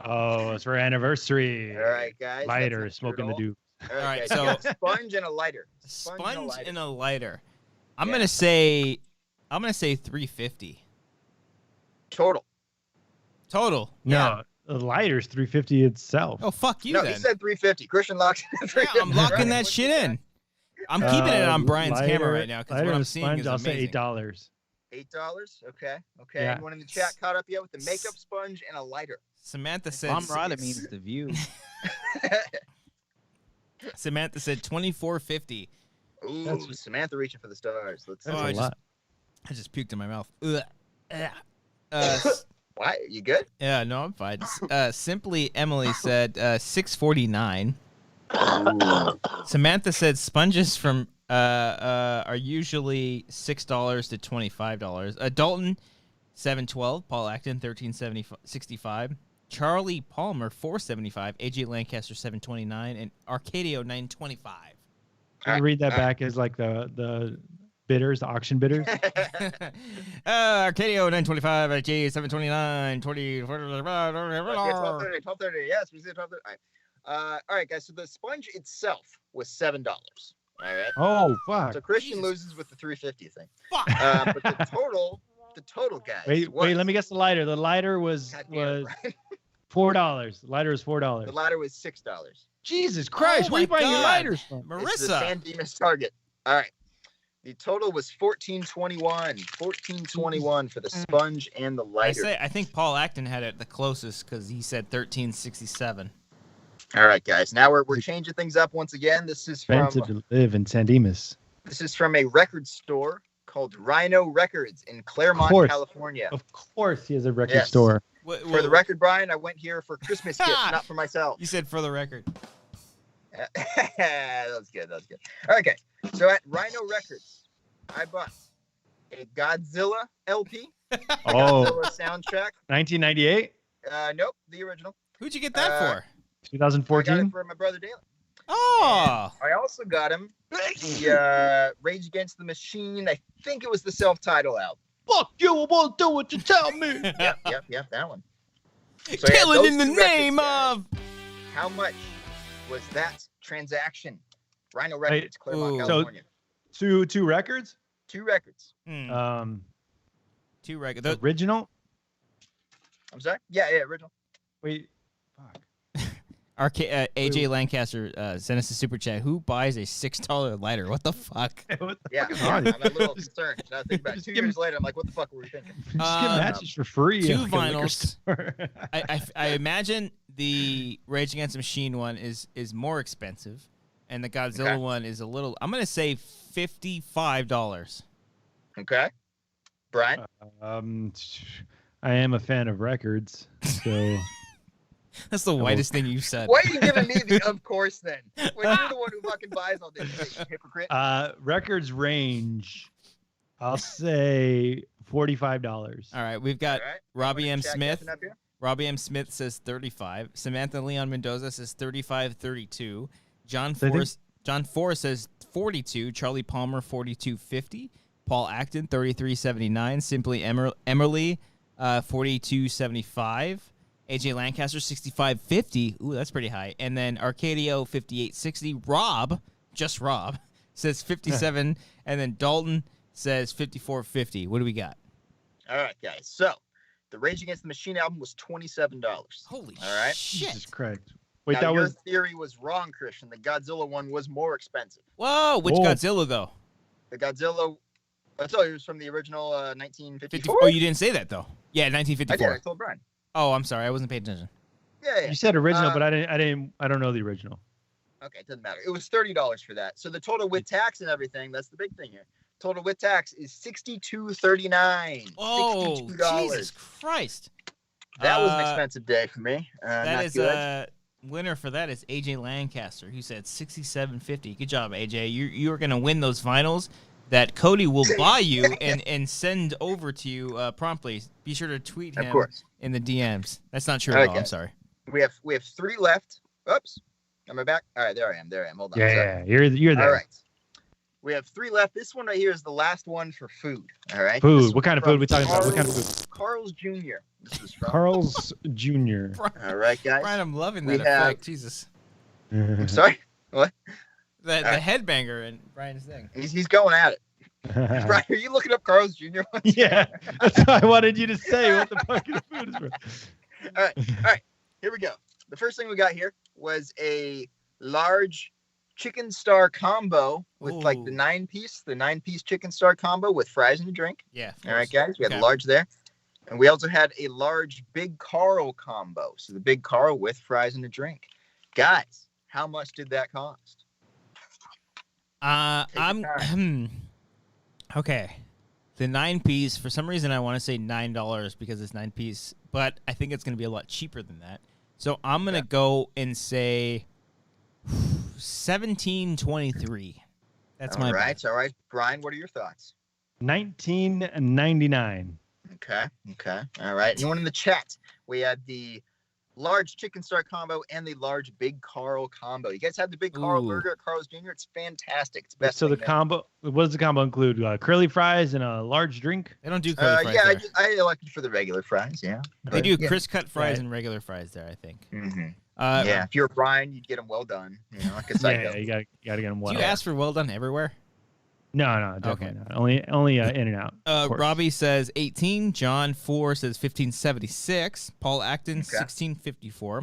[SPEAKER 3] Oh, it's for anniversary.
[SPEAKER 2] right, guys.
[SPEAKER 3] Lighter,
[SPEAKER 2] that's
[SPEAKER 3] smoking the
[SPEAKER 2] all.
[SPEAKER 3] dude.
[SPEAKER 2] All right,
[SPEAKER 1] All right,
[SPEAKER 2] guys,
[SPEAKER 1] so-
[SPEAKER 2] you got a sponge and a lighter.
[SPEAKER 1] Sponge and a lighter. I'm
[SPEAKER 2] Yeah.
[SPEAKER 1] gonna say 350
[SPEAKER 2] Total.
[SPEAKER 1] total.
[SPEAKER 3] No, the lighter's $3.50 itself.
[SPEAKER 1] Oh fuck you
[SPEAKER 2] No,
[SPEAKER 1] then.
[SPEAKER 2] he said 350. Christian locked in
[SPEAKER 1] Yeah,
[SPEAKER 2] 350.
[SPEAKER 1] I'm locking
[SPEAKER 2] Right,
[SPEAKER 1] that
[SPEAKER 2] what'd
[SPEAKER 1] shit
[SPEAKER 2] you say?
[SPEAKER 1] in. I'm keeping it on Brian's camera right now because
[SPEAKER 3] lighter
[SPEAKER 1] what I'm
[SPEAKER 3] and
[SPEAKER 1] seeing
[SPEAKER 3] sponge,
[SPEAKER 1] is
[SPEAKER 3] I'll
[SPEAKER 1] amazing.
[SPEAKER 3] say $8.
[SPEAKER 2] $8. Okay.
[SPEAKER 3] Yeah.
[SPEAKER 2] Anyone in the chat caught up yet with the makeup sponge and a lighter?
[SPEAKER 1] Samantha said.
[SPEAKER 6] If I'm right, it means the view.
[SPEAKER 1] Samantha said 2450.
[SPEAKER 2] Ooh,
[SPEAKER 3] That's-
[SPEAKER 2] Samantha reaching for the stars. Let's
[SPEAKER 3] That's
[SPEAKER 1] Oh,
[SPEAKER 3] a
[SPEAKER 1] I just-
[SPEAKER 3] lot.
[SPEAKER 1] I just puked in my mouth. Ugh.
[SPEAKER 2] Why? You good?
[SPEAKER 1] Yeah, no, I'm fine. Simply Emily said 649. Samantha said sponges from are usually $6 to $25. Dalton 712. Paul Acton 1365. Charlie Palmer 475. AJ Lancaster 729 and Arcadio 925.
[SPEAKER 3] Can you read that back as like the bidders, the auction bidders.
[SPEAKER 1] Arcadio 925, J 729, 20.
[SPEAKER 2] 12:30. Yes, we said 12:30. All right, guys. So the sponge itself was $7. All right.
[SPEAKER 3] Oh fuck!
[SPEAKER 2] So Christian
[SPEAKER 1] Jesus.
[SPEAKER 2] loses with the 350 thing.
[SPEAKER 1] Fuck.
[SPEAKER 2] But the total, guys.
[SPEAKER 3] Wait, let me guess the lighter. The lighter was $4. The lighter was $4.
[SPEAKER 2] The ladder was $6.
[SPEAKER 3] Jesus Christ!
[SPEAKER 1] Oh
[SPEAKER 3] Where are you
[SPEAKER 1] my
[SPEAKER 3] buying your
[SPEAKER 1] God.
[SPEAKER 3] lighters from?
[SPEAKER 2] It's the
[SPEAKER 1] Marissa.
[SPEAKER 2] San Dimas Target. All right. The total was $14.21. $14.21 for the sponge and the lighter.
[SPEAKER 1] I think Paul Acton had it the closest because he said 1367.
[SPEAKER 2] All right, guys. Now we're changing things up once again. This is
[SPEAKER 3] Expensive to live in San Dimas.
[SPEAKER 2] This is from a record store called Rhino Records in Claremont,
[SPEAKER 3] course.
[SPEAKER 2] California.
[SPEAKER 3] Of course, he has a record
[SPEAKER 2] Yes.
[SPEAKER 3] store.
[SPEAKER 2] For the record, Brian, I went here for Christmas gifts, not for myself.
[SPEAKER 1] You said for the record.
[SPEAKER 2] That was good. Okay, so at Rhino Records, I bought a Godzilla LP,
[SPEAKER 3] Oh,
[SPEAKER 2] Godzilla soundtrack.
[SPEAKER 3] 1998,
[SPEAKER 2] Nope, the original.
[SPEAKER 1] Who'd you get that for?
[SPEAKER 2] I got it
[SPEAKER 3] 2014.
[SPEAKER 2] for my brother Dalen.
[SPEAKER 1] Oh.
[SPEAKER 2] I also got him the Rage Against the Machine. I think it was the self-titled album.
[SPEAKER 3] Fuck you! I won't do what you tell me.
[SPEAKER 2] Yep, that one. So,
[SPEAKER 1] Killing
[SPEAKER 2] those
[SPEAKER 1] in the
[SPEAKER 2] two records,
[SPEAKER 1] name
[SPEAKER 2] guys.
[SPEAKER 1] of.
[SPEAKER 2] How much was that transaction? Rhino Records, Claremont,
[SPEAKER 1] ooh.
[SPEAKER 3] So-
[SPEAKER 2] California.
[SPEAKER 3] Two records.
[SPEAKER 2] 2 records.
[SPEAKER 1] Two records.
[SPEAKER 3] Original.
[SPEAKER 2] I'm sorry? Yeah, original.
[SPEAKER 3] Wait. Fuck.
[SPEAKER 1] AJ Lancaster sent us a super chat. Who buys a $6 lighter? What the fuck?
[SPEAKER 3] What the
[SPEAKER 2] Yeah,
[SPEAKER 3] fuck is
[SPEAKER 2] I'm
[SPEAKER 3] wrong?
[SPEAKER 2] a little concerned. Now I think about it.
[SPEAKER 3] Just
[SPEAKER 2] 2
[SPEAKER 3] give
[SPEAKER 2] years later, I'm like, what the fuck were we thinking?
[SPEAKER 3] Just get matches for free.
[SPEAKER 1] two
[SPEAKER 3] at, like, a liquor
[SPEAKER 1] vinyls.
[SPEAKER 3] store.
[SPEAKER 1] I imagine the Rage Against the Machine one is more expensive, and the Godzilla
[SPEAKER 2] Okay.
[SPEAKER 1] one is a little. I'm gonna say $55.
[SPEAKER 2] Okay. Brian?
[SPEAKER 3] I am a fan of records, so
[SPEAKER 1] That's the whitest thing you've said.
[SPEAKER 2] Why are you giving me the of course then? When you're the one who fucking buys all this shit, you hypocrite.
[SPEAKER 3] records range. I'll say $45.
[SPEAKER 1] All right, we've got
[SPEAKER 2] All right.
[SPEAKER 1] Robbie M.
[SPEAKER 2] Jack
[SPEAKER 1] Smith.
[SPEAKER 2] Jackson up here?
[SPEAKER 1] Robbie M. Smith says 35. Samantha Leon Mendoza says 35.32. John
[SPEAKER 3] So I think-
[SPEAKER 1] Forrest. John Forrest says 42. Charlie Palmer 42.50. Paul Acton 33.79. Simply Emily 42.75. AJ Lancaster 65.50. Ooh, that's pretty high. And then Arcadio 58.60. Rob, just Rob, says 57. And then Dalton says 54.50. What do we got?
[SPEAKER 2] All right, guys. So, the Rage Against the Machine album was $27.
[SPEAKER 1] Holy
[SPEAKER 2] All right.
[SPEAKER 1] shit.
[SPEAKER 3] Jesus Christ. Wait,
[SPEAKER 2] Now,
[SPEAKER 3] that
[SPEAKER 2] your
[SPEAKER 3] was
[SPEAKER 2] theory was wrong, Christian. The Godzilla one was more expensive.
[SPEAKER 1] Whoa, which
[SPEAKER 3] Whoa.
[SPEAKER 1] Godzilla though?
[SPEAKER 2] The Godzilla, I told you it was from the original 1954.
[SPEAKER 1] Oh, you didn't say that though. Yeah,
[SPEAKER 2] I did.
[SPEAKER 1] 1954.
[SPEAKER 2] I told Brian.
[SPEAKER 1] Oh, I'm sorry. I wasn't paying attention.
[SPEAKER 2] Yeah.
[SPEAKER 3] you said original,
[SPEAKER 2] Uh,
[SPEAKER 3] but I don't know the original.
[SPEAKER 2] Okay, it doesn't matter. It was $30 for that. So the total with tax and everything, that's the big thing here. Total with tax is $62.39.
[SPEAKER 1] Oh,
[SPEAKER 2] $62.
[SPEAKER 1] Jesus Christ.
[SPEAKER 2] That was an
[SPEAKER 1] Uh,
[SPEAKER 2] expensive day for me.
[SPEAKER 1] That
[SPEAKER 2] not
[SPEAKER 1] is
[SPEAKER 2] good.
[SPEAKER 1] winner for that is AJ Lancaster, who said 67.50. Good job, AJ. You are going to win those vinyls that Cody will buy you and send over to you promptly. Be sure to tweet
[SPEAKER 2] Of
[SPEAKER 1] him
[SPEAKER 2] course.
[SPEAKER 1] in the DMs. That's not true at all.
[SPEAKER 2] Okay.
[SPEAKER 1] I'm sorry.
[SPEAKER 2] We have 3 left. Oops. Am I back? All right, there I am. Hold on. Sorry.
[SPEAKER 3] Yeah, you're there.
[SPEAKER 2] All right. We have 3 left. This one right here is the last one for food. All right.
[SPEAKER 3] Food.
[SPEAKER 2] This
[SPEAKER 3] What kind of
[SPEAKER 2] from
[SPEAKER 3] food we talking about? What kind of food?
[SPEAKER 2] Carl's Jr. This is from.
[SPEAKER 3] Carl's Jr.
[SPEAKER 2] All right, guys.
[SPEAKER 1] Brian, I'm loving
[SPEAKER 2] We
[SPEAKER 1] that
[SPEAKER 2] have-
[SPEAKER 1] effect. Jesus.
[SPEAKER 2] I'm sorry. What?
[SPEAKER 1] The headbanger and Brian's thing.
[SPEAKER 2] He's going at it. Brian, are you looking up Carl's Jr. one?
[SPEAKER 3] Yeah, that's what I wanted you to say. What the fucking food is from?
[SPEAKER 2] All right. Here we go. The first thing we got here was a large chicken star combo with like the
[SPEAKER 1] Ooh.
[SPEAKER 2] 9-piece chicken star combo with fries and a drink.
[SPEAKER 1] Yeah. of
[SPEAKER 2] All right,
[SPEAKER 1] course.
[SPEAKER 2] guys. We had
[SPEAKER 1] Okay.
[SPEAKER 2] a large there. And we also had a large Big Carl combo. So the Big Carl with fries and a drink. Guys, how much did that cost? Take your
[SPEAKER 1] I'm okay. The 9-piece, for some reason, I want to say $9 because it's 9-piece, but I think it's going to be a lot cheaper than that. So I'm going to go and say $17.23. That's my
[SPEAKER 2] All
[SPEAKER 1] bet.
[SPEAKER 2] right. All right. Brian, what are your thoughts?
[SPEAKER 3] 1999.
[SPEAKER 2] Okay. All right. Anyone in the chat? We had the large chicken star combo, and the large Big Carl combo. You guys had the Big Carl
[SPEAKER 1] Ooh.
[SPEAKER 2] burger at Carl's Jr.? It's fantastic. It's best.
[SPEAKER 3] So the
[SPEAKER 2] thing there.
[SPEAKER 3] combo, what does the combo include? Curly fries and a large drink?
[SPEAKER 1] They don't do curly fries
[SPEAKER 2] Yeah,
[SPEAKER 1] there.
[SPEAKER 2] I elected for the regular fries. Yeah,
[SPEAKER 1] They do
[SPEAKER 2] yeah.
[SPEAKER 1] crisp cut fries
[SPEAKER 3] Right.
[SPEAKER 1] and regular fries there, I think.
[SPEAKER 2] Mm-hmm.
[SPEAKER 1] Yeah.
[SPEAKER 2] If you're Brian, you'd get them well done. You know, like a psycho.
[SPEAKER 3] Yeah, you gotta get them well.
[SPEAKER 1] Do you ask for well done everywhere?
[SPEAKER 3] No, definitely
[SPEAKER 1] Okay.
[SPEAKER 3] not. Only In and Out.
[SPEAKER 1] Robbie says 18. John 4 says 1576. Paul Acton 1654.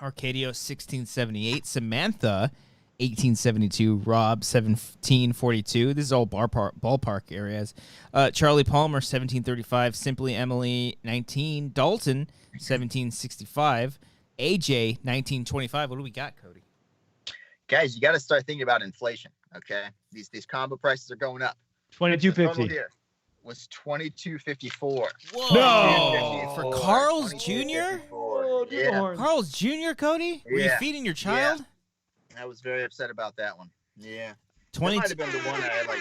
[SPEAKER 1] Arcadio 1678. Samantha 1872. Rob 1742. This is all ballpark areas. Charlie Palmer 1735. Simply Emily 19. Dalton 1765. AJ 1925. What do we got, Cody?
[SPEAKER 2] Guys, you got to start thinking about inflation. Okay, these combo prices are going up.
[SPEAKER 3] $22.50.
[SPEAKER 2] Here was $22.54.
[SPEAKER 1] Whoa!
[SPEAKER 3] No!
[SPEAKER 1] For Carl's Jr.?
[SPEAKER 2] Yeah.
[SPEAKER 1] Carl's Jr., Cody? Were you
[SPEAKER 2] Yeah.
[SPEAKER 1] feeding your child?
[SPEAKER 2] I was very upset about that one. Yeah. That
[SPEAKER 1] 20.
[SPEAKER 2] might have been the one I had an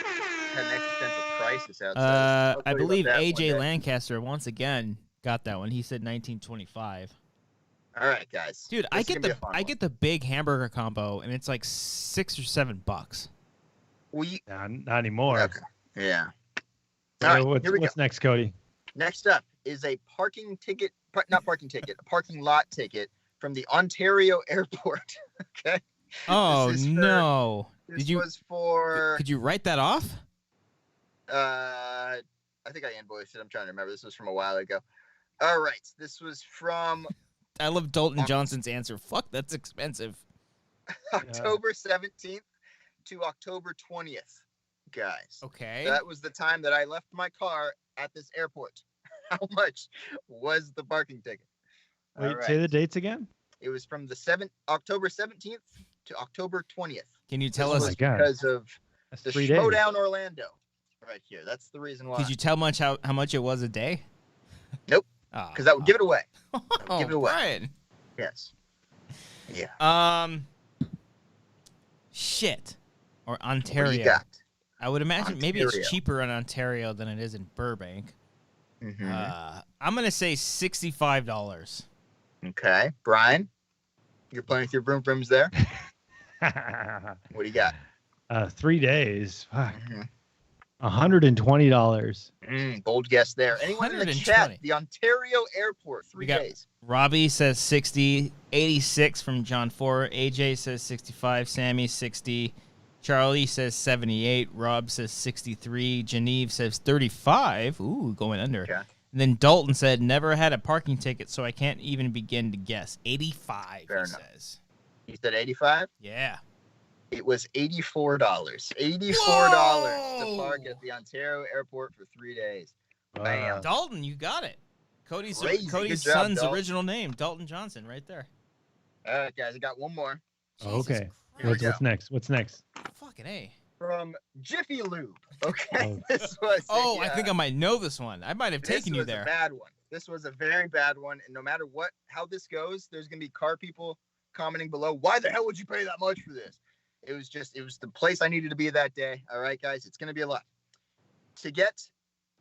[SPEAKER 2] existential crisis outside. I'll
[SPEAKER 1] I
[SPEAKER 2] tell you
[SPEAKER 1] believe
[SPEAKER 2] about that one
[SPEAKER 1] AJ
[SPEAKER 2] day.
[SPEAKER 1] Lancaster once again got that one. He said 1925.
[SPEAKER 2] All right, guys.
[SPEAKER 1] Dude,
[SPEAKER 2] This
[SPEAKER 1] I
[SPEAKER 2] is
[SPEAKER 1] get
[SPEAKER 2] gonna be
[SPEAKER 1] the
[SPEAKER 2] a fun
[SPEAKER 1] I
[SPEAKER 2] one.
[SPEAKER 1] get the big hamburger combo, and it's like $6 or $7.
[SPEAKER 3] Not anymore.
[SPEAKER 2] Okay. Yeah.
[SPEAKER 3] So
[SPEAKER 2] All right, here we go.
[SPEAKER 3] what's next, Cody?
[SPEAKER 2] Next up is a parking ticket, not parking ticket, a parking lot ticket from the Ontario airport. Okay.
[SPEAKER 1] Oh
[SPEAKER 2] This is for-
[SPEAKER 1] no!
[SPEAKER 2] This was for,
[SPEAKER 1] Could you write that off?
[SPEAKER 2] I think I invoiced it. I'm trying to remember. This was from a while ago. All right. This was from
[SPEAKER 1] I love Dalton Johnson's answer. Fuck, that's expensive.
[SPEAKER 2] October 17th to October 20th, guys.
[SPEAKER 1] Okay.
[SPEAKER 2] That was the time that I left my car at this airport. How much was the parking ticket?
[SPEAKER 3] Wait,
[SPEAKER 2] All right.
[SPEAKER 3] say the dates again.
[SPEAKER 2] It was from October 17th to October 20th.
[SPEAKER 1] Can you tell
[SPEAKER 2] This
[SPEAKER 1] us?
[SPEAKER 2] was
[SPEAKER 3] God.
[SPEAKER 2] because of
[SPEAKER 3] That's
[SPEAKER 2] the
[SPEAKER 3] 3 days.
[SPEAKER 2] Showdown Orlando right here. That's the reason why.
[SPEAKER 1] Could you tell how much it was a day?
[SPEAKER 2] Nope.
[SPEAKER 1] Oh,
[SPEAKER 2] Because that would give it away.
[SPEAKER 1] oh,
[SPEAKER 2] give it away.
[SPEAKER 1] Brian.
[SPEAKER 2] Yes. Yeah.
[SPEAKER 1] Shit. Or
[SPEAKER 2] What do
[SPEAKER 1] Ontario.
[SPEAKER 2] you got?
[SPEAKER 1] I would imagine maybe
[SPEAKER 2] Ontario.
[SPEAKER 1] it's cheaper in Ontario than it is in Burbank.
[SPEAKER 2] Mhm.
[SPEAKER 1] I'm gonna say $65.
[SPEAKER 2] Okay. Brian, you're playing with your broom brooms there. What do you got?
[SPEAKER 3] 3 days. Fuck.
[SPEAKER 2] Mhm.
[SPEAKER 3] $120.
[SPEAKER 2] Bold guess there. Anyone in the
[SPEAKER 1] 120.
[SPEAKER 2] chat? The Ontario airport, 3
[SPEAKER 1] We got-
[SPEAKER 2] days.
[SPEAKER 1] Robbie says 60, 86 from John 4. AJ says 65, Sammy 60, Charlie says 78, Rob says 63, Geneve says 35. Ooh, going under.
[SPEAKER 2] Okay.
[SPEAKER 1] And then Dalton said, never had a parking ticket, so I can't even begin to guess. 85,
[SPEAKER 2] Fair
[SPEAKER 1] he
[SPEAKER 2] enough.
[SPEAKER 1] says.
[SPEAKER 2] You said 85?
[SPEAKER 1] Yeah.
[SPEAKER 2] It was $84. $84 to
[SPEAKER 1] Whoa!
[SPEAKER 2] park at the Ontario airport for 3 days. Bam.
[SPEAKER 1] Dalton, you got it. Cody's
[SPEAKER 2] Crazy.
[SPEAKER 1] Cody's
[SPEAKER 2] Good job,
[SPEAKER 1] son's
[SPEAKER 2] Dalton.
[SPEAKER 1] original name, Dalton Johnson, right there.
[SPEAKER 2] All right, guys, I got one more
[SPEAKER 3] Okay.
[SPEAKER 2] Here we go.
[SPEAKER 3] What's next? What's next?
[SPEAKER 1] Fucking A.
[SPEAKER 2] from Jiffy Lube. Okay,
[SPEAKER 3] Oh.
[SPEAKER 2] this was.
[SPEAKER 1] Oh, I think I might know this one. I might have taken you
[SPEAKER 2] This was
[SPEAKER 1] there.
[SPEAKER 2] a bad one. This was a very bad one, and no matter how this goes, there's gonna be car people commenting below. Why the hell would you pay that much for this? It was the place I needed to be that day. All right, guys, it's gonna be a lot. To get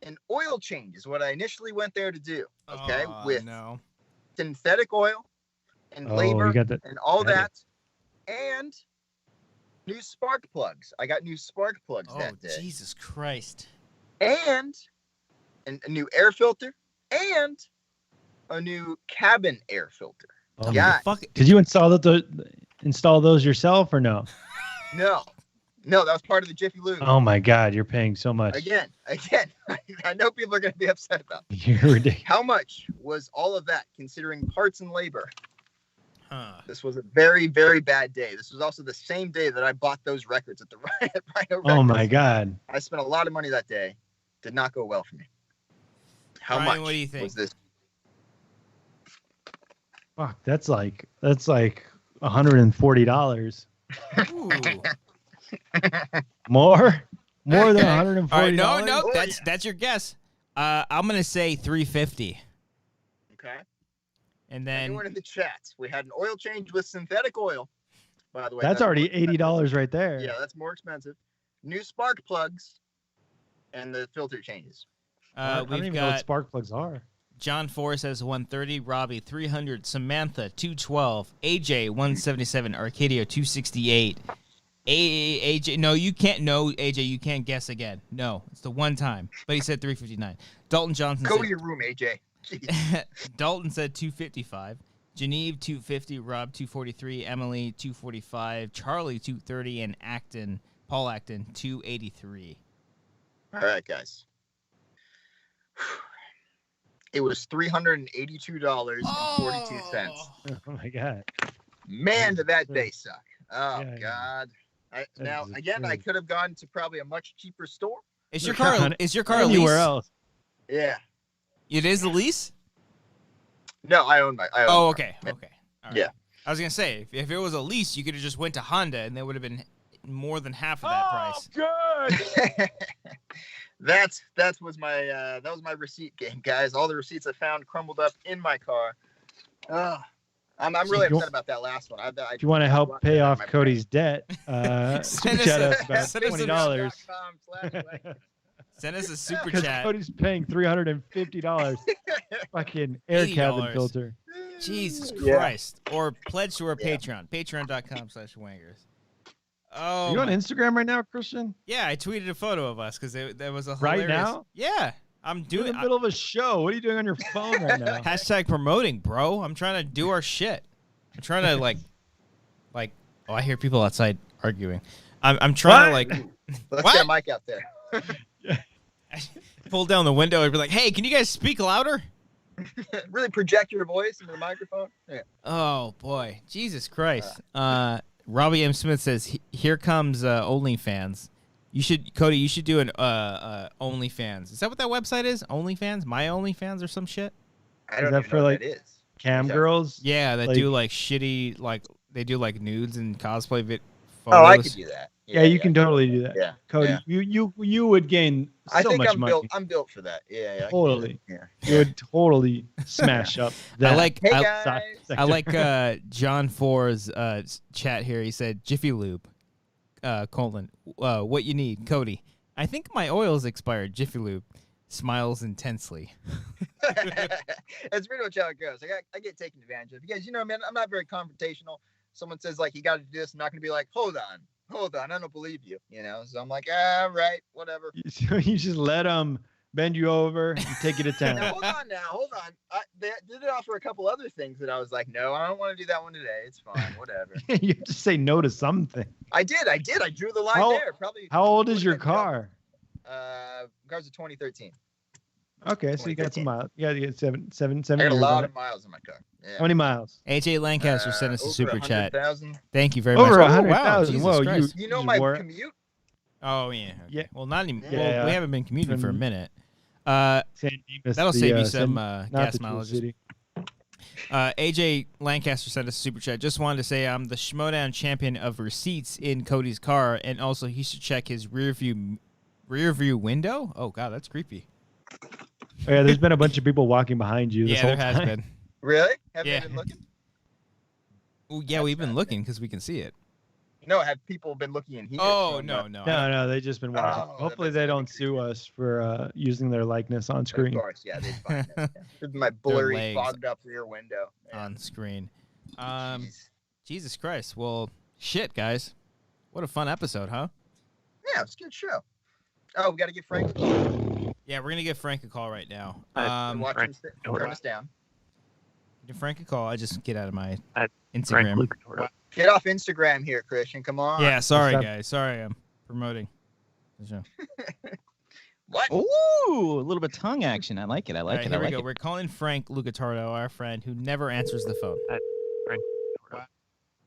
[SPEAKER 2] an oil change is what I initially went there to do. Okay, with
[SPEAKER 1] no.
[SPEAKER 2] synthetic oil and
[SPEAKER 3] Oh,
[SPEAKER 2] labor
[SPEAKER 3] you got that.
[SPEAKER 2] and all
[SPEAKER 3] got it.
[SPEAKER 2] that, and new spark plugs. I got new spark plugs
[SPEAKER 1] Oh,
[SPEAKER 2] that day,
[SPEAKER 1] Jesus Christ.
[SPEAKER 2] and a new air filter, and a new cabin air filter.
[SPEAKER 3] Oh,
[SPEAKER 2] Yeah.
[SPEAKER 1] Fuck.
[SPEAKER 3] Did you install those yourself or no?
[SPEAKER 2] No, that was part of the Jiffy Lube.
[SPEAKER 3] Oh my God, you're paying so much.
[SPEAKER 2] Again, I know people are going to be upset about this.
[SPEAKER 3] You're ridiculous.
[SPEAKER 2] How much was all of that considering parts and labor?
[SPEAKER 1] Huh.
[SPEAKER 2] This was a very, very bad day. This was also the same day that I bought those records at the Rhino
[SPEAKER 3] Oh my
[SPEAKER 2] Records.
[SPEAKER 3] God.
[SPEAKER 2] I spent a lot of money that day. Did not go well for me. How
[SPEAKER 1] Brian,
[SPEAKER 2] much
[SPEAKER 1] what do you think?
[SPEAKER 2] was this?
[SPEAKER 3] Fuck, that's like $140.
[SPEAKER 1] Ooh.
[SPEAKER 3] More than $140.
[SPEAKER 1] All right, no,
[SPEAKER 2] Oh,
[SPEAKER 1] that's your guess. I'm gonna say 350,
[SPEAKER 2] Okay.
[SPEAKER 1] and then
[SPEAKER 2] Anyone in the chat? We had an oil change with synthetic oil. By the way,
[SPEAKER 3] That's already
[SPEAKER 2] more expensive.
[SPEAKER 3] $80 right there.
[SPEAKER 2] Yeah, that's more expensive. New spark plugs, and the filter changes.
[SPEAKER 3] I don't
[SPEAKER 1] we've
[SPEAKER 3] even know what
[SPEAKER 1] got
[SPEAKER 3] spark plugs are.
[SPEAKER 1] John 4 says 130, Robbie 300, Samantha 212, AJ 177, Arcadio 268. AJ, no, you can't. No, AJ, you can't guess again. No, it's the one time. But he said 359. Dalton Johnson
[SPEAKER 2] Go
[SPEAKER 1] said,
[SPEAKER 2] to your room, AJ. Jeez.
[SPEAKER 1] Dalton said 255. Geneve 250, Rob 243, Emily 245, Charlie 230, and Paul Acton 283.
[SPEAKER 2] All right, guys. It was $382.42.
[SPEAKER 3] Oh my God.
[SPEAKER 2] Man, did that day suck. Oh,
[SPEAKER 3] Yeah,
[SPEAKER 2] God.
[SPEAKER 3] That is
[SPEAKER 2] Again, I
[SPEAKER 3] absurd.
[SPEAKER 2] could have gone to probably a much cheaper store.
[SPEAKER 1] Is your car a
[SPEAKER 3] Anywhere
[SPEAKER 1] lease?
[SPEAKER 3] else?
[SPEAKER 2] Yeah.
[SPEAKER 1] It is a lease?
[SPEAKER 2] No, I own my.
[SPEAKER 1] Oh, okay. Okay. All right.
[SPEAKER 2] Yeah.
[SPEAKER 1] I was going to say, if it was a lease, you could have just went to Honda and they would have been more than half of that price.
[SPEAKER 3] Good.
[SPEAKER 2] that was my receipt game, guys. All the receipts I found crumbled up in my car. I'm really upset about that last one.
[SPEAKER 3] If you want to help pay off Cody's debt,
[SPEAKER 1] Send
[SPEAKER 3] super
[SPEAKER 1] us
[SPEAKER 3] chat
[SPEAKER 1] a-
[SPEAKER 3] us about
[SPEAKER 1] send us a-
[SPEAKER 3] $20.
[SPEAKER 1] Send us a super
[SPEAKER 3] Because
[SPEAKER 1] chat.
[SPEAKER 3] Cody's paying $350. Fucking air cabin
[SPEAKER 1] $80.
[SPEAKER 3] filter.
[SPEAKER 1] Jesus
[SPEAKER 2] Yeah.
[SPEAKER 1] Christ. Or pledge to our
[SPEAKER 2] Yeah.
[SPEAKER 1] Patreon. Patreon.com/Wangers. Oh,
[SPEAKER 3] Are you on
[SPEAKER 1] my-
[SPEAKER 3] Instagram right now, Christian?
[SPEAKER 1] yeah, I tweeted a photo of us because there was a
[SPEAKER 3] Right
[SPEAKER 1] hilarious...
[SPEAKER 3] now?
[SPEAKER 1] Yeah. I'm
[SPEAKER 3] You're
[SPEAKER 1] doing...
[SPEAKER 3] in the middle of a show. What are you doing on your phone right now?
[SPEAKER 1] Hashtag promoting, bro. I'm trying to do our shit. I'm trying to like, oh, I hear people outside arguing. I'm trying to
[SPEAKER 2] Let's
[SPEAKER 1] What?
[SPEAKER 2] get a mic out there.
[SPEAKER 1] pull down the window and be like, hey, can you guys speak louder?
[SPEAKER 2] Really project your voice into the microphone. Yeah.
[SPEAKER 1] Oh boy, Jesus Christ. Robbie M. Smith says, here comes OnlyFans. Cody, you should do an OnlyFans. Is that what that website is? OnlyFans? My OnlyFans or some shit?
[SPEAKER 2] I don't
[SPEAKER 3] that
[SPEAKER 2] even
[SPEAKER 3] for,
[SPEAKER 2] know what
[SPEAKER 3] like,
[SPEAKER 2] that is.
[SPEAKER 3] Cam
[SPEAKER 2] Yeah.
[SPEAKER 3] girls?
[SPEAKER 1] Yeah, that
[SPEAKER 3] Like-
[SPEAKER 1] do like shitty, like they do like nudes and cosplay photos.
[SPEAKER 2] Oh, I could do that.
[SPEAKER 3] Yeah, you can totally do that.
[SPEAKER 2] Yeah.
[SPEAKER 3] Cody,
[SPEAKER 2] yeah.
[SPEAKER 3] you would gain
[SPEAKER 2] I
[SPEAKER 3] so
[SPEAKER 2] think
[SPEAKER 3] much
[SPEAKER 2] I'm
[SPEAKER 3] money.
[SPEAKER 2] built for that. Yeah. I can do
[SPEAKER 3] Totally.
[SPEAKER 2] that.
[SPEAKER 3] You would totally smash up that.
[SPEAKER 1] I like
[SPEAKER 2] Hey
[SPEAKER 1] I,
[SPEAKER 2] guys.
[SPEAKER 1] I like John Four's chat here. He said, Jiffy Lube, what you need, Cody. I think my oil's expired. Jiffy Lube smiles intensely.
[SPEAKER 2] That's pretty much how it goes. I get taken advantage of because man, I'm not very confrontational. Someone says like you got to do this, I'm not gonna be like, hold on, I don't believe you. So I'm like, right, whatever.
[SPEAKER 3] You just let them bend you over and take you to
[SPEAKER 2] Now,
[SPEAKER 3] town.
[SPEAKER 2] hold on. They did offer a couple other things that I was like, no, I don't want to do that one today. It's fine, whatever.
[SPEAKER 3] You have to say no to something.
[SPEAKER 2] I did. I drew the line
[SPEAKER 3] How-
[SPEAKER 2] there. Probably.
[SPEAKER 3] How old is your car?
[SPEAKER 2] Car's a 2013.
[SPEAKER 3] Okay, so you got some
[SPEAKER 2] 2013.
[SPEAKER 3] miles. You got seven
[SPEAKER 2] I got a
[SPEAKER 3] years
[SPEAKER 2] lot
[SPEAKER 3] on
[SPEAKER 2] of
[SPEAKER 3] it.
[SPEAKER 2] miles in my car. Yeah.
[SPEAKER 3] How many miles?
[SPEAKER 1] AJ Lancaster sent us a
[SPEAKER 2] Over
[SPEAKER 1] super chat.
[SPEAKER 2] 100,000.
[SPEAKER 1] Thank you very
[SPEAKER 3] Over
[SPEAKER 1] much.
[SPEAKER 3] 100,000.
[SPEAKER 1] Jesus
[SPEAKER 3] Whoa,
[SPEAKER 1] Christ.
[SPEAKER 2] You know
[SPEAKER 3] You
[SPEAKER 2] my
[SPEAKER 3] wore it?
[SPEAKER 2] commute?
[SPEAKER 1] Oh yeah. Okay.
[SPEAKER 3] Yeah.
[SPEAKER 1] Well, not anymore.
[SPEAKER 2] Yeah.
[SPEAKER 1] Well, we haven't been commuting for a
[SPEAKER 3] Been-
[SPEAKER 1] minute.
[SPEAKER 3] San Dimas,
[SPEAKER 1] That'll
[SPEAKER 3] the,
[SPEAKER 1] save you
[SPEAKER 3] San-
[SPEAKER 1] some
[SPEAKER 3] not
[SPEAKER 1] gas
[SPEAKER 3] the Tool
[SPEAKER 1] mileage.
[SPEAKER 3] City.
[SPEAKER 1] AJ Lancaster sent us a super chat. Just wanted to say I'm the Schmodown champion of receipts in Cody's car, and also he should check his rear view window. Oh god, that's creepy.
[SPEAKER 3] Oh, yeah, there's been a bunch of people walking behind you this
[SPEAKER 1] Yeah,
[SPEAKER 3] whole
[SPEAKER 1] there has
[SPEAKER 3] time.
[SPEAKER 1] been.
[SPEAKER 2] Really? Have
[SPEAKER 1] Yeah.
[SPEAKER 2] you been looking?
[SPEAKER 1] Well, yeah, we've been looking because we can see it.
[SPEAKER 2] No, have people been looking in here?
[SPEAKER 1] Oh no.
[SPEAKER 3] No, they've just been watching.
[SPEAKER 2] Oh,
[SPEAKER 3] Hopefully
[SPEAKER 2] that's
[SPEAKER 3] they
[SPEAKER 2] gonna
[SPEAKER 3] don't
[SPEAKER 2] be
[SPEAKER 3] sue us for using their likeness on
[SPEAKER 2] Of
[SPEAKER 3] screen.
[SPEAKER 2] course, yeah, they'd find that. With my blurry,
[SPEAKER 1] legs
[SPEAKER 2] fogged up rear window. Yeah.
[SPEAKER 1] on screen.
[SPEAKER 2] Jeez.
[SPEAKER 1] Jesus Christ. Well, shit, guys. What a fun episode, huh?
[SPEAKER 2] Yeah, it's a good show. Oh, we got to get Frank.
[SPEAKER 1] Yeah, we're gonna give Frank a call right now.
[SPEAKER 2] Watch him turn us down.
[SPEAKER 1] Give Frank a call. I just get out of my
[SPEAKER 6] Frank
[SPEAKER 1] Instagram.
[SPEAKER 6] Lucatordo.
[SPEAKER 2] Get off Instagram here, Christian. Come on.
[SPEAKER 1] Yeah, sorry
[SPEAKER 3] What's up?
[SPEAKER 1] guys. Sorry, I'm promoting the show.
[SPEAKER 2] What?
[SPEAKER 7] Ooh, a little bit of tongue action. I like it. I
[SPEAKER 1] All
[SPEAKER 7] like
[SPEAKER 1] right,
[SPEAKER 7] it.
[SPEAKER 1] here
[SPEAKER 7] I
[SPEAKER 1] we
[SPEAKER 7] like
[SPEAKER 1] go.
[SPEAKER 7] it.
[SPEAKER 1] We're calling Frank Lucatordo, our friend who never answers the phone.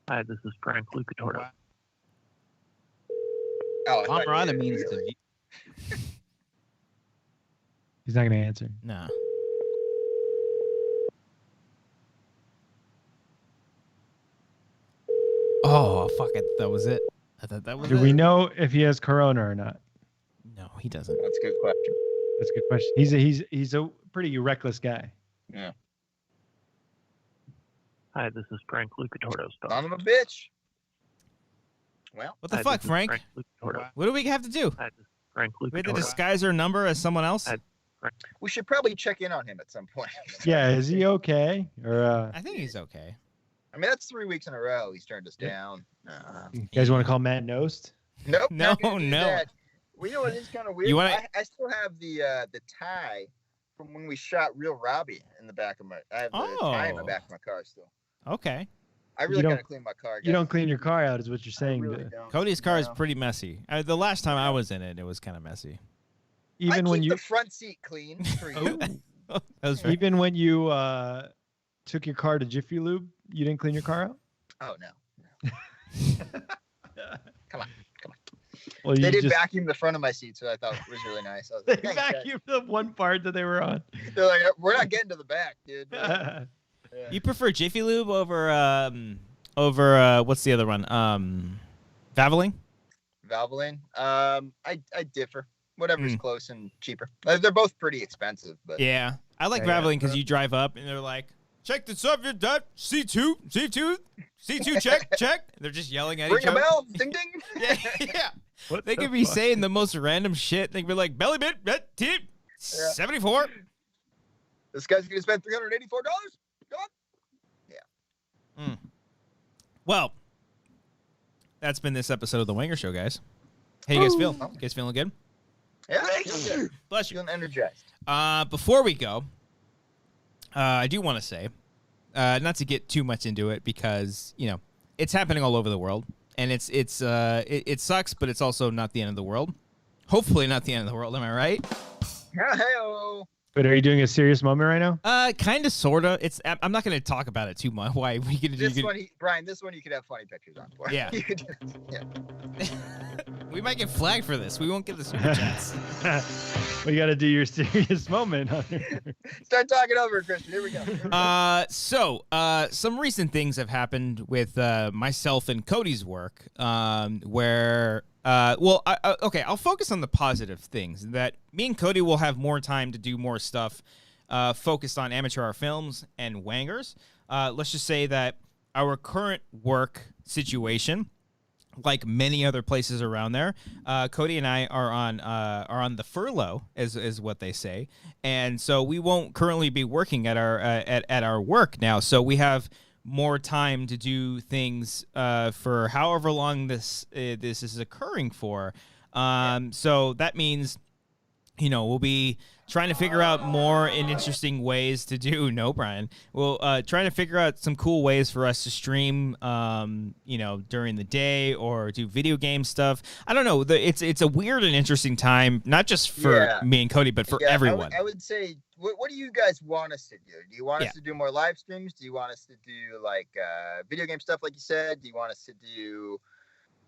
[SPEAKER 6] Hi, this is Frank Lucatordo.
[SPEAKER 2] Oh, I thought you
[SPEAKER 7] Camarada
[SPEAKER 2] did.
[SPEAKER 7] means
[SPEAKER 2] Really?
[SPEAKER 7] to
[SPEAKER 3] He's not going to answer.
[SPEAKER 1] Nah. Oh, fuck it. That was it. I thought that was
[SPEAKER 3] Do
[SPEAKER 1] it.
[SPEAKER 3] we know if he has corona or not?
[SPEAKER 1] No, he doesn't.
[SPEAKER 2] That's a good question.
[SPEAKER 3] That's a good question. He's a pretty reckless guy.
[SPEAKER 6] Hi, this is Frank Lucatordo's phone.
[SPEAKER 2] Son of a bitch. Well,
[SPEAKER 1] What the
[SPEAKER 6] Hi,
[SPEAKER 1] fuck,
[SPEAKER 6] this is
[SPEAKER 1] Frank?
[SPEAKER 6] Lucatordo.
[SPEAKER 1] What do we have to do?
[SPEAKER 6] Hi, this is Frank
[SPEAKER 1] We have to
[SPEAKER 6] Lucatordo.
[SPEAKER 1] disguise our number as someone else?
[SPEAKER 2] We should probably check in on him at some point.
[SPEAKER 3] Yeah, is he okay? Or
[SPEAKER 1] I think he's okay.
[SPEAKER 2] I mean, that's 3 weeks in a row he's turned us down.
[SPEAKER 3] you guys want to call Matt Nost?
[SPEAKER 2] Nope.
[SPEAKER 1] No,
[SPEAKER 2] not gonna do
[SPEAKER 1] no.
[SPEAKER 2] that. Well, you know what is kind of weird?
[SPEAKER 1] You wanna-
[SPEAKER 2] I still have the tie from when we shot Real Robbie in the back of my. I have the tie in the back of my car still.
[SPEAKER 1] Okay.
[SPEAKER 2] I really gotta clean my car.
[SPEAKER 3] You don't clean your car out, is what you're saying.
[SPEAKER 2] Really don't.
[SPEAKER 1] Cody's car is pretty messy. The last time I was in it, it was kind of messy.
[SPEAKER 3] Even
[SPEAKER 2] I
[SPEAKER 3] when
[SPEAKER 2] keep
[SPEAKER 3] you
[SPEAKER 2] the front seat clean for you.
[SPEAKER 1] That was very...
[SPEAKER 3] even when you took your car to Jiffy Lube, you didn't clean your car out?
[SPEAKER 2] Oh no. Come on.
[SPEAKER 3] Well,
[SPEAKER 2] They
[SPEAKER 3] you
[SPEAKER 2] did
[SPEAKER 3] just
[SPEAKER 2] vacuum the front of my seat, so I thought it was really nice. I was
[SPEAKER 3] they
[SPEAKER 2] like, "Thanks, guys."
[SPEAKER 3] vacuumed the one part that they were on.
[SPEAKER 2] They're like, we're not getting to the back, dude. Yeah.
[SPEAKER 1] You prefer Jiffy Lube over what's the other one? Valvoline?
[SPEAKER 2] Valvoline. I differ. Whatever's close and cheaper. They're both pretty expensive, but
[SPEAKER 1] Yeah. I like Valvoline because you drive up and they're like, check the subject, C2, check. They're just yelling at
[SPEAKER 2] ring
[SPEAKER 1] each
[SPEAKER 2] a
[SPEAKER 1] other.
[SPEAKER 2] bell, ding ding.
[SPEAKER 1] Yeah.
[SPEAKER 3] What
[SPEAKER 1] They
[SPEAKER 3] the
[SPEAKER 1] could be
[SPEAKER 3] fuck?
[SPEAKER 1] saying the most random shit. They could be like, belly bit, tip, 74.
[SPEAKER 2] This guy's gonna spend $384.
[SPEAKER 1] Well, that's been this episode of the Wanger Show, guys. How you guys feel? You guys feeling good?
[SPEAKER 2] Yeah,
[SPEAKER 1] Bless you.
[SPEAKER 2] feeling energized.
[SPEAKER 1] Before we go, I do want to say, not to get too much into it because, you know, it's happening all over the world. And it sucks, but it's also not the end of the world. Hopefully not the end of the world, am I right?
[SPEAKER 2] Hey-o.
[SPEAKER 3] But are you doing a serious moment right now?
[SPEAKER 1] Kind of, sort of. I'm not going to talk about it too much. Why? We could
[SPEAKER 2] Brian, this one you could have funny pictures on for.
[SPEAKER 1] Yeah.
[SPEAKER 2] You could
[SPEAKER 1] we might get flagged for this. We won't get the super chats.
[SPEAKER 3] We got to do your serious moment.
[SPEAKER 2] Start talking over it, Christian. Here we go.
[SPEAKER 1] So some recent things have happened with myself and Cody's work, where okay, I'll focus on the positive things. That me and Cody will have more time to do more stuff focused on amateur hour films and Wangers. Let's just say that our current work situation, like many other places around there, Cody and I are on the furlough, is what they say, and so we won't currently be working at our at our work now. So we have more time to do things for however long this is occurring for. So that means, you know, we'll be trying to figure out more and interesting ways to do. No, Brian. We'll trying to figure out some cool ways for us to stream, you know, during the day or do video game stuff. I don't know. It's a weird and interesting time, not just for me and Cody, but for everyone.
[SPEAKER 2] I would say, what do you guys want us to do? Do you want us to do more live streams? Do you want us to do like video game stuff, like you said? Do you want us to do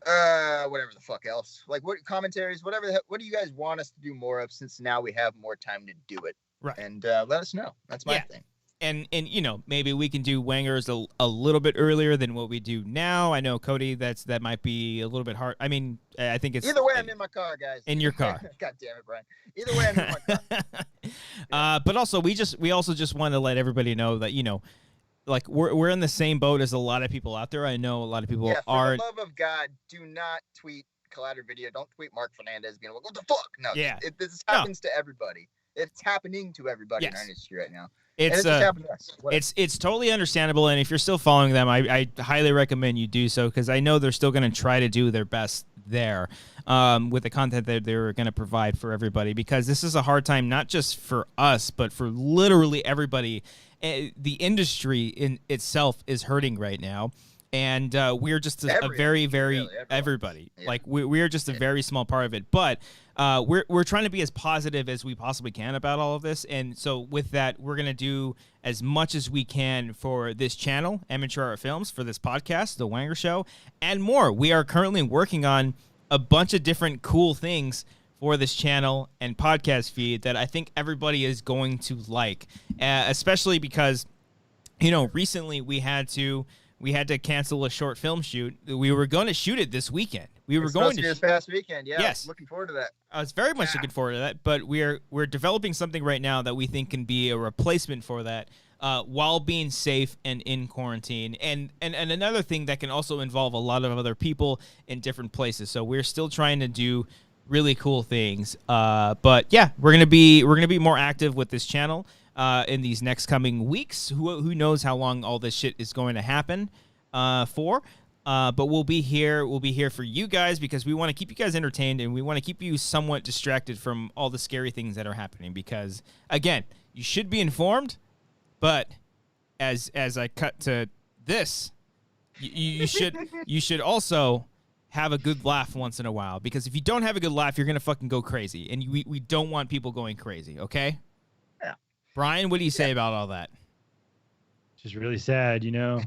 [SPEAKER 2] whatever the fuck else, like what commentaries, whatever what do you guys want us to do more of, since now we have more time to do it?
[SPEAKER 1] Right.
[SPEAKER 2] And let us know. That's my thing.
[SPEAKER 1] And you know, maybe we can do Wangers a little bit earlier than what we do now. I know, Cody, that might be a little bit hard. I mean, I think it's
[SPEAKER 2] either way. I'm in my car, guys.
[SPEAKER 1] In your car.
[SPEAKER 2] God damn it, Brian. Either way, I'm in my car.
[SPEAKER 1] But also, we also just want to let everybody know that, you know, like we're in the same boat as a lot of people out there. I know a lot of people
[SPEAKER 2] for the love of God, do not tweet Collider Video. Don't tweet Mark Fernandez being like, what the fuck? No, this happens to everybody. It's happening to everybody in our industry right now.
[SPEAKER 1] It's it's totally understandable, and if you're still following them, I highly recommend you do so, because I know they're still going to try to do their best there with the content that they're going to provide for everybody, because this is a hard time not just for us but for literally everybody. The industry in itself is hurting right now, and we're just everybody. Yeah. Like we are just a very small part of it, but we're trying to be as positive as we possibly can about all of this. And so with that, we're gonna do as much as we can for this channel, Amateur Art Films, for this podcast, The Wanger Show, and more. We are currently working on a bunch of different cool things for this channel and podcast feed that I think everybody is going to like, especially because, you know, recently we had to cancel a short film shoot. We were going to shoot it this weekend. We were going to
[SPEAKER 2] this past weekend. Yeah.
[SPEAKER 1] Yes.
[SPEAKER 2] Looking forward to that.
[SPEAKER 1] I was very much looking forward to that, but we're developing something right now that we think can be a replacement for that, while being safe and in quarantine. And another thing that can also involve a lot of other people in different places. So we're still trying to do really cool things. But yeah, we're gonna be more active with this channel in these next coming weeks. Who knows how long all this shit is going to happen for? But we'll be here. We'll be here for you guys because we want to keep you guys entertained and we want to keep you somewhat distracted from all the scary things that are happening. Because again, you should be informed, but as I cut to this, you should also have a good laugh once in a while. Because if you don't have a good laugh, you're gonna fucking go crazy, and we don't want people going crazy. Okay?
[SPEAKER 2] Yeah.
[SPEAKER 1] Brian, what do you say about all that?
[SPEAKER 3] Just really sad, you know.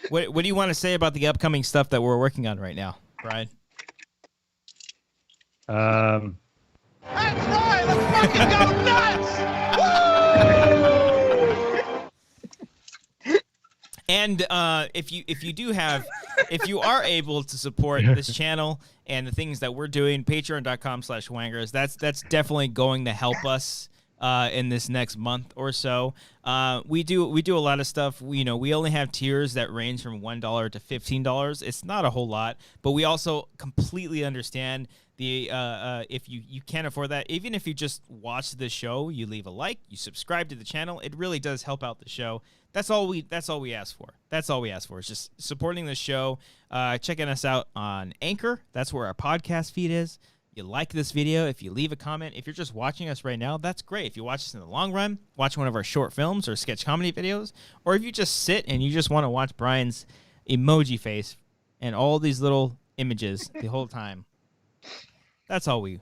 [SPEAKER 1] What do you want to say about the upcoming stuff that we're working on right now, Brian?
[SPEAKER 5] That's right. Let's fucking go nuts!
[SPEAKER 1] And if you are able to support this channel and the things that we're doing, patreon.com/Wangers, that's definitely going to help us in this next month or so. We do a lot of stuff. We only have tiers that range from $1 to $15. It's not a whole lot, but we also completely understand the if you can't afford that. Even if you just watch the show, you leave a like, you subscribe to the channel, it really does help out the show. That's all we ask for. That's all we ask for is just supporting the show, checking us out on Anchor. That's where our podcast feed is. You like this video, if you leave a comment, if you're just watching us right now, that's great. If you watch us in the long run, watch one of our short films or sketch comedy videos, or if you just sit and you just want to watch Brian's emoji face and all these little images the whole time, that's all we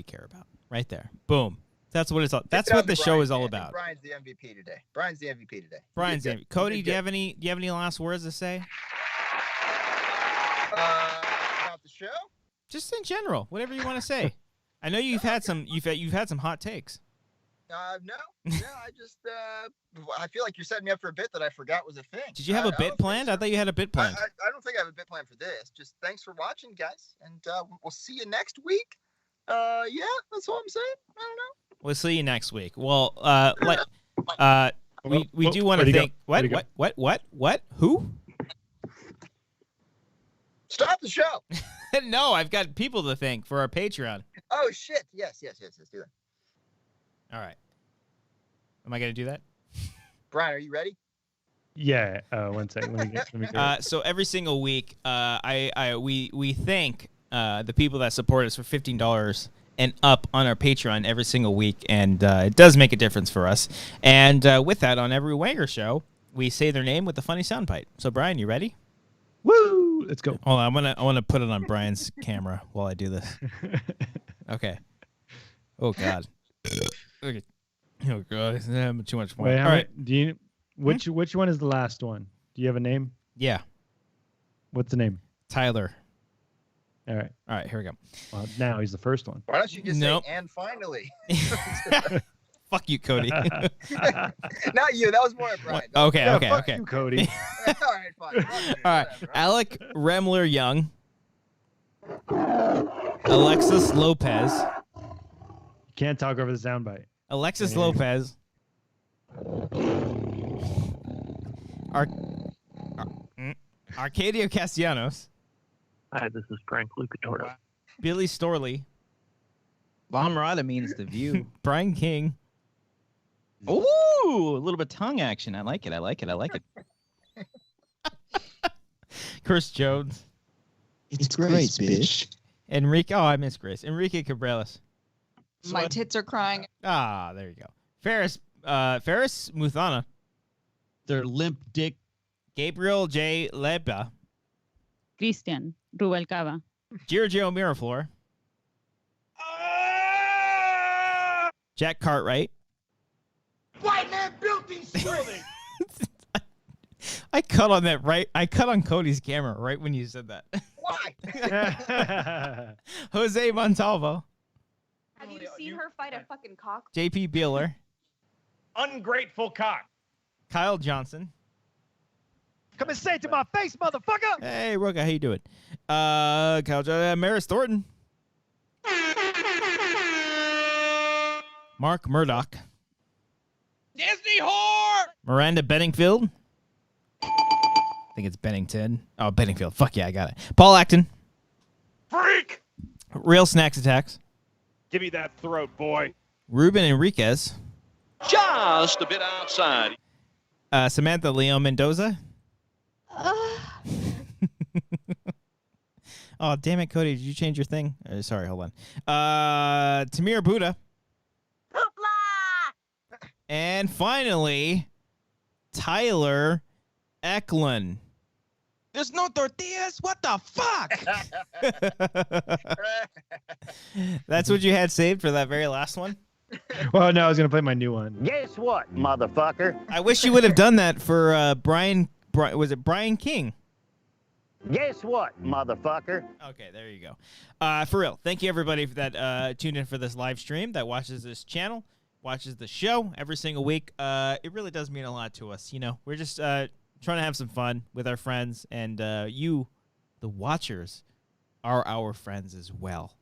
[SPEAKER 1] care about right there. Boom. That's what it's all. That's what the show is all about.
[SPEAKER 2] Brian's the MVP today. Brian's the MVP today.
[SPEAKER 1] Brian's the MVP. Cody, do you have any last words to say?
[SPEAKER 2] About the show?
[SPEAKER 1] Just in general, whatever you want to say. I know you've had some hot takes.
[SPEAKER 2] No. I just I feel like you're setting me up for a bit that I forgot was a thing.
[SPEAKER 1] Did you have a bit planned? So. I thought you had a bit planned.
[SPEAKER 2] I don't think I have a bit planned for this. Just thanks for watching, guys, and we'll see you next week. Yeah, that's all I'm saying. I don't know.
[SPEAKER 1] We'll see you next week. Well, we do want to thank what? Who?
[SPEAKER 2] Stop the show.
[SPEAKER 1] No, I've got people to thank for our Patreon.
[SPEAKER 2] Oh shit! Yes. Do that.
[SPEAKER 1] All right. Am I gonna do that?
[SPEAKER 2] Brian, are you ready?
[SPEAKER 3] Yeah. 1 second. Let me get
[SPEAKER 1] so every single week, we thank the people that support us for $15 and up on our Patreon every single week, and it does make a difference for us. And with that, on every Wanger show, we say their name with a funny soundbite. So, Brian, you ready?
[SPEAKER 3] Woo! Let's go.
[SPEAKER 1] Hold on, I want to put it on Brian's camera while I do this. Okay. Oh God. Okay. Oh God, it's too much fun.
[SPEAKER 3] Wait,
[SPEAKER 1] all right.
[SPEAKER 3] Do you which one is the last one? Do you have a name?
[SPEAKER 1] Yeah.
[SPEAKER 3] What's the name?
[SPEAKER 1] Tyler.
[SPEAKER 3] All right,
[SPEAKER 1] here we go.
[SPEAKER 3] Well, now he's the first one.
[SPEAKER 2] Why don't you just
[SPEAKER 1] Nope.
[SPEAKER 2] say, and finally?
[SPEAKER 1] Fuck you, Cody.
[SPEAKER 2] Not you. That was more of Brian.
[SPEAKER 1] Okay.
[SPEAKER 3] Fuck you, Cody.
[SPEAKER 2] All right, fine.
[SPEAKER 1] All right. Alec Remler Young. Alexis Lopez.
[SPEAKER 3] Can't talk over the soundbite.
[SPEAKER 1] Alexis Lopez. Arcadio Castellanos.
[SPEAKER 6] Hi, this is Frank Lucatordo.
[SPEAKER 1] Billy Storley.
[SPEAKER 7] La Mirada means the view.
[SPEAKER 1] Brian King.
[SPEAKER 7] Ooh, a little bit of tongue action. I like it.
[SPEAKER 1] Chris Jones.
[SPEAKER 8] It's Grace, bitch.
[SPEAKER 1] Enrique. Oh, I miss Grace. Enrique Cabrales.
[SPEAKER 9] My tits are crying.
[SPEAKER 1] Ah, there you go. Ferris Muthana.
[SPEAKER 8] They're limp dick.
[SPEAKER 1] Gabriel J. Leba.
[SPEAKER 9] Christian Rubalcaba.
[SPEAKER 1] Giorgio Miraflor. Jack Cartwright.
[SPEAKER 5] White man built these buildings.
[SPEAKER 1] I cut on that right. I cut on Cody's camera right when you said that.
[SPEAKER 2] Why?
[SPEAKER 1] Jose Montalvo.
[SPEAKER 9] Have you seen her fight a fucking cock?
[SPEAKER 1] JP Beeler.
[SPEAKER 5] Ungrateful cock.
[SPEAKER 1] Kyle Johnson.
[SPEAKER 5] Come and say it to my face, motherfucker.
[SPEAKER 1] Hey, Roca, how you doing? Kyle Johnson. Maris Thornton. Mark Murdoch.
[SPEAKER 5] Disney whore.
[SPEAKER 1] Miranda Benningfield. I think it's Bennington. Oh, Benningfield. Fuck yeah, I got it. Paul Acton.
[SPEAKER 5] Freak!
[SPEAKER 1] Real Snacks Attacks.
[SPEAKER 5] Give me that throat, boy.
[SPEAKER 1] Ruben Enriquez.
[SPEAKER 10] Just a bit outside.
[SPEAKER 1] Samantha Leo Mendoza. Oh, damn it, Cody. Did you change your thing? Sorry, hold on. Tamir Buddha. And finally, Tyler Eklund.
[SPEAKER 7] There's no tortillas? What the fuck?
[SPEAKER 1] That's what you had saved for that very last one?
[SPEAKER 3] Well, no, I was gonna play my new one.
[SPEAKER 11] Guess what, motherfucker?
[SPEAKER 1] I wish you would have done that for Brian. Was it Brian King?
[SPEAKER 11] Guess what, motherfucker?
[SPEAKER 1] Okay, there you go. For real, thank you everybody that tuned in for this live stream, that watches this channel, watches the show every single week. It really does mean a lot to us. You know, we're just trying to have some fun with our friends, and you, the watchers, are our friends as well.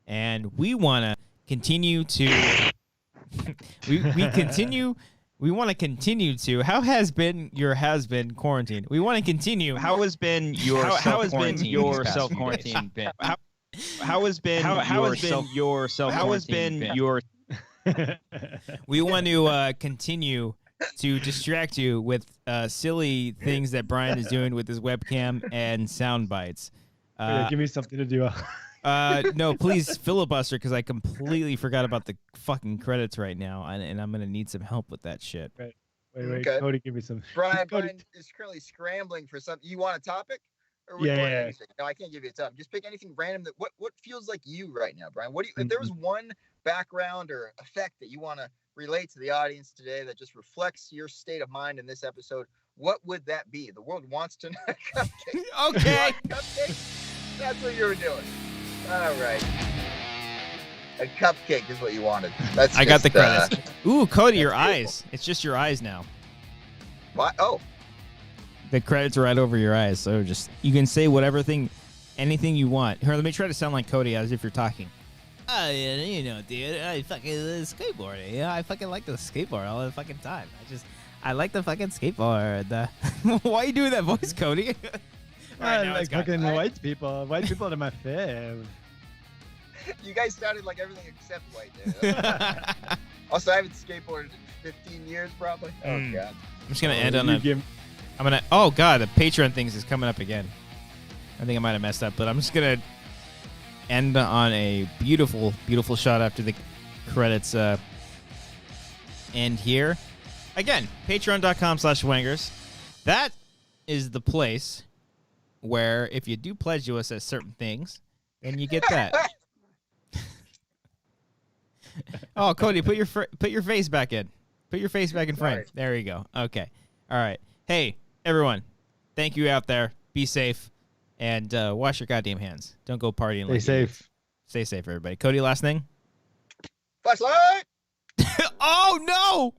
[SPEAKER 1] And we want to continue to we want to continue to. How has been your quarantine? We want to continue.
[SPEAKER 7] How has been your self-quarantine been? How has been your self-quarantine been?
[SPEAKER 1] We want to continue to distract you with silly things that Brian is doing with his webcam and sound bites.
[SPEAKER 3] Give me something to do.
[SPEAKER 1] No, please filibuster, because I completely forgot about the fucking credits right now, and I'm gonna need some help with that shit.
[SPEAKER 3] Wait,
[SPEAKER 2] Okay.
[SPEAKER 3] Cody, give me some.
[SPEAKER 2] Brian
[SPEAKER 3] Cody.
[SPEAKER 2] is currently scrambling for something. You want a topic? Or
[SPEAKER 3] Yeah,
[SPEAKER 2] we want
[SPEAKER 3] yeah.
[SPEAKER 2] anything? No, I can't give you a topic. Just pick anything random. What feels like you right now, Brian? What do you? If there was one background or effect that you want to relate to the audience today that just reflects your state of mind in this episode, what would that be? The world wants to know. Cupcake.
[SPEAKER 1] Okay.
[SPEAKER 2] Cupcake? That's what you were doing. All right. A cupcake is what you wanted. That's
[SPEAKER 1] I got the
[SPEAKER 2] just,
[SPEAKER 1] credits. Ooh, Cody, your
[SPEAKER 2] that's
[SPEAKER 1] eyes. It's just your eyes now.
[SPEAKER 2] What? Oh,
[SPEAKER 1] The credits are right over your eyes, so just you can say anything you want. Here, let me try to sound like Cody as if you're talking. Oh, yeah, you know, dude, I fucking skateboarding. Yeah, I fucking like to skateboard all the fucking time. I like the fucking skateboard. Why are you doing that voice, Cody?
[SPEAKER 3] I like fucking white people. White people are my fave.
[SPEAKER 2] you guys sounded like everything except white. Dude. Also, I haven't skateboarded in 15 years, probably. Oh god.
[SPEAKER 1] I'm just gonna end on a. Oh god, the Patreon things is coming up again. I think I might have messed up, but I'm just gonna end on a beautiful, beautiful shot after the credits end here. Again, patreon.com/Wangers. That is the place where if you do pledge to us at certain things, then you get that. Oh, Cody, put your face back in. Put your face back in frame.
[SPEAKER 2] Sorry.
[SPEAKER 1] There you go. Okay. All right. Hey, everyone. Thank you out there. Be safe. And wash your goddamn hands. Don't go partying.
[SPEAKER 3] Stay safe.
[SPEAKER 1] Stay safe, everybody. Cody, last thing?
[SPEAKER 2] Flashlight!
[SPEAKER 1] Oh, no!